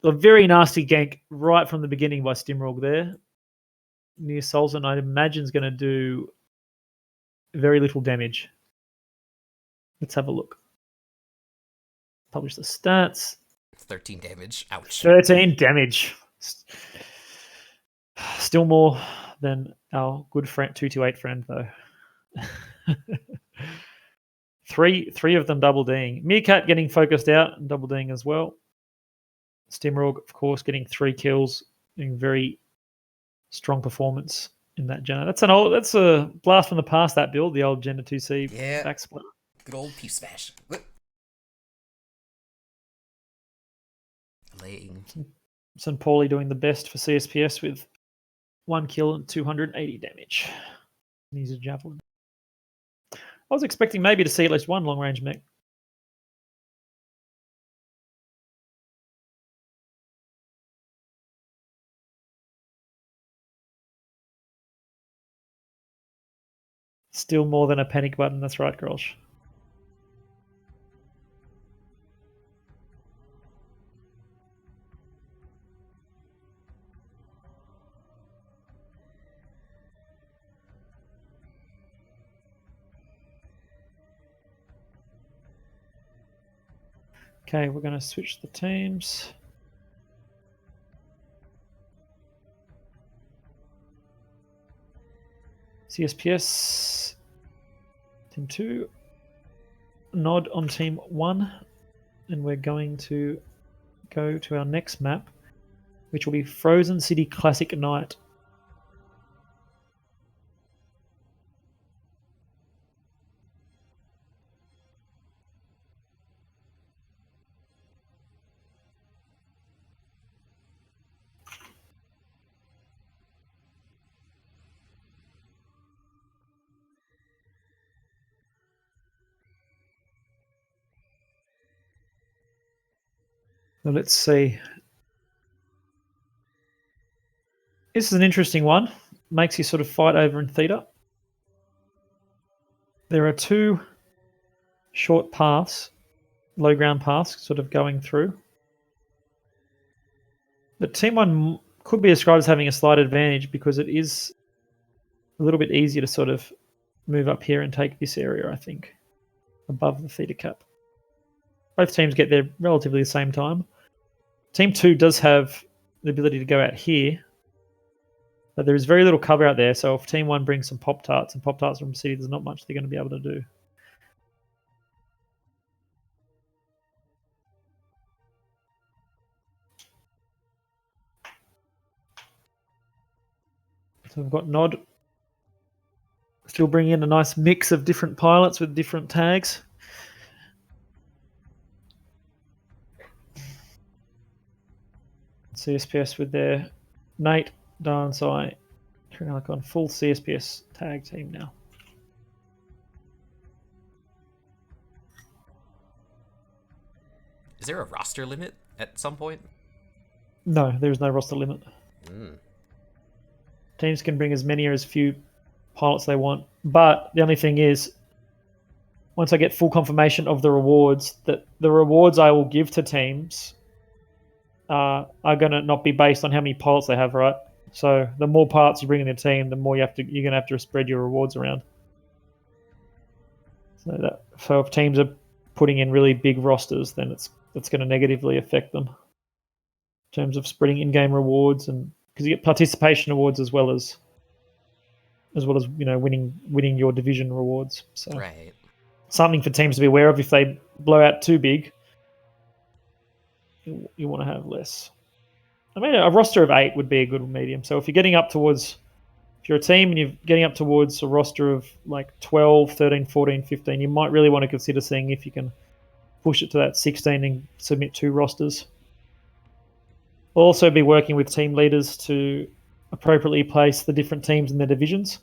A very nasty gank right from the beginning by Stimrog there. Near Solzen, I imagine, is going to do very little damage. Let's have a look. Publish the stats. 13 damage. Ouch. 13 damage. Still more than our good friend 228 friend though. three of them double D'ing. Meerkat getting focused out and double D'ing as well. Stimrog, of course, getting 3 kills, doing very strong performance in that Jenna. That's a blast from the past, that build, the old Jenna 2C backsplit. Good old Pew Smash. Laying. St. Pauli doing the best for CSPS with 1 kill and 280 damage. And he's a javelin. I was expecting maybe to see at least 1 long range mech. Still more than a panic button, that's right, girls. Okay, we're going to switch the teams. CSPS, Team 2, Nod on Team 1, and we're going to go to our next map, which will be Frozen City Classic Night. Well, let's see. This is an interesting one. Makes you sort of fight over in Theta. There are 2 short paths, low ground paths, sort of going through. But Team 1 could be described as having a slight advantage because it is a little bit easier to sort of move up here and take this area, I think. above the theta cap. Both teams get there relatively the same time. Team 2 does have the ability to go out here, but there is very little cover out there. So if Team 1 brings some Pop-Tarts and Pop-Tarts from City, there's not much they're going to be able to do. So we've got Nod still bringing in a nice mix of different pilots with different tags. CSPS with their Nate, Dansai, on full CSPS tag team now. Is there a roster limit at some point? No, there is no roster limit. Teams can bring as many or as few pilots they want, but the only thing is, once I get full confirmation of the rewards, that the rewards I will give to teams are going to not be based on how many pilots they have, right? So the more pilots you bring in the team, the more you're going to have to spread your rewards around. So if teams are putting in really big rosters, then it's going to negatively affect them in terms of spreading in-game rewards, and because you get participation awards as well as winning your division rewards. So right. Something for teams to be aware of. If they blow out too big, you want to have less. I mean, a roster of 8 would be a good medium. So if you're getting up towards, if you're a team and you're getting up towards a roster of like 12, 13, 14, 15, you might really want to consider seeing if you can push it to that 16 and submit 2 rosters. We'll also be working with team leaders to appropriately place the different teams in their divisions.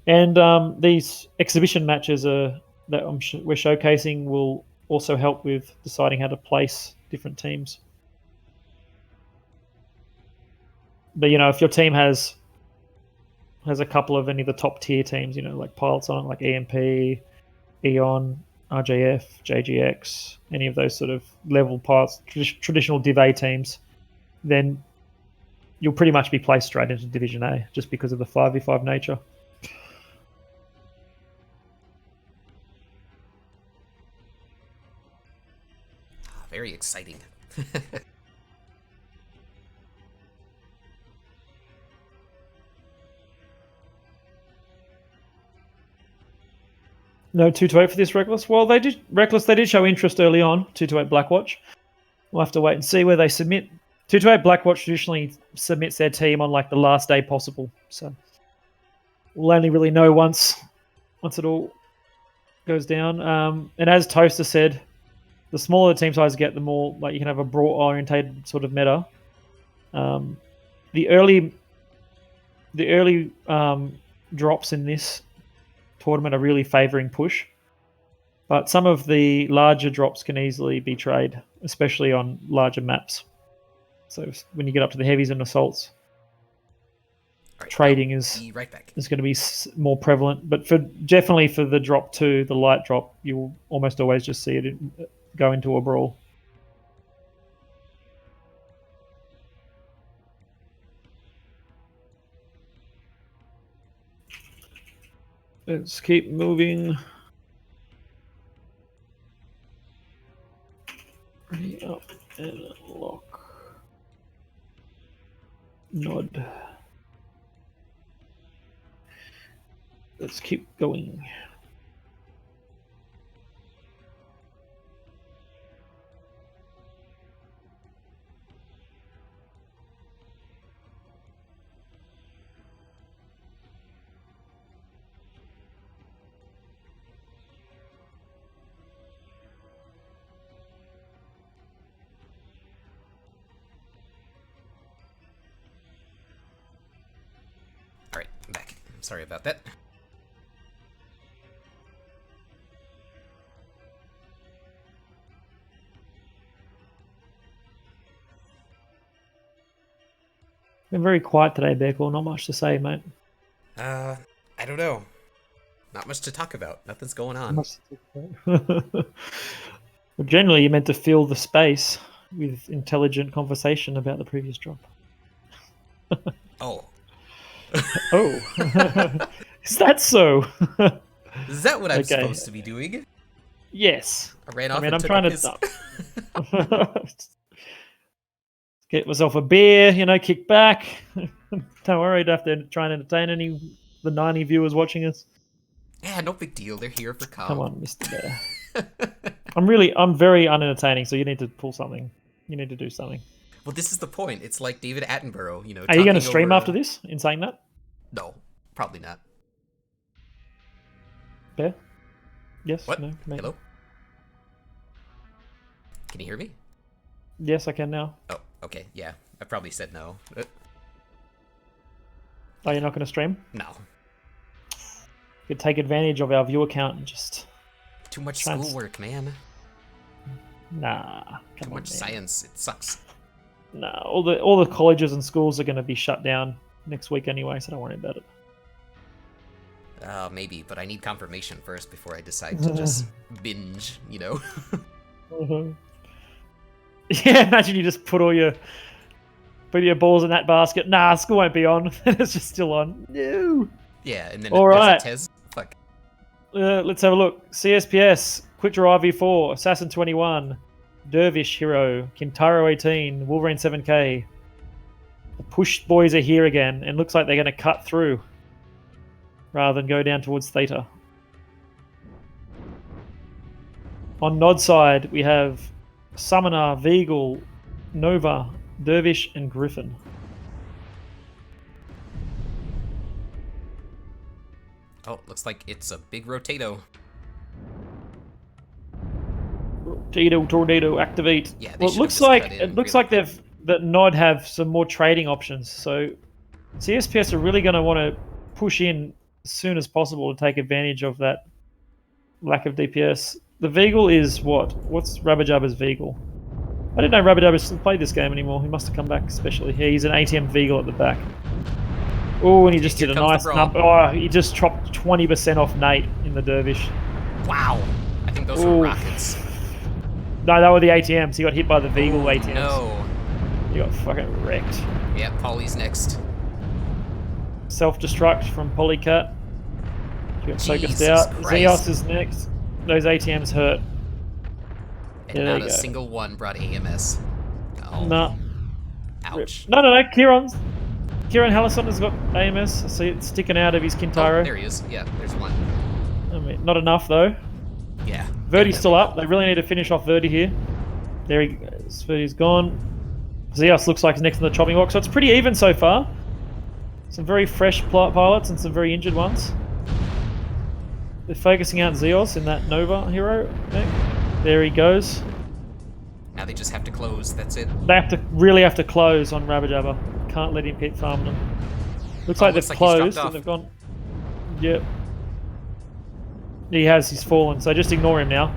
And these exhibition matches that we're showcasing will also help with deciding how to place different teams. But, if your team has a couple of any of the top tier teams, like pilots on it, like EMP, Eon, RJF, JGX, any of those sort of level pilots, traditional Div A teams, then you'll pretty much be placed straight into Division A just because of the 5v5 nature. Very exciting. No 228 for this Reckless. Well, they did show interest early on. 228 Blackwatch. We'll have to wait and see where they submit. 228 Blackwatch traditionally submits their team on like the last day possible. So we'll only really know once it all goes down. And as Toaster said, the smaller the team size get, the more like you can have a broad orientated sort of meta. The early drops in this tournament are really favouring push, but some of the larger drops can easily be trade, especially on larger maps. So when you get up to the heavies and assaults, trading is right back. is going to be more prevalent. But definitely for the drop 2, the light drop, you'll almost always just see it go into a brawl. Let's keep moving. Ready up and lock. Nod. Let's keep going. Alright, I'm back. Sorry about that. Been very quiet today, Beckle. Not much to say, mate. I don't know. Not much to talk about. Nothing's going on. Well, generally, you're meant to fill the space with intelligent conversation about the previous drop. Oh. Oh. Is that so? Is that what I'm Okay. supposed to be doing? Yes. I ran off I'm and took trying a to piss. get myself a beer, kick back. Don't worry, don't have to try and entertain the 90 viewers watching us. Yeah, no big deal. They're here for Come comp. on, Mr. Bear. I'm very unentertaining, so you need to pull something. You need to do something. Well, this is the point. It's like David Attenborough, Are you going to talking stream over- after this in saying that? No, probably not. Bear? Yes? What? No? Maybe. Hello? Can you hear me? Yes, I can now. Oh, okay. Yeah, I probably said no. Are you not going to stream? No. You could take advantage of our viewer count and just... Too much Trans- schoolwork, man. Nah. Too Come on, much man. science. It sucks. Nah, all the colleges and schools are going to be shut down next week anyway, so don't worry about it. Maybe, but I need confirmation first before I decide to just binge, Mhm. Yeah, imagine you just put your balls in that basket. Nah, school won't be on. It's just still on. No. Yeah, and then All there's right. a Tez. Fuck. Let's have a look. CSPS, Quick Draw RV4, Assassin 21, Dervish Hero, Kintaro 18, Wolverine 7K. The push boys are here again, and looks like they're going to cut through rather than go down towards Theta. On Nod side, we have Summoner, Veagle, Nova, Dervish, and Griffin. Oh, looks like it's a big Rotato. Tornado, activate. Yeah, they Well, it should have looks just like cut in that Nod have some more trading options. So CSPS are really going to want to push in as soon as possible to take advantage of that lack of DPS. The Veagle is what? What's Rabajabba's Veagle? I didn't know Rabajabba still played this game anymore. He must have come back especially. Yeah, he's an ATM Veagle at the back. Oh, and he just Here did a comes the nice brawl. number. Oh, he just chopped 20% off Nate in the Dervish. Wow. I think those Ooh. were rockets. No, they were the ATMs. He got hit by the Veagle ATMs. No. He got fucking wrecked. Yeah, Polly's next. Self-destruct from Polycat. He got focused Jesus out. Christ. Zeos is next. Those ATMs hurt. And There not you a go. single one brought AMS. Oh. No. Ouch. No. Kieran Hallison has got AMS. I see it sticking out of his Oh, Kintaro. there he is. Yeah, there's one. I mean, not enough though. Yeah. Verdi's still up. They really need to finish off Verdi here. There he goes. Verdi's gone. Zeos looks like he's next in the chopping block. So it's pretty even so far. Some very fresh pilots and some very injured ones. They're focusing out Zeos in that Nova hero. There he goes. Now they just have to close. That's it. They really have to close on Rabajabba. Can't let him keep farming them. Looks like looks they've like he's dropped closed off. and they've gone. Yep. He has. He's fallen. So just ignore him now.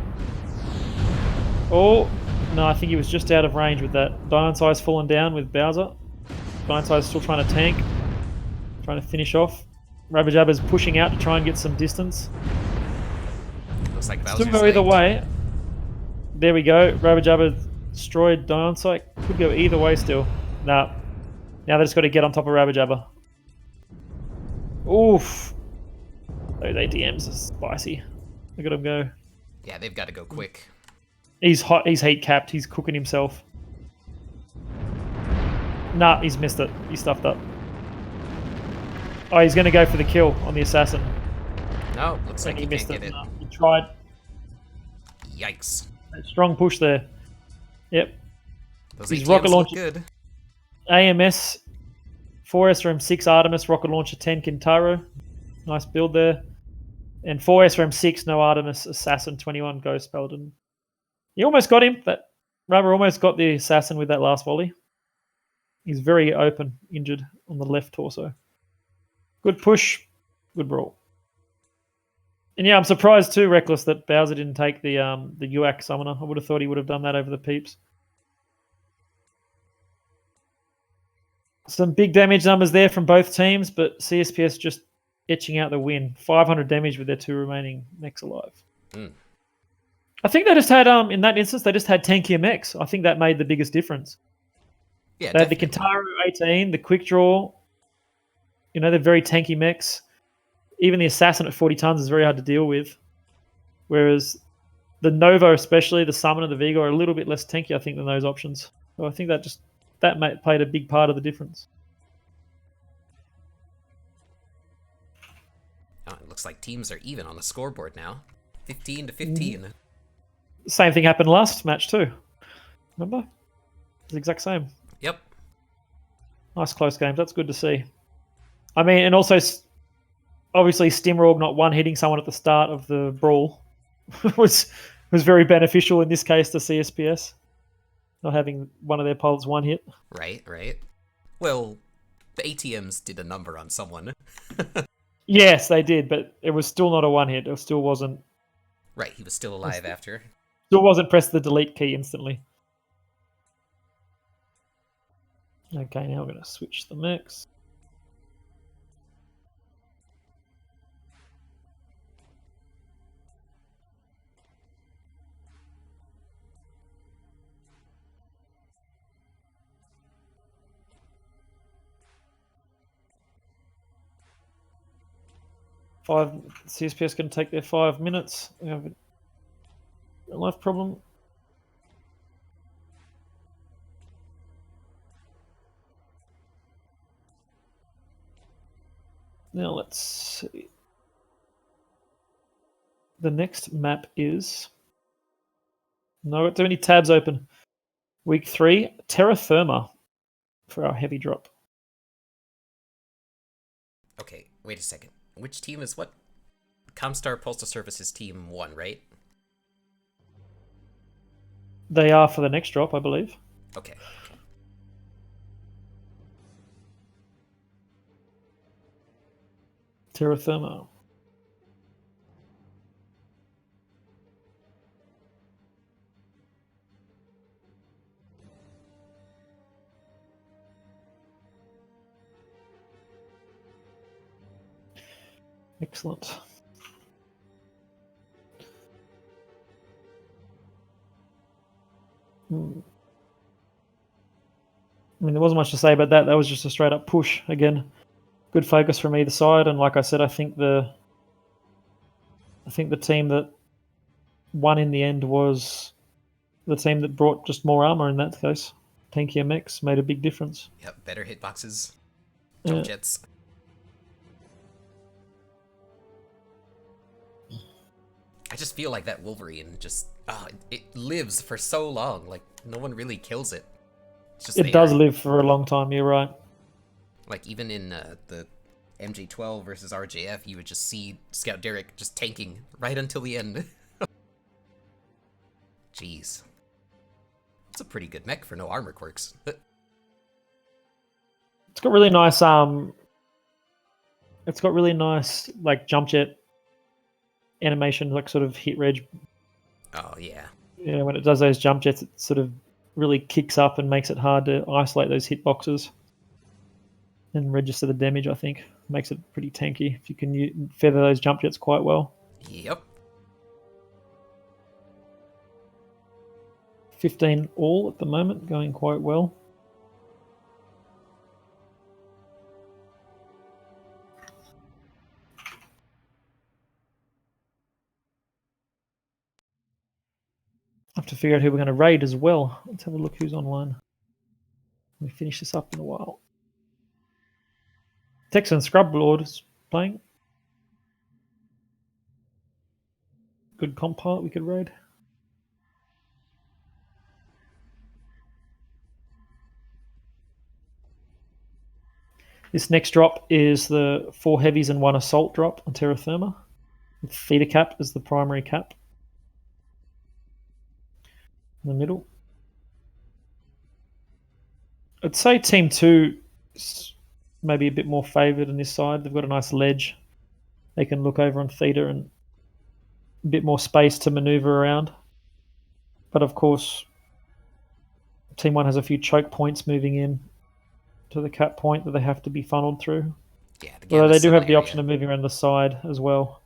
Oh no! I think he was just out of range with that. Dionside's fallen down with Bowser. Dionside's still trying to tank, trying to finish off. Rabajabba's pushing out to try and get some distance. Looks like Still Bowser's go either late. way. There we go. Rabajabba destroyed Dionside. Could go either way still. Nah. Now they just got to get on top of Rabajabba. Oof. Those ATMs are spicy. Look at him go. Yeah, they've got to go quick. He's hot. He's heat capped. He's cooking himself. Nah, he's missed it. He stuffed up. Oh, he's going to go for the kill on the assassin. No, looks like And he he missed can't it. get it. Nah, he tried. Yikes. Strong push there. Yep. Those He's ATMs rocket look launcher. good. AMS, 4SRM6 Artemis, rocket launcher 10 Kintaro. Nice build there. And 4SRM6, no Artemis, Assassin 21 Ghost Paladin. You almost got him. That Rubber almost got the Assassin with that last volley. He's very open, injured on the left torso. Good push, good brawl. And yeah, I'm surprised too, Reckless, that Bowser didn't take the UAC summoner. I would have thought he would have done that over the peeps. Some big damage numbers there from both teams, but CSPS just etching out the win. 500 damage with their two remaining mechs alive. Mm. I think they just had, in that instance, they just had tankier mechs. I think that made the biggest difference. Yeah, They had the definitely. Kintaro 18, the Quick Draw. You know, they're very tanky mechs. Even the Assassin at 40 tons is very hard to deal with. Whereas the Nova, especially the Summon and the Vigo, are a little bit less tanky, I think, than those options. So I think that played a big part of the difference. Oh, it looks like teams are even on the scoreboard now. 15 to 15. Same thing happened last match too. Remember? It's the exact same. Yep. Nice close games. That's good to see. I mean, and also, obviously, Stimrog not one-hitting someone at the start of the brawl was very beneficial in this case to CSPS. Not having one of their pilots one hit. Right. Well, the ATMs did a number on someone. Yes, they did, but it was still not a one hit. It still wasn't. Right, he was still alive after. Still wasn't press the delete key instantly. Okay, now we're going to switch the mix. CSPS can take their 5 minutes. We have a life problem. Now let's see. The next map is... No, got too many tabs open. Week 3, Terra Firma for our heavy drop. Okay, wait a second. Which team is what? Comstar Postal Services Team 1, right? They are for the next drop, I believe. Okay. Terra Firma. Excellent. I mean, there wasn't much to say about that. That was just a straight up push. Again, good focus from either side. And like I said, I think the team that won in the end was the team that brought just more armor in that case. Tankier mechs made a big difference. Yep, better hitboxes. Jump jets. I just feel like that Wolverine just it lives for so long. Like no one really kills it. It's just it does live for a long time. You're right. Like even in the MJ12 versus RJF, you would just see Scout Derek just tanking right until the end. Jeez, it's a pretty good mech for no armor quirks. It's got really nice. It's got really nice like jump jet animation, like sort of hit reg. Oh yeah. Yeah, when it does those jump jets, it sort of really kicks up and makes it hard to isolate those hitboxes and register the damage. I think makes it pretty tanky if you can feather those jump jets quite well. Yep. 15 all at the moment, going quite well. I have to figure out who we're going to raid as well. Let's have a look who's online. We finish this up in a while. Texan Scrub Lord is playing. Good comp pilot we could raid. This next drop is the 4 heavies and 1 assault drop on Terra Firma, with feeder cap as the primary cap. In the middle. I'd say Team 2 is maybe a bit more favoured on this side. They've got a nice ledge. They can look over on feeder and a bit more space to manoeuvre around. But of course, Team 1 has a few choke points moving in to the cap point that they have to be funneled through. Yeah, although they do have the option of moving around the side as well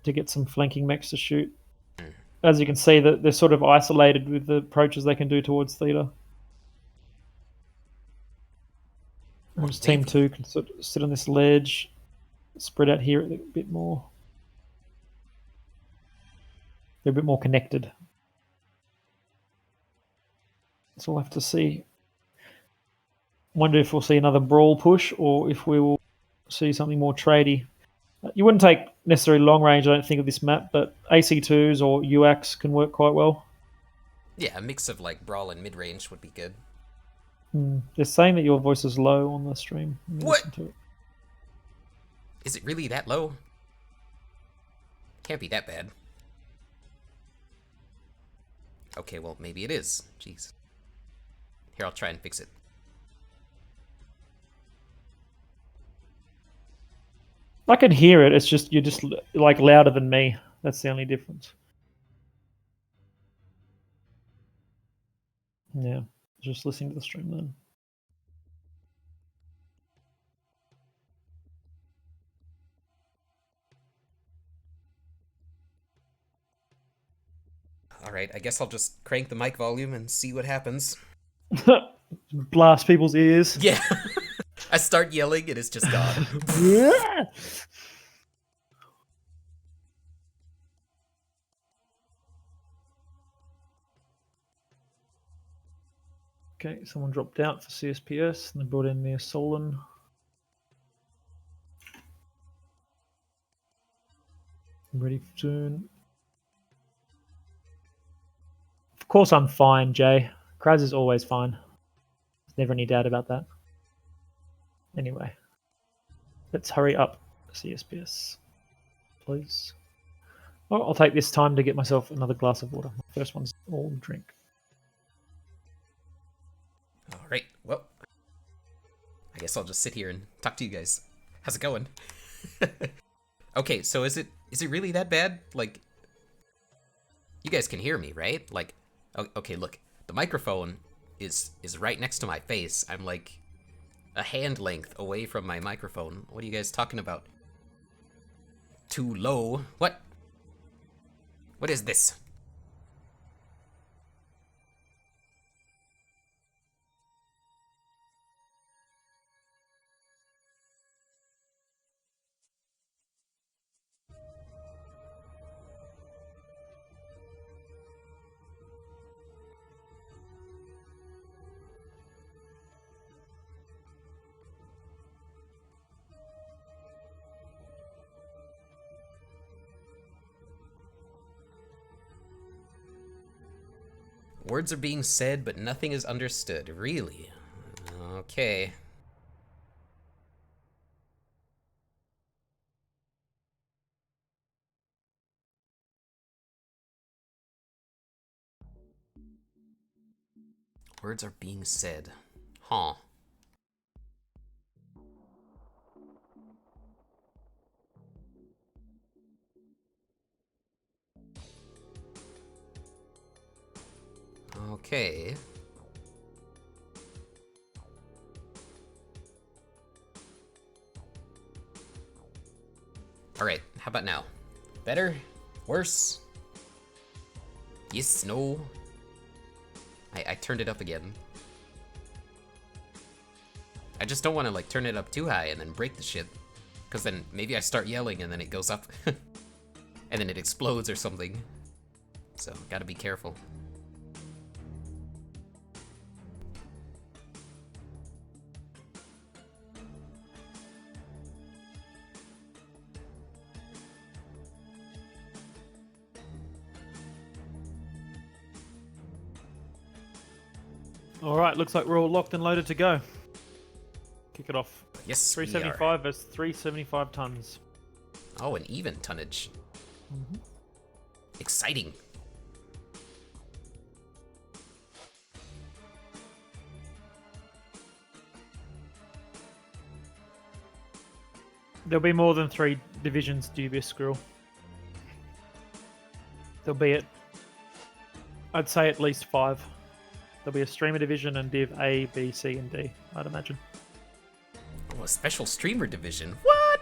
to get some flanking mechs to shoot. As you can see, that they're sort of isolated with the approaches they can do towards theatre. Whereas Team 2 can sort of sit on this ledge, spread out here a bit more. They're a bit more connected. So we'll have to see. Wonder if we'll see another brawl push or if we will see something more tradey. You wouldn't take necessarily long range, I don't think, of this map, but AC2s or UACs can work quite well. Yeah, a mix of like brawl and mid range would be good. They're saying that your voice is low on the stream. What? Listen to it. Is it really that low? Can't be that bad. Okay, well, maybe it is. Jeez. Here, I'll try and fix it. I can hear it. It's just you're just like louder than me. That's the only difference. Yeah, just listening to the stream then. Alright, I guess I'll just crank the mic volume and see what happens. Blast people's ears. Yeah. I start yelling and it's just gone. Yeah. Okay, someone dropped out for CSPS and they brought in the Solon. Ready soon. Of course I'm fine, Jay. Kraz is always fine. There's never any doubt about that. Anyway, let's hurry up, CSPS, please. Oh, I'll take this time to get myself another glass of water. My first one's all drink. Alright, well, I guess I'll just sit here and talk to you guys. How's it going? Okay, so is it really that bad? Like, you guys can hear me, right? Like, okay, look, the microphone is right next to my face. I'm like a hand length away from my microphone. What are you guys talking about? Too low? What? What is this? Words are being said, but nothing is understood. Really? Okay. Words are being said. Huh. Okay. Alright, how about now? Better? Worse? Yes, no? I turned it up again. I just don't want to like turn it up too high and then break the shit. Because then maybe I start yelling and then it goes up. And then it explodes or something. So, gotta be careful. All right, looks like we're all locked and loaded to go. Kick it off. Yes, we are. 375 versus 375 tons. Oh, an even tonnage. Exciting. There'll be more than 3 divisions, Dubious Squirrel. There'll be I'd say at least 5. There'll be a streamer division and div A, B, C, and D, I'd imagine. Oh, a special streamer division. What?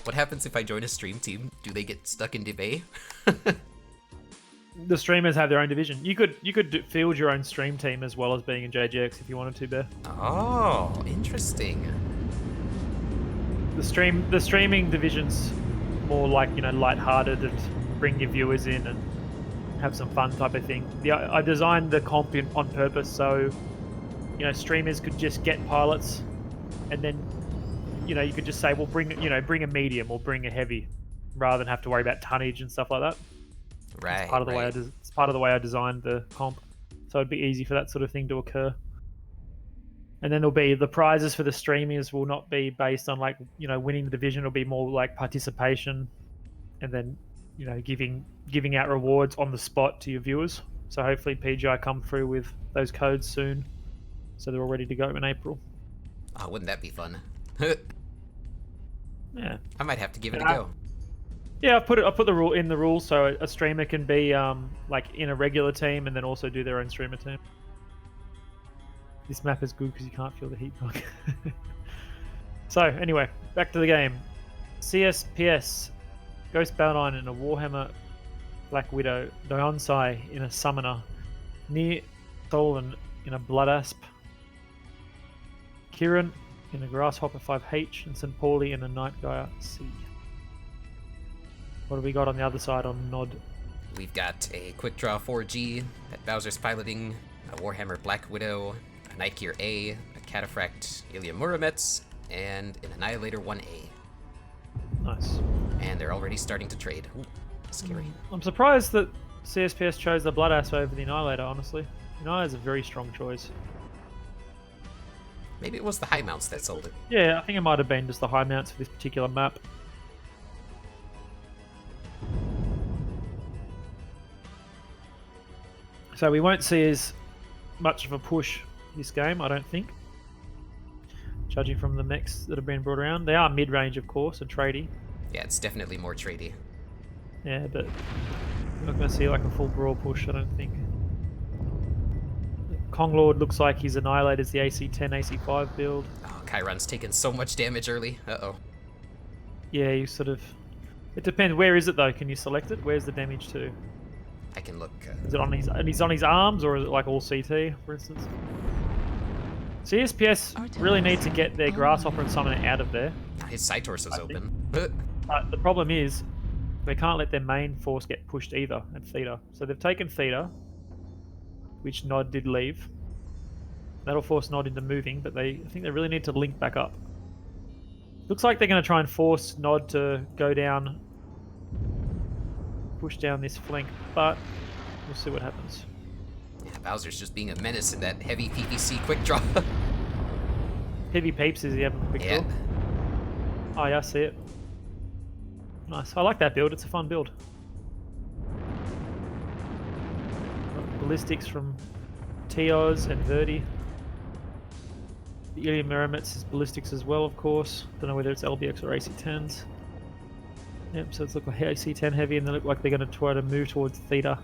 What happens if I join a stream team? Do they get stuck in div A? The streamers have their own division. You could field your own stream team as well as being in JGX if you wanted to, Bear. Oh, interesting. The streaming divisions more like, you know, lighthearted and bring your viewers in and have some fun type of thing. I designed the comp on purpose so, you know, streamers could just get pilots, and then, you know, you could just say, well, bring a medium or bring a heavy, rather than have to worry about tonnage and stuff like that. Right. It's part of the way it's part of the way I designed the comp, so it'd be easy for that sort of thing to occur. And then there'll be the prizes for the streamers will not be based on, like, you know, winning the division. It'll be more like participation, and then, you know, giving out rewards on the spot to your viewers. So hopefully PGI come through with those codes soon, so they're all ready to go in April. Oh, wouldn't that be fun? Yeah, I might have to give it a go. Yeah, I put the rule in the rules so a streamer can be like in a regular team and then also do their own streamer team. This map is good because you can't feel the heat bug. So anyway, back to the game. CSPS, Ghost Battleline in a Warhammer Black Widow, Dionsai in a Summoner, Near Solon in a Blood Asp, Kieran in a Grasshopper 5H, and St. Pauli in a Night Gaia C. What have we got on the other side on Nod? We've got a Quick Draw 4G that Bowser's piloting, a Warhammer Black Widow, a Nightgear A, a Cataphract Ilya Muromets, and an Annihilator 1A. Nice. And they're already starting to trade. Ooh, scary. I'm surprised that CSPS chose the Blood Asp over the Annihilator, honestly. Annihilator's a very strong choice. Maybe it was the high mounts that sold it. Yeah, I think it might have been just the high mounts for this particular map. So we won't see as much of a push this game, I don't think. Judging from the mechs that have been brought around. They are mid-range, of course, and tradey. Yeah, it's definitely more tradey. Yeah, but we're not going to see like a full brawl push, I don't think. Konglord looks like his Annihilator's the AC10, AC5 build. Oh, Chiron's taken so much damage early. Uh-oh. Yeah, you sort of... It depends. Where is it, though? Can you select it? Where's the damage to? I can look. Is it on his... And he's on his arms, or is it like all CT, for instance? CSPS really need to get their Grasshopper and Summoner out of there. His side torso's open. The problem is, they can't let their main force get pushed either, and Theta. So they've taken Theta, which Nod did leave. That'll force Nod into moving, but I think they really need to link back up. Looks like they're going to try and force Nod to go down, push down this flank, but we'll see what happens. Yeah, Bowser's just being a menace in that heavy PPC quick draw. Heavy peeps is he having a quick draw? Oh yeah, I see it. Nice. I like that build. It's a fun build. Ballistics from Teos and Verdi. The Ilya Muromets is ballistics as well, of course. Don't know whether it's LBX or AC10s. Yep, so it's look like AC10 heavy, and they look like they're going to try to move towards Theta.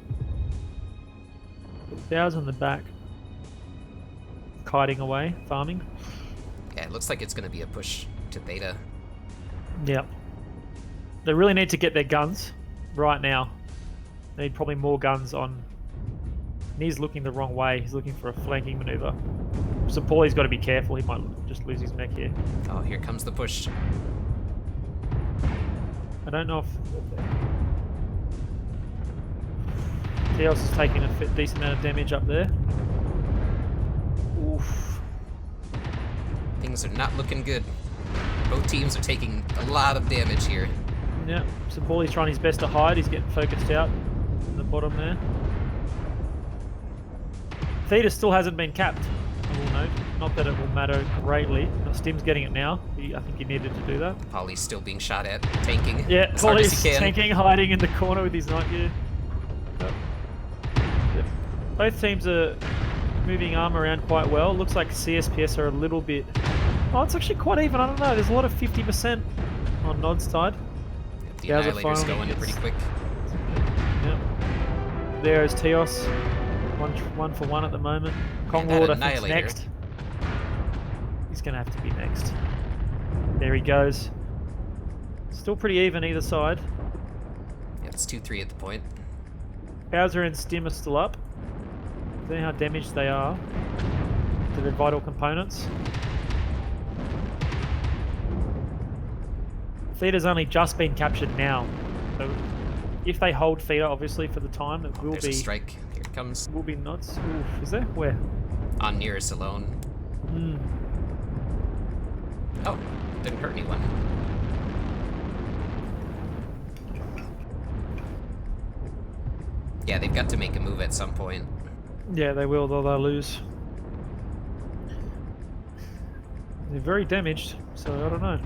Bowser in the back, kiting away, farming. Yeah, it looks like it's going to be a push to Theta. Yeah. They really need to get their guns right now. They need probably more guns on... And he's looking the wrong way. He's looking for a flanking maneuver. So Paulie's got to be careful. He might just lose his mech here. Oh, here comes the push. I don't know if... Theos is taking a decent amount of damage up there. Oof. Things are not looking good. Both teams are taking a lot of damage here. Yeah, so Paulie's trying his best to hide. He's getting focused out in the bottom there. Theta still hasn't been capped, I will note. Not that it will matter greatly. Stim's getting it now. I think he needed to do that. Paulie's still being shot at, tanking. Yeah, as hard as Paulie's he can. tanking, hiding in the corner with his night gear. Yep. Both teams are moving arm around quite well. Looks like CSPS are a little bit... Oh, it's actually quite even. I don't know. There's a lot of 50% on Nod's side. Yep, the Annihilator's going pretty quick. Yep. There is Teos. One for one at the moment. Konglord, I think, next. He's going to have to be next. There he goes. Still pretty even either side. Yeah, it's 2-3 at the point. Bowser and Stim are still up. I don't know how damaged they are to their vital components. Theater's only just been captured now. So if they hold Theater, obviously, for the time, it will There's be... a strike. Here it comes. Will be nuts. Oof, is there? Where? On nearest alone. Hmm. Oh, didn't hurt anyone. Yeah, they've got to make a move at some point. Yeah, they will, though they'll lose. They're very damaged, so I don't know.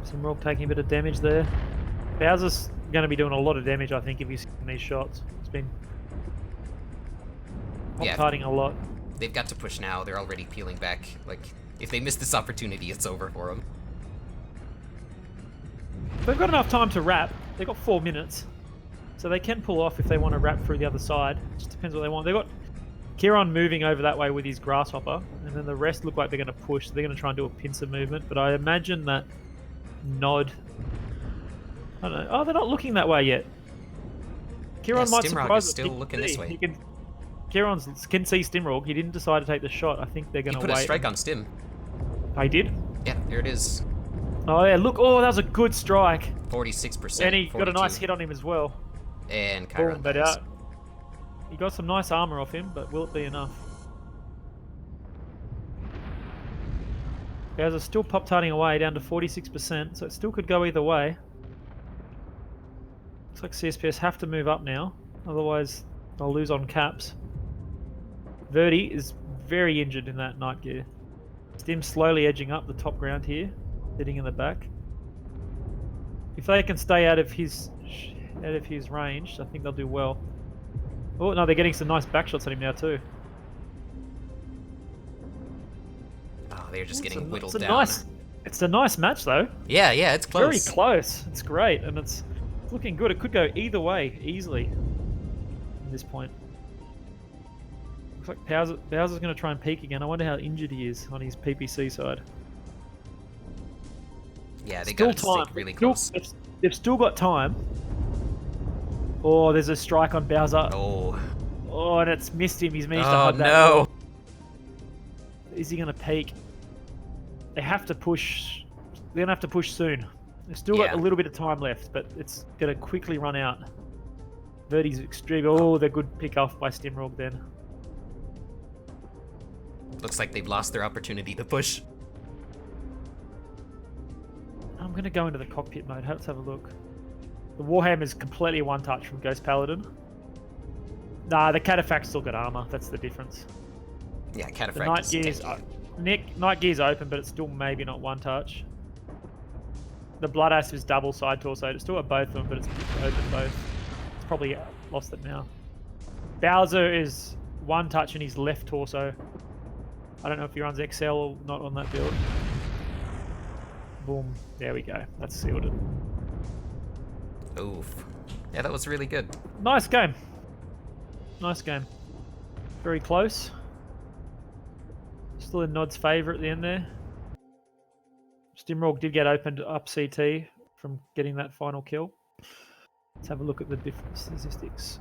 Simrock taking a bit of damage there. Bowser's going to be doing a lot of damage, I think, if he's getting these shots. It's been pop-tarting a lot. They've got to push now. They're already peeling back. Like, if they miss this opportunity, it's over for them. They've got enough time to wrap. They've got 4 minutes. So they can pull off if they want to wrap through the other side. It just depends what they want. They've got Kieran moving over that way with his Grasshopper, and then the rest look like they're going to push. They're going to try and do a pincer movement, but I imagine that Nod... I don't know. Oh, they're not looking that way yet. Kieran might surprise is still looking this way. Kieran can see Stimrog. He didn't decide to take the shot. I think they're going to wait. He put a strike on Stim. I did? Yeah, there it is. Oh, yeah, look. Oh, that was a good strike. 46%. And he 42. got a nice hit on him as well. And Chiron but dies. he got some nice armor off him, but will it be enough? Guys are still pop-tarting away down to 46%, so it still could go either way. Looks like CSPS have to move up now, otherwise they'll lose on caps. Verdi is very injured in that night gear. Stim slowly edging up the top ground here, sitting in the back. If they can stay out of his range, I think they'll do well. Oh no, they're getting some nice back shots on him now too. Oh, they're just getting whittled down. It's a nice match though. Yeah, it's close. Very close. It's great, and it's looking good. It could go either way easily at this point. Looks like Bowser's going to try and peek again. I wonder how injured he is on his PPC side. Yeah, they got to stick really close. They've still got time. Oh, there's a strike on Bowser. Oh, and it's missed him. He's managed to hug that. Oh, no. Is he going to peek? They have to push. They're going to have to push soon. They've still got a little bit of time left, but it's going to quickly run out. Verdi's extreme. Oh, they're good pick off by Stimrog then. Looks like they've lost their opportunity to push. I'm going to go into the cockpit mode. Let's have a look. The Warhammer's completely one touch from Ghost Paladin. Nah, the Cataphract's still got armor. That's the difference. Yeah, Cataphract. The Night Gear's open, but it's still maybe not one touch. The Blood Asp is double side torso. It's still at both of them, but it's open both. It's probably lost it now. Bowser is one touch in his left torso. I don't know if he runs XL or not on that build. Boom. There we go. That's sealed it. Oof. Yeah, that was really good. Nice game. Nice game. Very close. Still in Nod's favour at the end there. Stimrog did get opened up CT from getting that final kill. Let's have a look at the different statistics.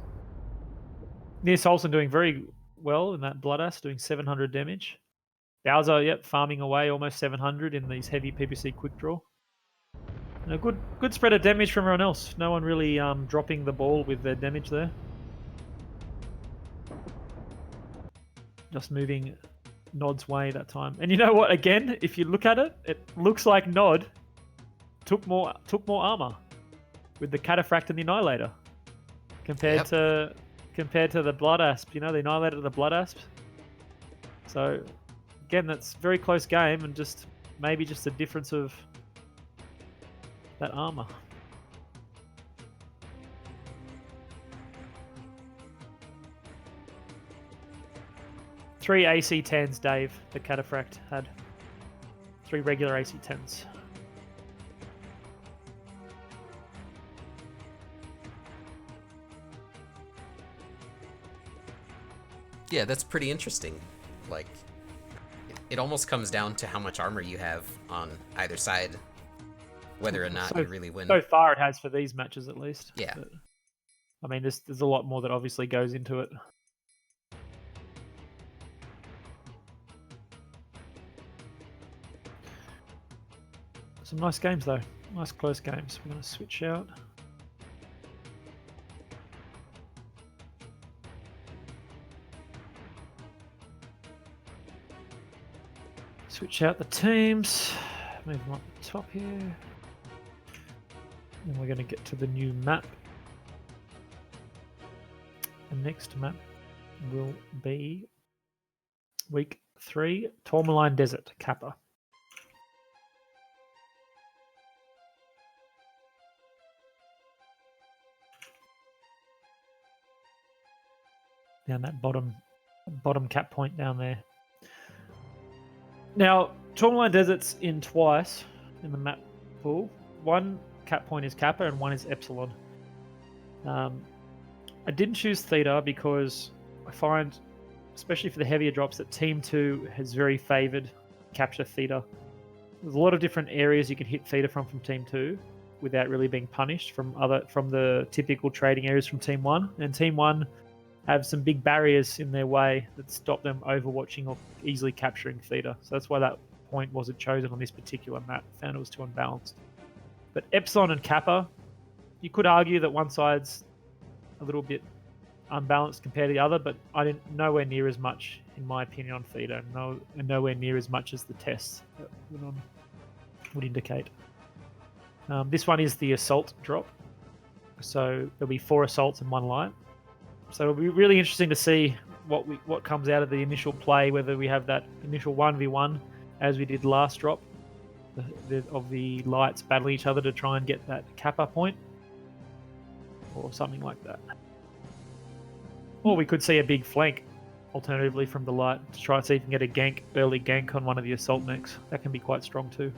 Near Solson doing very well in that Blood Ass, doing 700 damage. Bowser, farming away almost 700 in these heavy PPC quick draw. And a good spread of damage from everyone else. No one really dropping the ball with their damage there. Just moving Nod's way that time. And you know what? Again, if you look at it, it looks like Nod took more armor with the Cataphract and the Annihilator compared to the Blood Asp. You know, the Annihilator to the Blood Asp. So again, that's a very close game, and just maybe just a difference of that armor. Three AC-10s, Dave, the Cataphract had. 3 regular AC-10s. Yeah, that's pretty interesting. Like, it almost comes down to how much armor you have on either side, whether or not you really win. So far it has for these matches, at least. Yeah. But, I mean, there's a lot more that obviously goes into it. Some nice games though. Nice close games. We're going to switch out. Switch out the teams. Move them up the top here. And we're going to get to the new map. The next map will be week 3, Tourmaline Desert, Kappa. Down that bottom cap point down there. Now, Tourmaline Desert's in twice in the map pool. One cap point is Kappa and one is Epsilon. I didn't choose Theta because I find, especially for the heavier drops, that Team 2 has very favoured capture Theta. There's a lot of different areas you can hit Theta from Team 2 without really being punished from the typical trading areas from Team 1. And Team 1 have some big barriers in their way that stop them overwatching or easily capturing Theta. So that's why that point wasn't chosen on this particular map. I found it was too unbalanced. But Epsilon and Kappa, you could argue that one side's a little bit unbalanced compared to the other, but I didn't nowhere near as much, in my opinion, on Theta, and nowhere near as much as the tests that would indicate. This one is the assault drop, so there'll be 4 assaults and 1 light. So it'll be really interesting to see what comes out of the initial play, whether we have that initial 1v1 as we did last drop of the lights battling each other to try and get that Kappa point, or something like that. Or we could see a big flank, alternatively, from the light to try and see if we can get a early gank on one of the assault mechs. That can be quite strong too.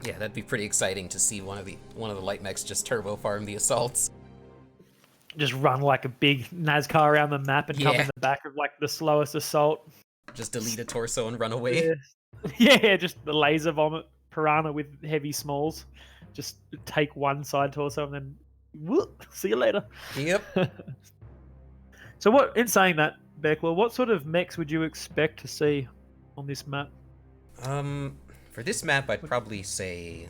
Yeah, that'd be pretty exciting to see one of the light mechs just turbo farm the assaults. Just run like a big NASCAR around the map and come in the back of like the slowest assault. Just delete a torso and run away. Yeah, just the laser vomit piranha with heavy smalls. Just take one side torso and then whoop, see you later. Yep. So in saying that, Becklaw, what sort of mechs would you expect to see on this map? For this map, I'd probably say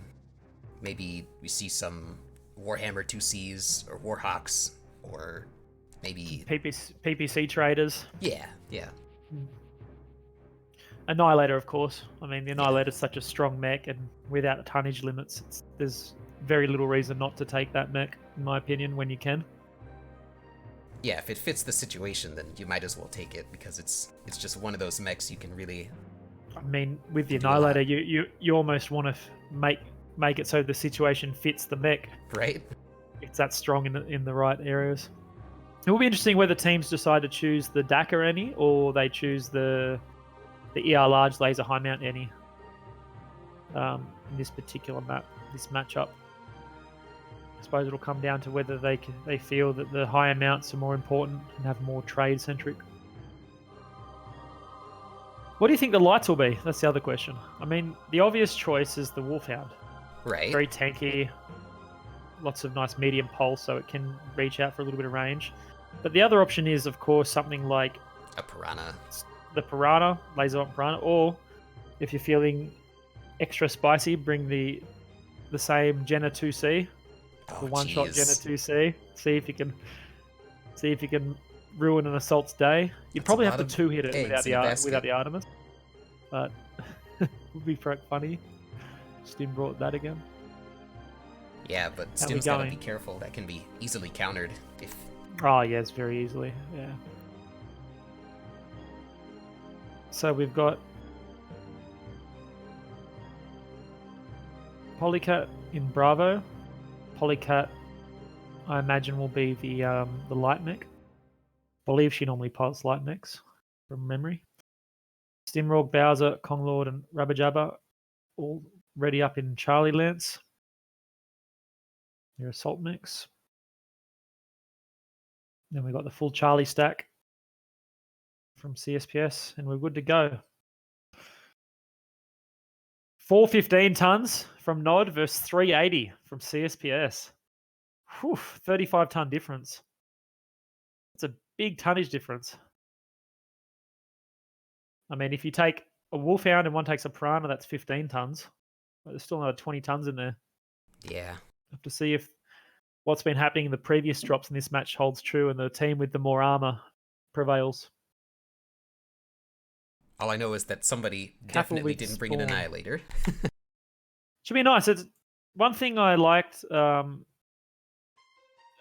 maybe we see some Warhammer 2Cs or Warhawks, or maybe PPC traders. Yeah. Annihilator, of course. I mean, the Annihilator is such a strong mech, and without tonnage limits, there's very little reason not to take that mech, in my opinion, when you can. Yeah, if it fits the situation, then you might as well take it, because it's just one of those mechs you can really... I mean, with the Annihilator, you almost want to make it so the situation fits the mech. Right. It's that strong in the right areas. It will be interesting whether teams decide to choose the Dakar any, or they choose the ER large laser high mount any in this particular map, this matchup. I suppose it'll come down to whether they feel that the higher mounts are more important and have more trade centric. What do you think the lights will be? That's the other question. I mean, the obvious choice is the Wolfhound. Right. Very tanky, lots of nice medium pulse, so it can reach out for a little bit of range. But the other option is, of course, something like a Piranha. The Piranha, laser Piranha, or if you're feeling extra spicy, bring the same Jenna 2C, the one-shot Jenna 2C. See if you can ruin an assault's day. You'd probably have to two-hit it without the Artemis, but it would be funny. Stim brought that again. Yeah, but Stim's gotta be careful. That can be easily countered if... Oh, yes, very easily, yeah. So we've got Polycat in Bravo. Polycat, I imagine, will be the light mech. I believe she normally pilots light mechs from memory. Stimrog, Bowser, Konglord, and Rabajabba all ready up in Charlie Lance. Your assault mechs. Then we've got the full Charlie stack from CSPS, and we're good to go. 415 tons from Nod versus 380 from CSPS. Whew, 35-ton difference. It's a big tonnage difference. I mean, if you take a Wolfhound and one takes a Piranha, that's 15 tons. There's still another 20 tons in there. Yeah. Have to see if what's been happening in the previous drops in this match holds true and the team with the more armor prevails. All I know is that somebody Kappa definitely with didn't bring an Spawn. Annihilator. Should be nice. It's, one thing I liked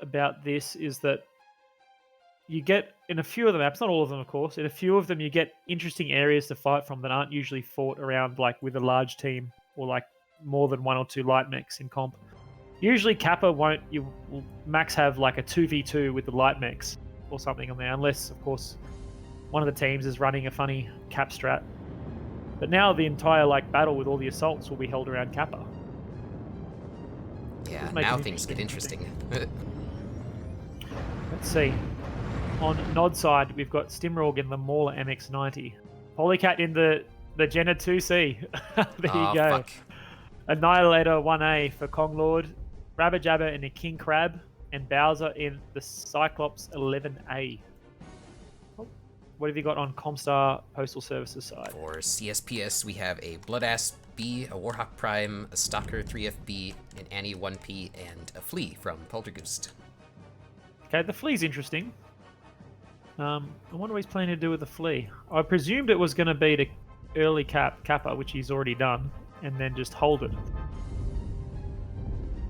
about this is that you get, in a few of the maps, not all of them, of course, in a few of them you get interesting areas to fight from that aren't usually fought around like with a large team or like more than 1 or 2 light mechs in comp. Usually Kappa won't, you will max have like a 2v2 with the light mechs or something on there, unless, of course, one of the teams is running a funny cap strat. But now the entire like battle with all the assaults will be held around Kappa. Yeah, Just make now it things get interesting. Let's see. On Nod side, we've got Stimrog in the Mauler MX-90. Polycat in the Jenna 2C. There you go. Fuck. Annihilator 1A for Konglord. Rabba Jabba in the King Crab. And Bowser in the Cyclops 11A. What have you got on Comstar Postal Services side? For CSPS, we have a Bloodass B, a Warhawk Prime, a Stalker 3FB, an Annie 1P, and a Flea from Poltergeist. Okay, the Flea's interesting. I wonder what he's planning to do with the Flea. I presumed it was going to be to early Kappa, which he's already done, and then just hold it.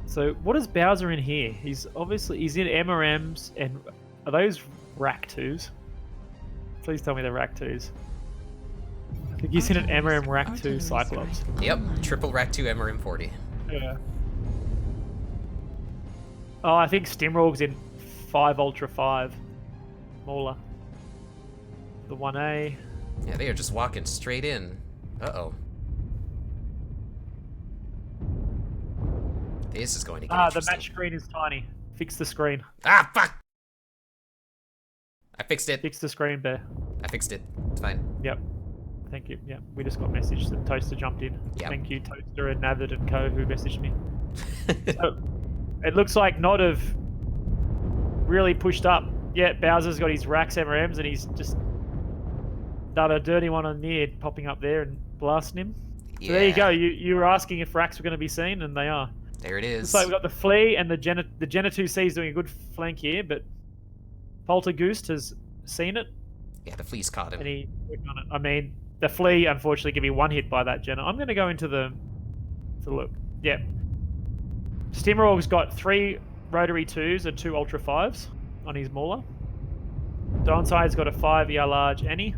So what is Bowser in here? He's in MRMs, and are those Rack 2s? Please tell me they're Rack 2s. I think he's in an MRM Rack 2 Cyclops. Yep, triple Rack 2 MRM 40. Yeah. Oh, I think Stimrog's in 5 Ultra 5. Mauler. The 1A. Yeah, they are just walking straight in. Uh-oh. This is going to get The interesting. match screen is tiny. Fix the screen. Ah, fuck! I fixed it. Fix the screen, Bear. I fixed it. It's fine. Yep. Thank you. Yeah, we just got a message that Toaster jumped in. Yep. Thank you, Toaster and Navid and Co. who messaged me. So, it looks like Nod have really pushed up. Yeah, Bowser's got his Rax MRMs and he's just done a dirty one on Near, popping up there and blasting him. So there you go. You were asking if Rax were going to be seen, and they are. There it is. So we've got the Flea and the Jenna 2C is doing a good flank here, but Poltergeist has seen it. Yeah, the Flea's caught him. And he worked on it. I mean, the Flea unfortunately can be one hit by that Jenna. I'm going to go into the look. Yeah. Stimrog's got 3 rotary 2s and 2 ultra 5s on his Mauler. Donside's got a 5 ER large Annie.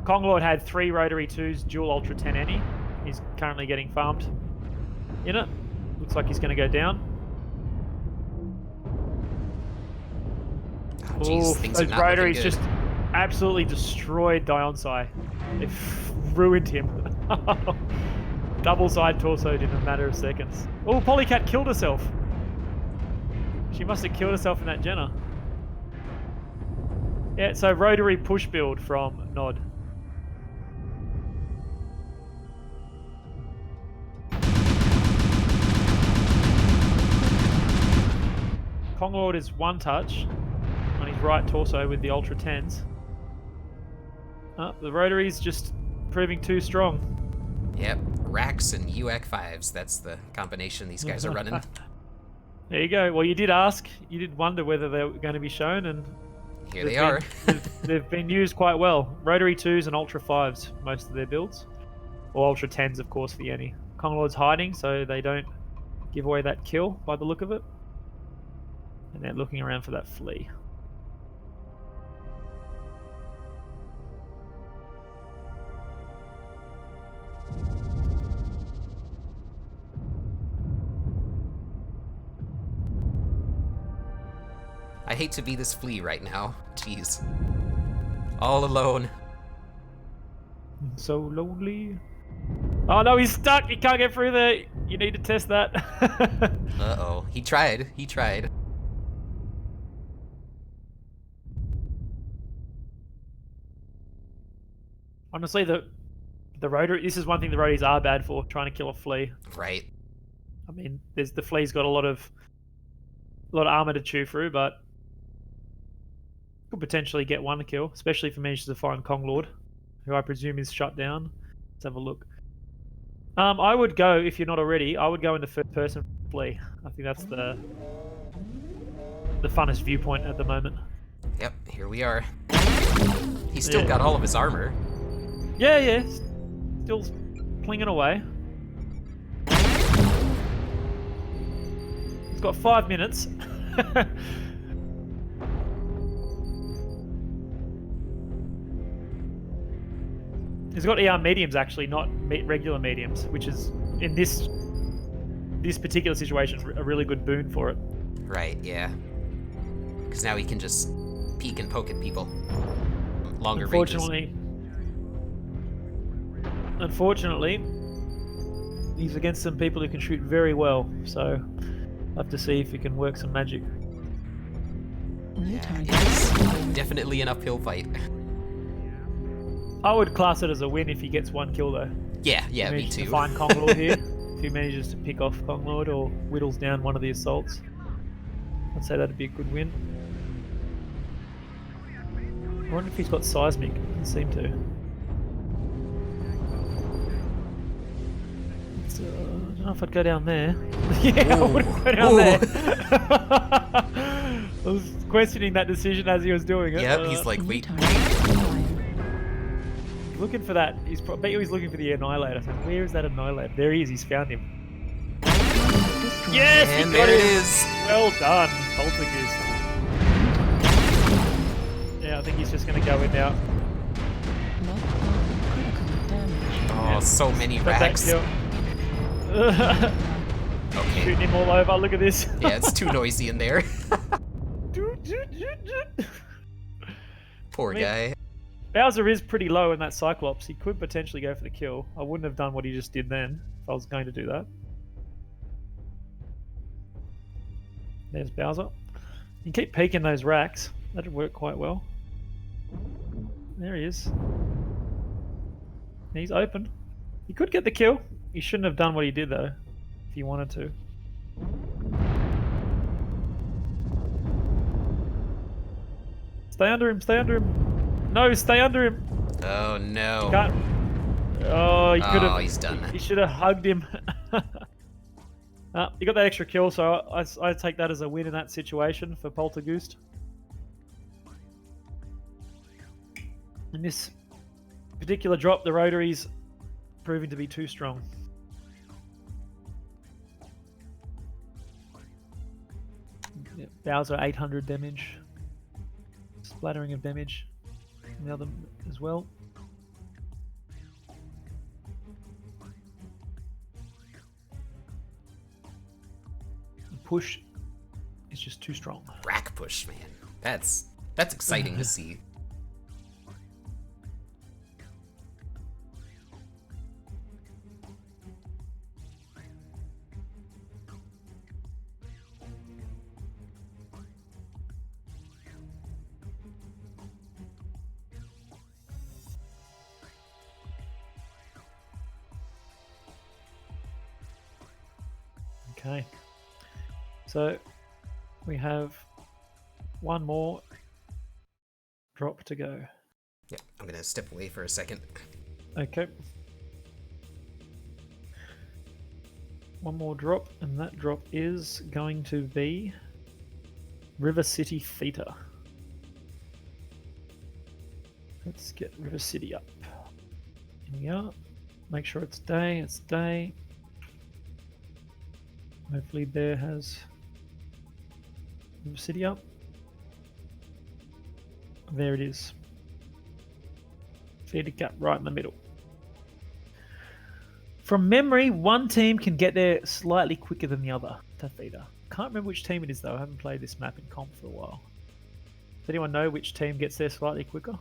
Konglord had 3 rotary 2s, dual ultra 10 Annie. He's currently getting farmed in it. Looks like he's going to go down. Oh, jeez, things are those not looking rotaries good. just absolutely destroyed Dionsai. They've ruined him. Double side torsoed in a matter of seconds. Oh, Polycat killed herself. She must have killed herself in that Jenna. Yeah, so rotary push build from Nod. Konglord is 1 touch on his right torso with the Ultra 10s. The rotary's just proving too strong. Yep, Rax and UAC 5s. That's the combination these guys are running. There you go. Well, you did ask. You did wonder whether they were going to be shown, and Here they are. they've been used quite well. Rotary 2s and Ultra 5s, most of their builds. Or Ultra 10s, of course, for the Annie. Konglord's hiding, so they don't give away that kill by the look of it. And they're looking around for that Flea. I hate to be this Flea right now. Jeez. All alone. So lonely. Oh no, he's stuck! He can't get through there! You need to test that. Uh-oh. He tried. He tried. Honestly, the rotary. This is one thing the rotaries are bad for, trying to kill a Flea. Right. I mean, the Flea's got a lot of armor to chew through, but could potentially get 1 kill, especially if he manages to find Konglord, who I presume is shut down. Let's have a look. I would go, if you're not already, I would go into first person flee. I think that's the funnest viewpoint at the moment. Yep, here we are. He's still got all of his armor. Yeah. Still clinging away. He's got 5 minutes. He's got ER mediums actually, not regular mediums, which is in this particular situation a really good boon for it. Right, yeah. Because now he can just peek and poke at people. Longer ranges. Unfortunately, he's against some people who can shoot very well, so I'll have to see if he can work some magic. Yeah, it's definitely an uphill fight. I would class it as a win if he gets 1 kill though. Yeah, me Manages too. to find Kong Lord here. If he manages to pick off Kong Lord or whittles down one of the assaults, I'd say that'd be a good win. I wonder if he's got seismic. Doesn't seem to. I don't know if I'd go down there. Yeah, I wouldn't go down there. I was questioning that decision as he was doing it. Yep, he's like, wait. Looking for that. I bet you he's looking for the Annihilator. So where is that Annihilator? There he is. He's found him. Yes, And he got there it him. is. Well done, Poltergeist. Yeah, I think he's just going to go in now. Oh, so many Got that racks. kill. Okay. Shooting him all over. Look at this. Yeah, it's too noisy in there. Poor guy. Bowser is pretty low in that Cyclops. He could potentially go for the kill. I wouldn't have done what he just did then if I was going to do that. There's Bowser. You keep peeking those racks. That'd work quite well. There he is. He's open. He could get the kill. He shouldn't have done what he did though, if he wanted to. Stay under him, stay under him. No, stay under him. Oh no. Can't. Oh, he could have. Oh, he's done. He should have hugged him. You got that extra kill, so I take that as a win in that situation for Poltergeist. In this particular drop, the rotary's proving to be too strong. Yeah, Bowser 800 damage. Splattering of damage. And the other as well. The push is just too strong. Rack push, man. That's exciting to see. Okay, so we have one more drop to go. Yeah, I'm gonna step away for a second. Okay. One more drop, and that drop is going to be River City Theta. Let's get River City up. Here we are. Make sure it's day, it's day. Hopefully Bear has River City up. There it is. Theta gap right in the middle. From memory, one team can get there slightly quicker than the other to Theta. Can't remember which team it is though. I haven't played this map in comp for a while. Does anyone know which team gets there slightly quicker?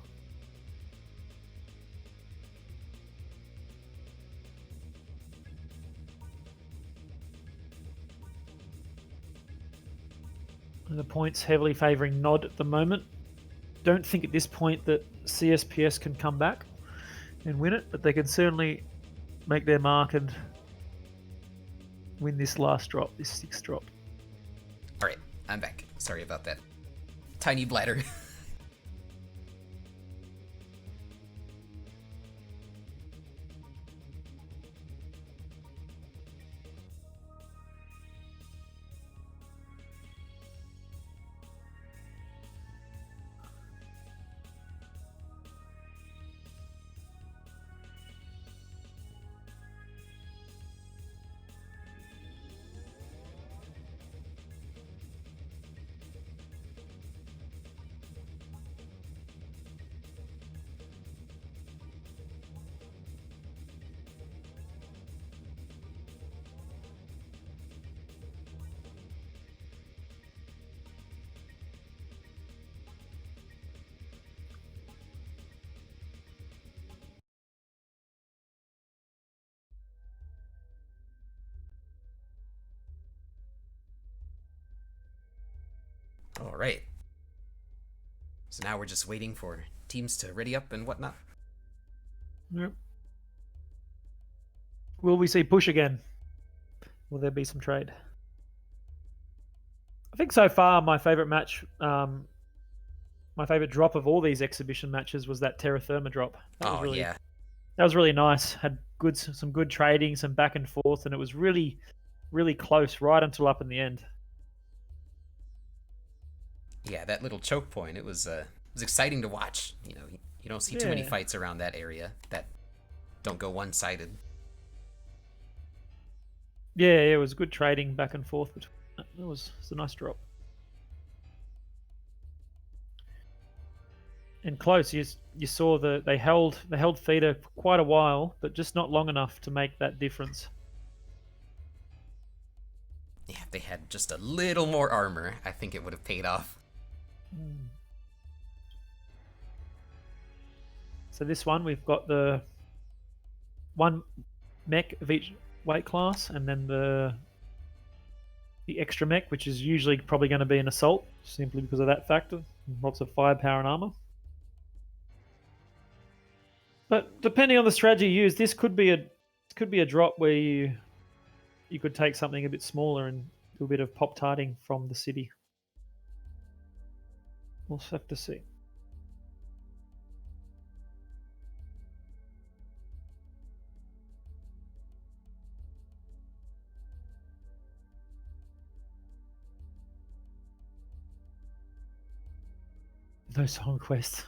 And the points heavily favouring Nod at the moment. Don't think at this point that CSPS can come back and win it, but they can certainly make their mark and win this last drop, this sixth drop. Alright, I'm back. Sorry about that. Tiny bladder. right. So now we're just waiting for teams to ready up and whatnot. Yep. Will we see push again? Will there be some trade? I think so far my favorite match, my favorite drop of all these exhibition matches was that Terra Therma drop. That was really, yeah. that was really nice. Had some good trading, some back and forth, and it was really, really close right until up in the end. Yeah, that little choke point, it was exciting to watch. You know, you don't see too many Yeah. fights around that area that don't go one-sided. Yeah, it was good trading back and forth. It was a nice drop. And close, you saw they held Theta quite a while, but just not long enough to make that difference. Yeah, if they had just a little more armor, I think it would have paid off. So this one, we've got the one mech of each weight class, and then the extra mech, which is usually probably going to be an assault, simply because of that factor. Lots of firepower and armor. But depending on the strategy used, this could be a drop where you could take something a bit smaller and do a bit of pop tarting from the city. We'll have to see. No song requests.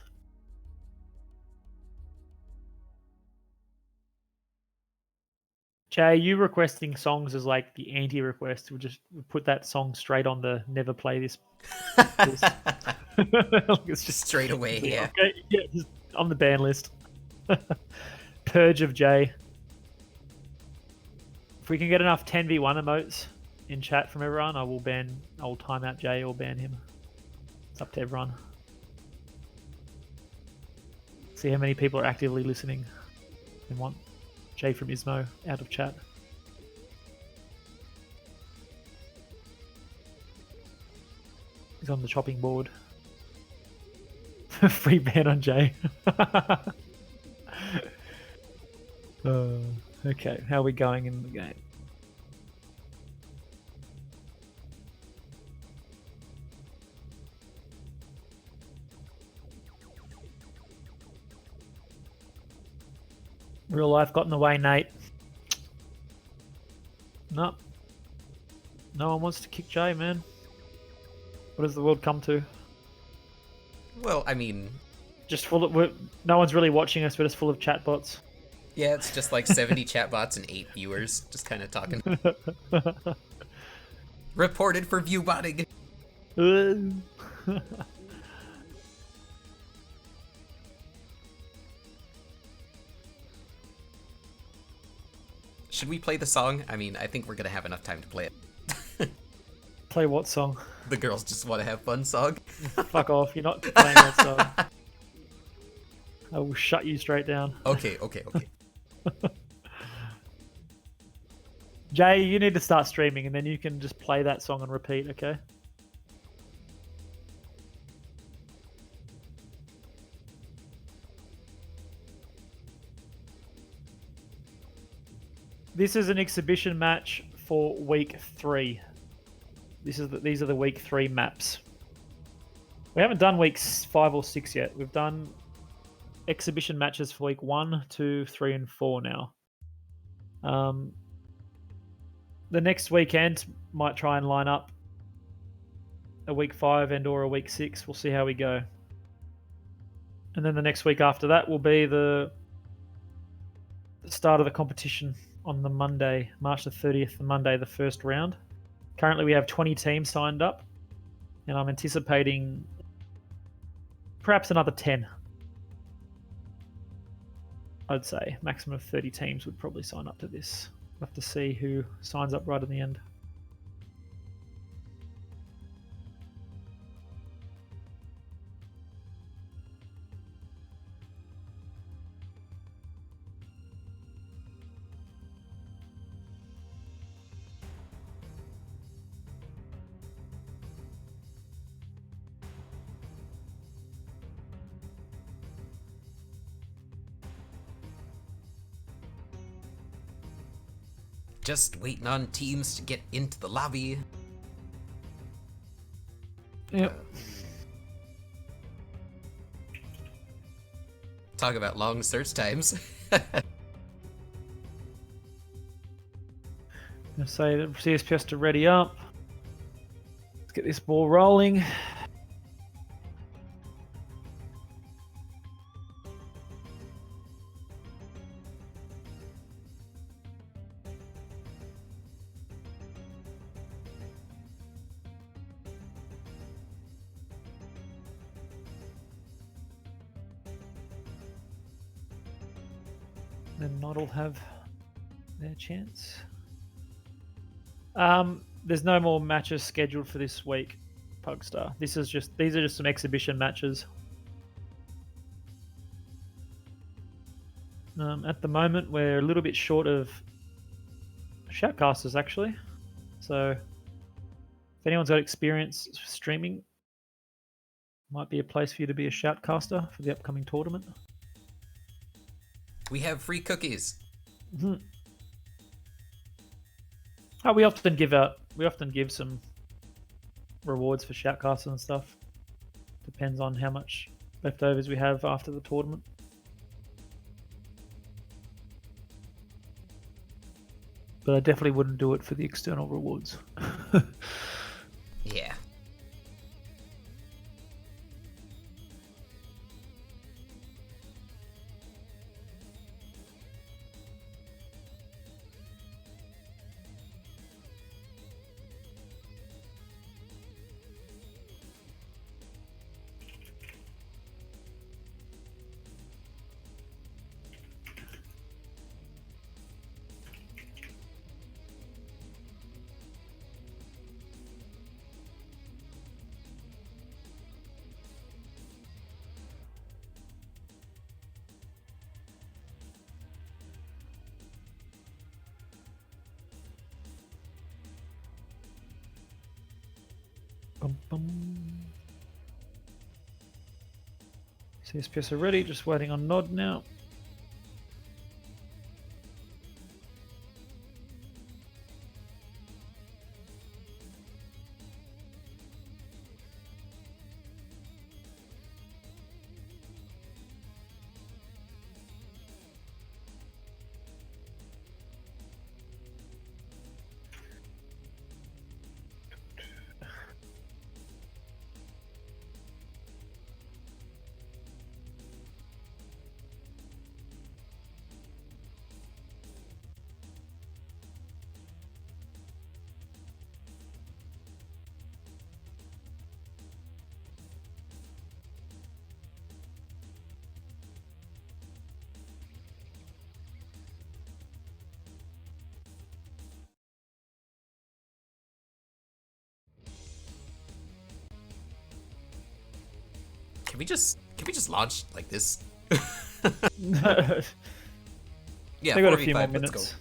Jay, you requesting songs as like the anti-request. We'll put that song straight on the never play this. It's just Straight away, yeah. Okay, yeah, just on the ban list. Purge of Jay. If we can get enough 10v1 emotes in chat from everyone, I will time out Jay or ban him. It's up to everyone. See how many people are actively listening and want Jay from Ismo out of chat. He's on the chopping board. Free ban on Jay. Okay, how are we going in the game? Real life got in the way, Nate. No. No one wants to kick Jay, man. What does the world come to? Well, I mean, Just full of... No one's really watching us, but it's full of chatbots. yeah, it's just like 70 chatbots and 8 viewers, just kind of talking. Reported for view botting. Should we play the song? I mean, I think we're gonna have enough time to play it. Play what song? The girls just want to have fun song. Fuck off, you're not playing that song. I will shut you straight down. Okay. Jay, you need to start streaming and then you can just play that song on repeat, okay? This is an exhibition match for week 3. These are the week 3 maps. We haven't done weeks 5 or 6 yet. We've done exhibition matches for week 1, 2, 3, and 4 now. The next weekend might try and line up a week 5 and or a week 6. We'll see how we go. And then the next week after that will be the start of the competition on the Monday, March the 30th, the Monday, the first round. Currently we have 20 teams signed up, and I'm anticipating perhaps another 10. I'd say maximum of 30 teams would probably sign up to this. We'll have to see who signs up right in the end. Just waiting on teams to get into the lobby. Yep. Talk about long search times. Gonna say that CSPS to ready up. Let's get this ball rolling. Then Nod will have their chance. There's no more matches scheduled for this week, Pugstar. These are just some exhibition matches. At the moment, we're a little bit short of shoutcasters, actually. So, if anyone's got experience streaming, might be a place for you to be a shoutcaster for the upcoming tournament. We have free cookies. Mm-hmm. Oh, we often give some rewards for shoutcasters and stuff. Depends on how much leftovers we have after the tournament. But I definitely wouldn't do it for the external rewards. Yeah. Bum, bum. CSPS are ready, just waiting on Nod now. Can we just launch like this? Yeah, They got a few 4v5, more let's minutes. go.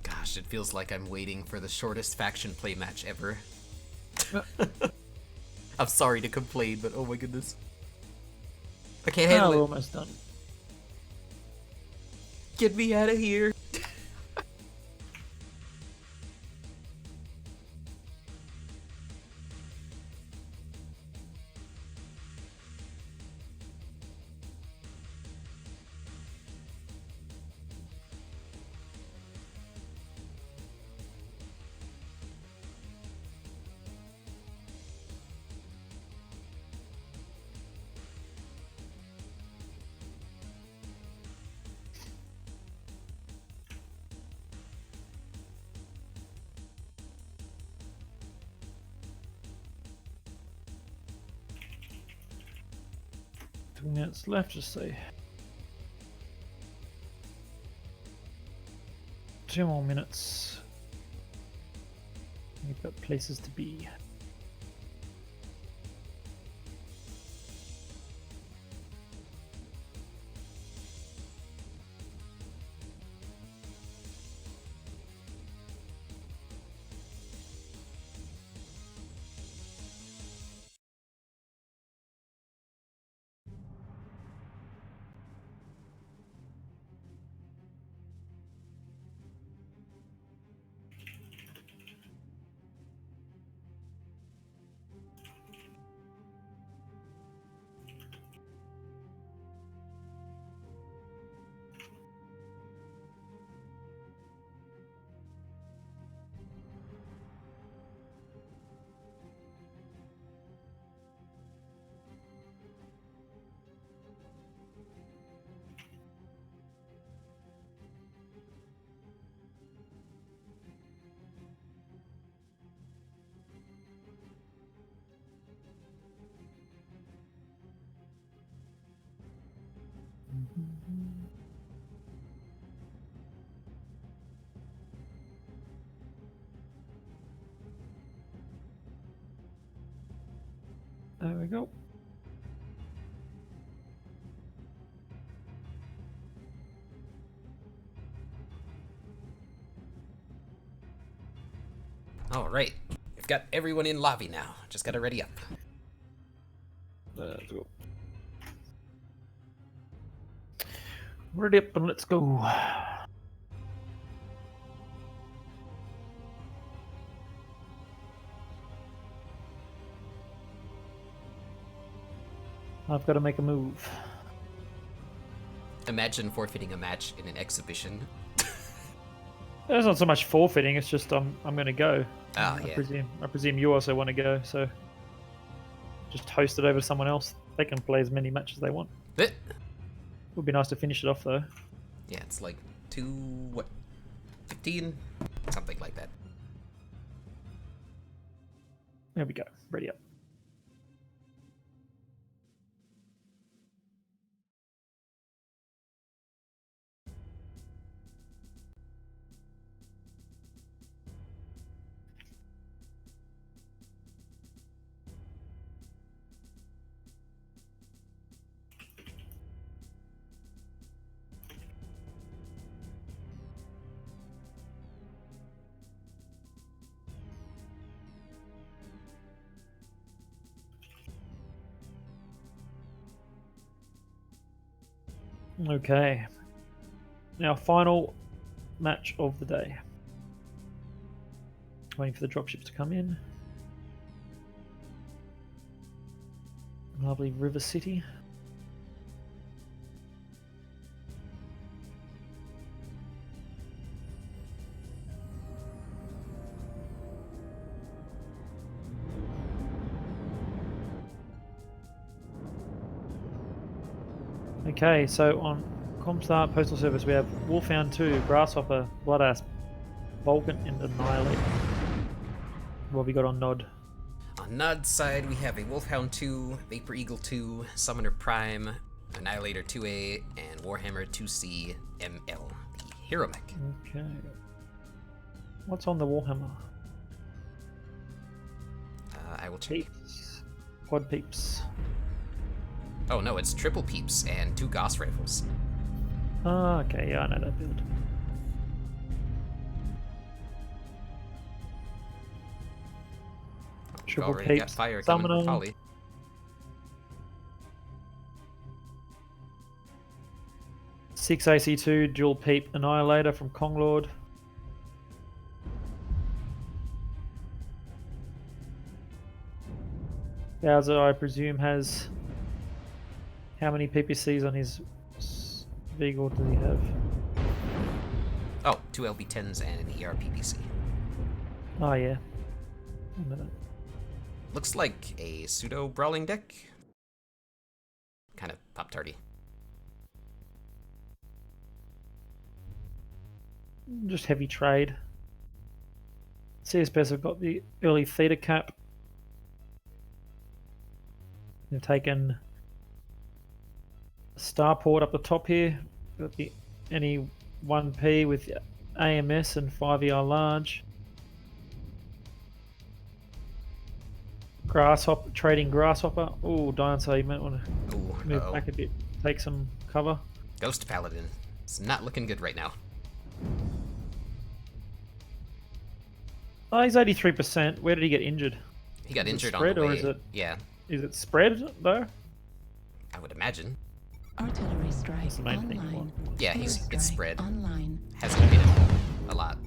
Gosh, it feels like I'm waiting for the shortest faction play match ever. I'm sorry to complain, but oh my goodness. I can't handle We're it. almost done. Get me out of here. Two minutes left, just say. 2 more minutes. got places to be. There we go. All right, we've got everyone in lobby now. Just gotta ready up. Let's go. Ready up and let's go. I've got to make a move. Imagine forfeiting a match in an exhibition. It's not so much forfeiting. It's just I'm going to go. Ah, I yeah. presume you also want to go. So just host it over to someone else. They can play as many matches as they want. It Would be nice to finish it off though. Yeah, it's like 15? Something like that. There we go. Ready up. Okay. Now, final match of the day. Waiting for the dropships to come in. Lovely River City. Okay, so on Comstar Postal Service we have Wolfhound 2, Grasshopper, Bloodass, Vulcan, and Annihilator. What have we got on Nod? On Nod's side, we have a Wolfhound 2, Vapor Eagle 2, Summoner Prime, Annihilator 2A, and Warhammer 2C ML, the Hero Mech. Okay. What's on the Warhammer? I will check. Peeps. Quad Peeps. Oh no, it's triple Peeps and 2 Gauss rifles. Ah, okay, yeah, I know that build. We've Triple already got Peeps, fire coming Summoner. from Polly. Six AC2 dual peep Annihilator from Konglord. Bowser, I presume, has how many PPCs on his vehicle does he have? Oh, 2 LB10s and an ERPPC. Oh yeah. I know that. Looks like a pseudo brawling deck. Kind of pop-tarty. Just heavy trade. CSPS have got the early Theta cap. They've taken Starport up the top here. Got the any 1P with AMS and 5ER large. Grasshopper, trading Grasshopper. Oh, Dinosaur, you might want to Ooh, move uh-oh. back a bit, take some cover. Ghost Paladin. It's not looking good right now. Oh, he's 83%. Where did he get injured? He got Is it injured on spread, the way. or is it? Yeah, Is it spread though? I would imagine. Artillery strike That's the main thing. online. Yeah, Air it's strike spread. online. Hasn't hit him a lot.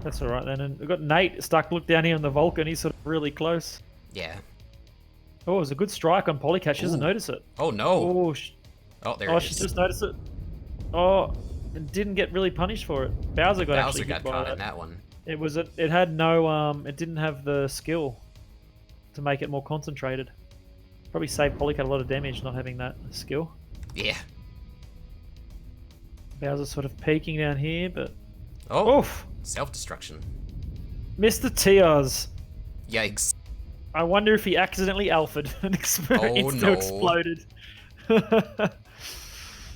That's all right then. And we've got Nate stuck. Look down here on the Vulcan. He's sort of really close. Yeah. Oh, it was a good strike on Polycat. She doesn't Ooh. notice it. Oh no! Oh, There oh, it she is. just noticed it. Oh, and didn't get really punished for it. Bowser got Bowser actually got hit by caught that. in that one. It was it had no it didn't have the skill to make it more concentrated. Probably saved Polycat a lot of damage not having that skill. Yeah. Bowser's sort of peeking down here, but Oh! oof, Self-destruction. Mr. Tiaz. Yikes. I wonder if he accidentally alphaed and no. exploded.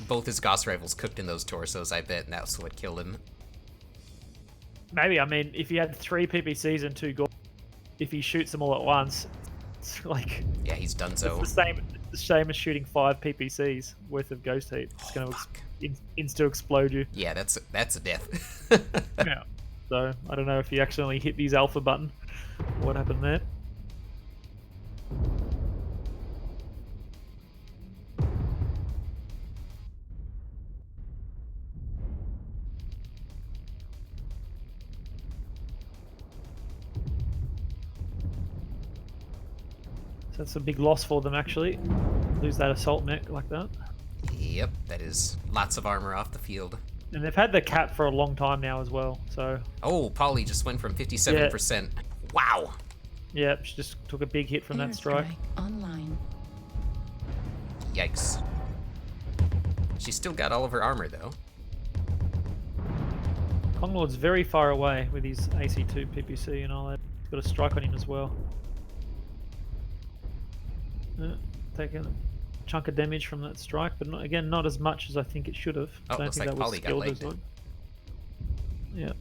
Both his Gauss rifles cooked in those torsos, I bet, and that's what killed him. Maybe, I mean, if he had 3 PPCs and 2 gold, if he shoots them all at once, it's like Yeah, he's done so. it's the same as shooting 5 PPCs worth of ghost heat. It's going to fuck. insta explode you. Yeah, that's a death. Yeah. So I don't know if he accidentally hit his alpha button. What happened there? So that's a big loss for them actually. Lose that assault mech like that. Yep, that is lots of armor off the field. And they've had the cap for a long time now as well. So Oh, Polly just went from 57%. Wow. yeah, she just took a big hit from that strike. Online. Yikes. She's still got all of her armor, though. Konglord's very far away with his AC2 PPC and all that. He's got a strike on him as well. Taking a chunk of damage from that strike, but not, again, not as much as I think it should have. Oh, I don't looks think like that was Polly got skilled legged. as well. Yeah.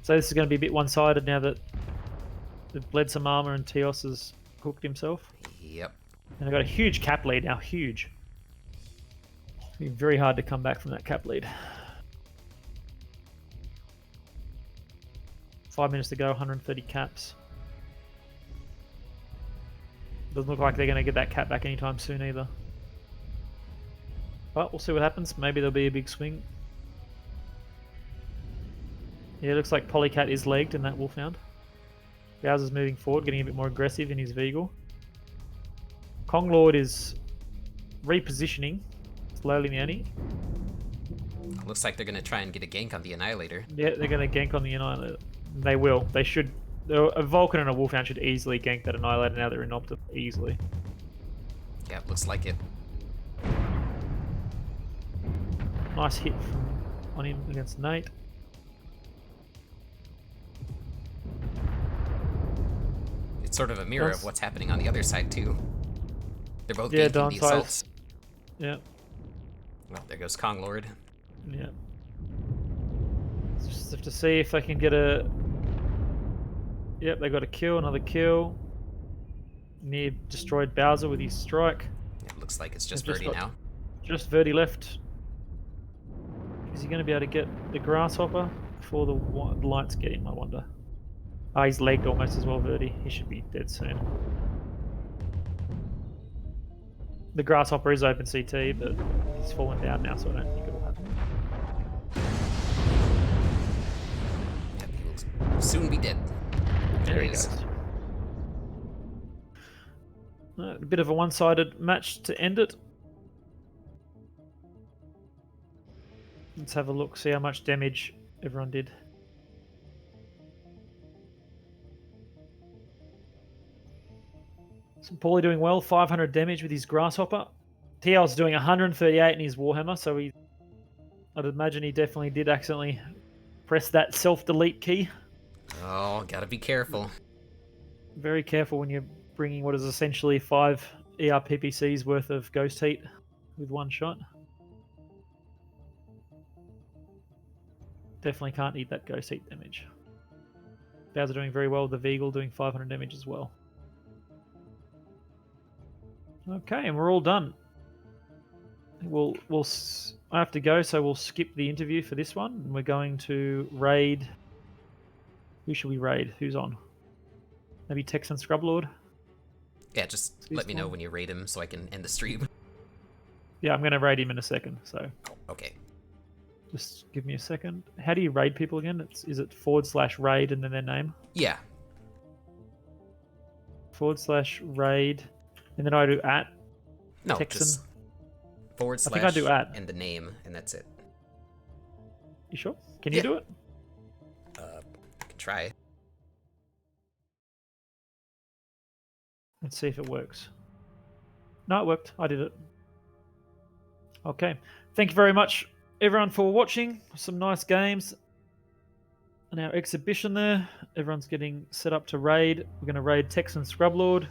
So this is going to be a bit one-sided now that they've bled some armor and Teos has hooked himself. Yep. And they've got a huge cap lead now, huge. It'll be very hard to come back from that cap lead. 5 minutes to go, 130 caps. Doesn't look like they're going to get that cap back anytime soon either. But we'll see what happens. Maybe there'll be a big swing. Yeah, it looks like Polycat is legged in that Wolfhound. Bowser's moving forward, getting a bit more aggressive in his Vehicle. Konglord is repositioning slowly Nanny. Looks like they're gonna try and get a gank on the Annihilator. Yeah, they're going to gank on the Annihilator. They will. They should. A Vulcan and a Wolfhound should easily gank that Annihilator now they're in Optim. Easily. Yeah, looks like it. Nice hit on him against Nate. It's sort of a mirror of what's happening on the other side, too. They're both Yeah, ganking the downsides. assaults. Yeah. Well, there goes Konglord. Yeah. Just have to see if they can get a... Yep, they got a kill, another kill. Near destroyed Bowser with his strike. It looks like it's just They've just Birdie got- now. Just Verdi left. Is he going to be able to get the Grasshopper before the lights get him, I wonder? Ah, he's legged almost as well, Verdi. He should be dead soon. The Grasshopper is open CT, but he's fallen down now, so I don't think it'll happen. Yep, he will soon be dead. There he is. goes. A bit of a one-sided match to end it. Let's have a look, see how much damage everyone did. So Paulie doing well, 500 damage with his Grasshopper. TL's doing 138 in his Warhammer, so I'd imagine he definitely did accidentally press that self-delete key. Oh, gotta be careful. Very careful when you're bringing what is essentially 5 ERPPCs worth of Ghost Heat with one shot. Definitely can't eat that Ghost Heat damage. Bowser doing very well with the Veagle, doing 500 damage as well. Okay, and we're all done. I have to go, so we'll skip the interview for this one, and we're going to raid. Who should we raid? Who's on? Maybe Texan Scrublord? Yeah, just let me know when you raid him so I can end the stream. Yeah, I'm going to raid him in a second, so Okay. just give me a second. How do you raid people again? Is it /raid and then their name? Yeah. /raid, and then I do @ No, Texan. just / I think I do @ and the name, and that's it. You sure? Can you do it? I can try. Let's see if it works. No, it worked. I did it. Okay. Thank you very much, everyone, for watching. Some nice games. And our exhibition there. Everyone's getting set up to raid. We're going to raid Texan Scrublord,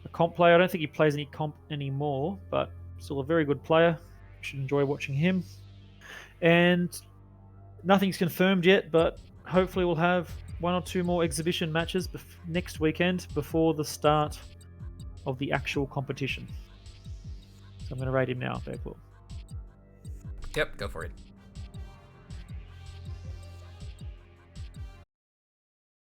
a comp player. I don't think he plays any comp anymore, but still a very good player. You should enjoy watching him. And nothing's confirmed yet, but hopefully we'll have 1 or 2 more exhibition matches next weekend before the start of the actual competition. So I'm going to raid him now, Bearclaw. Yep, go for it.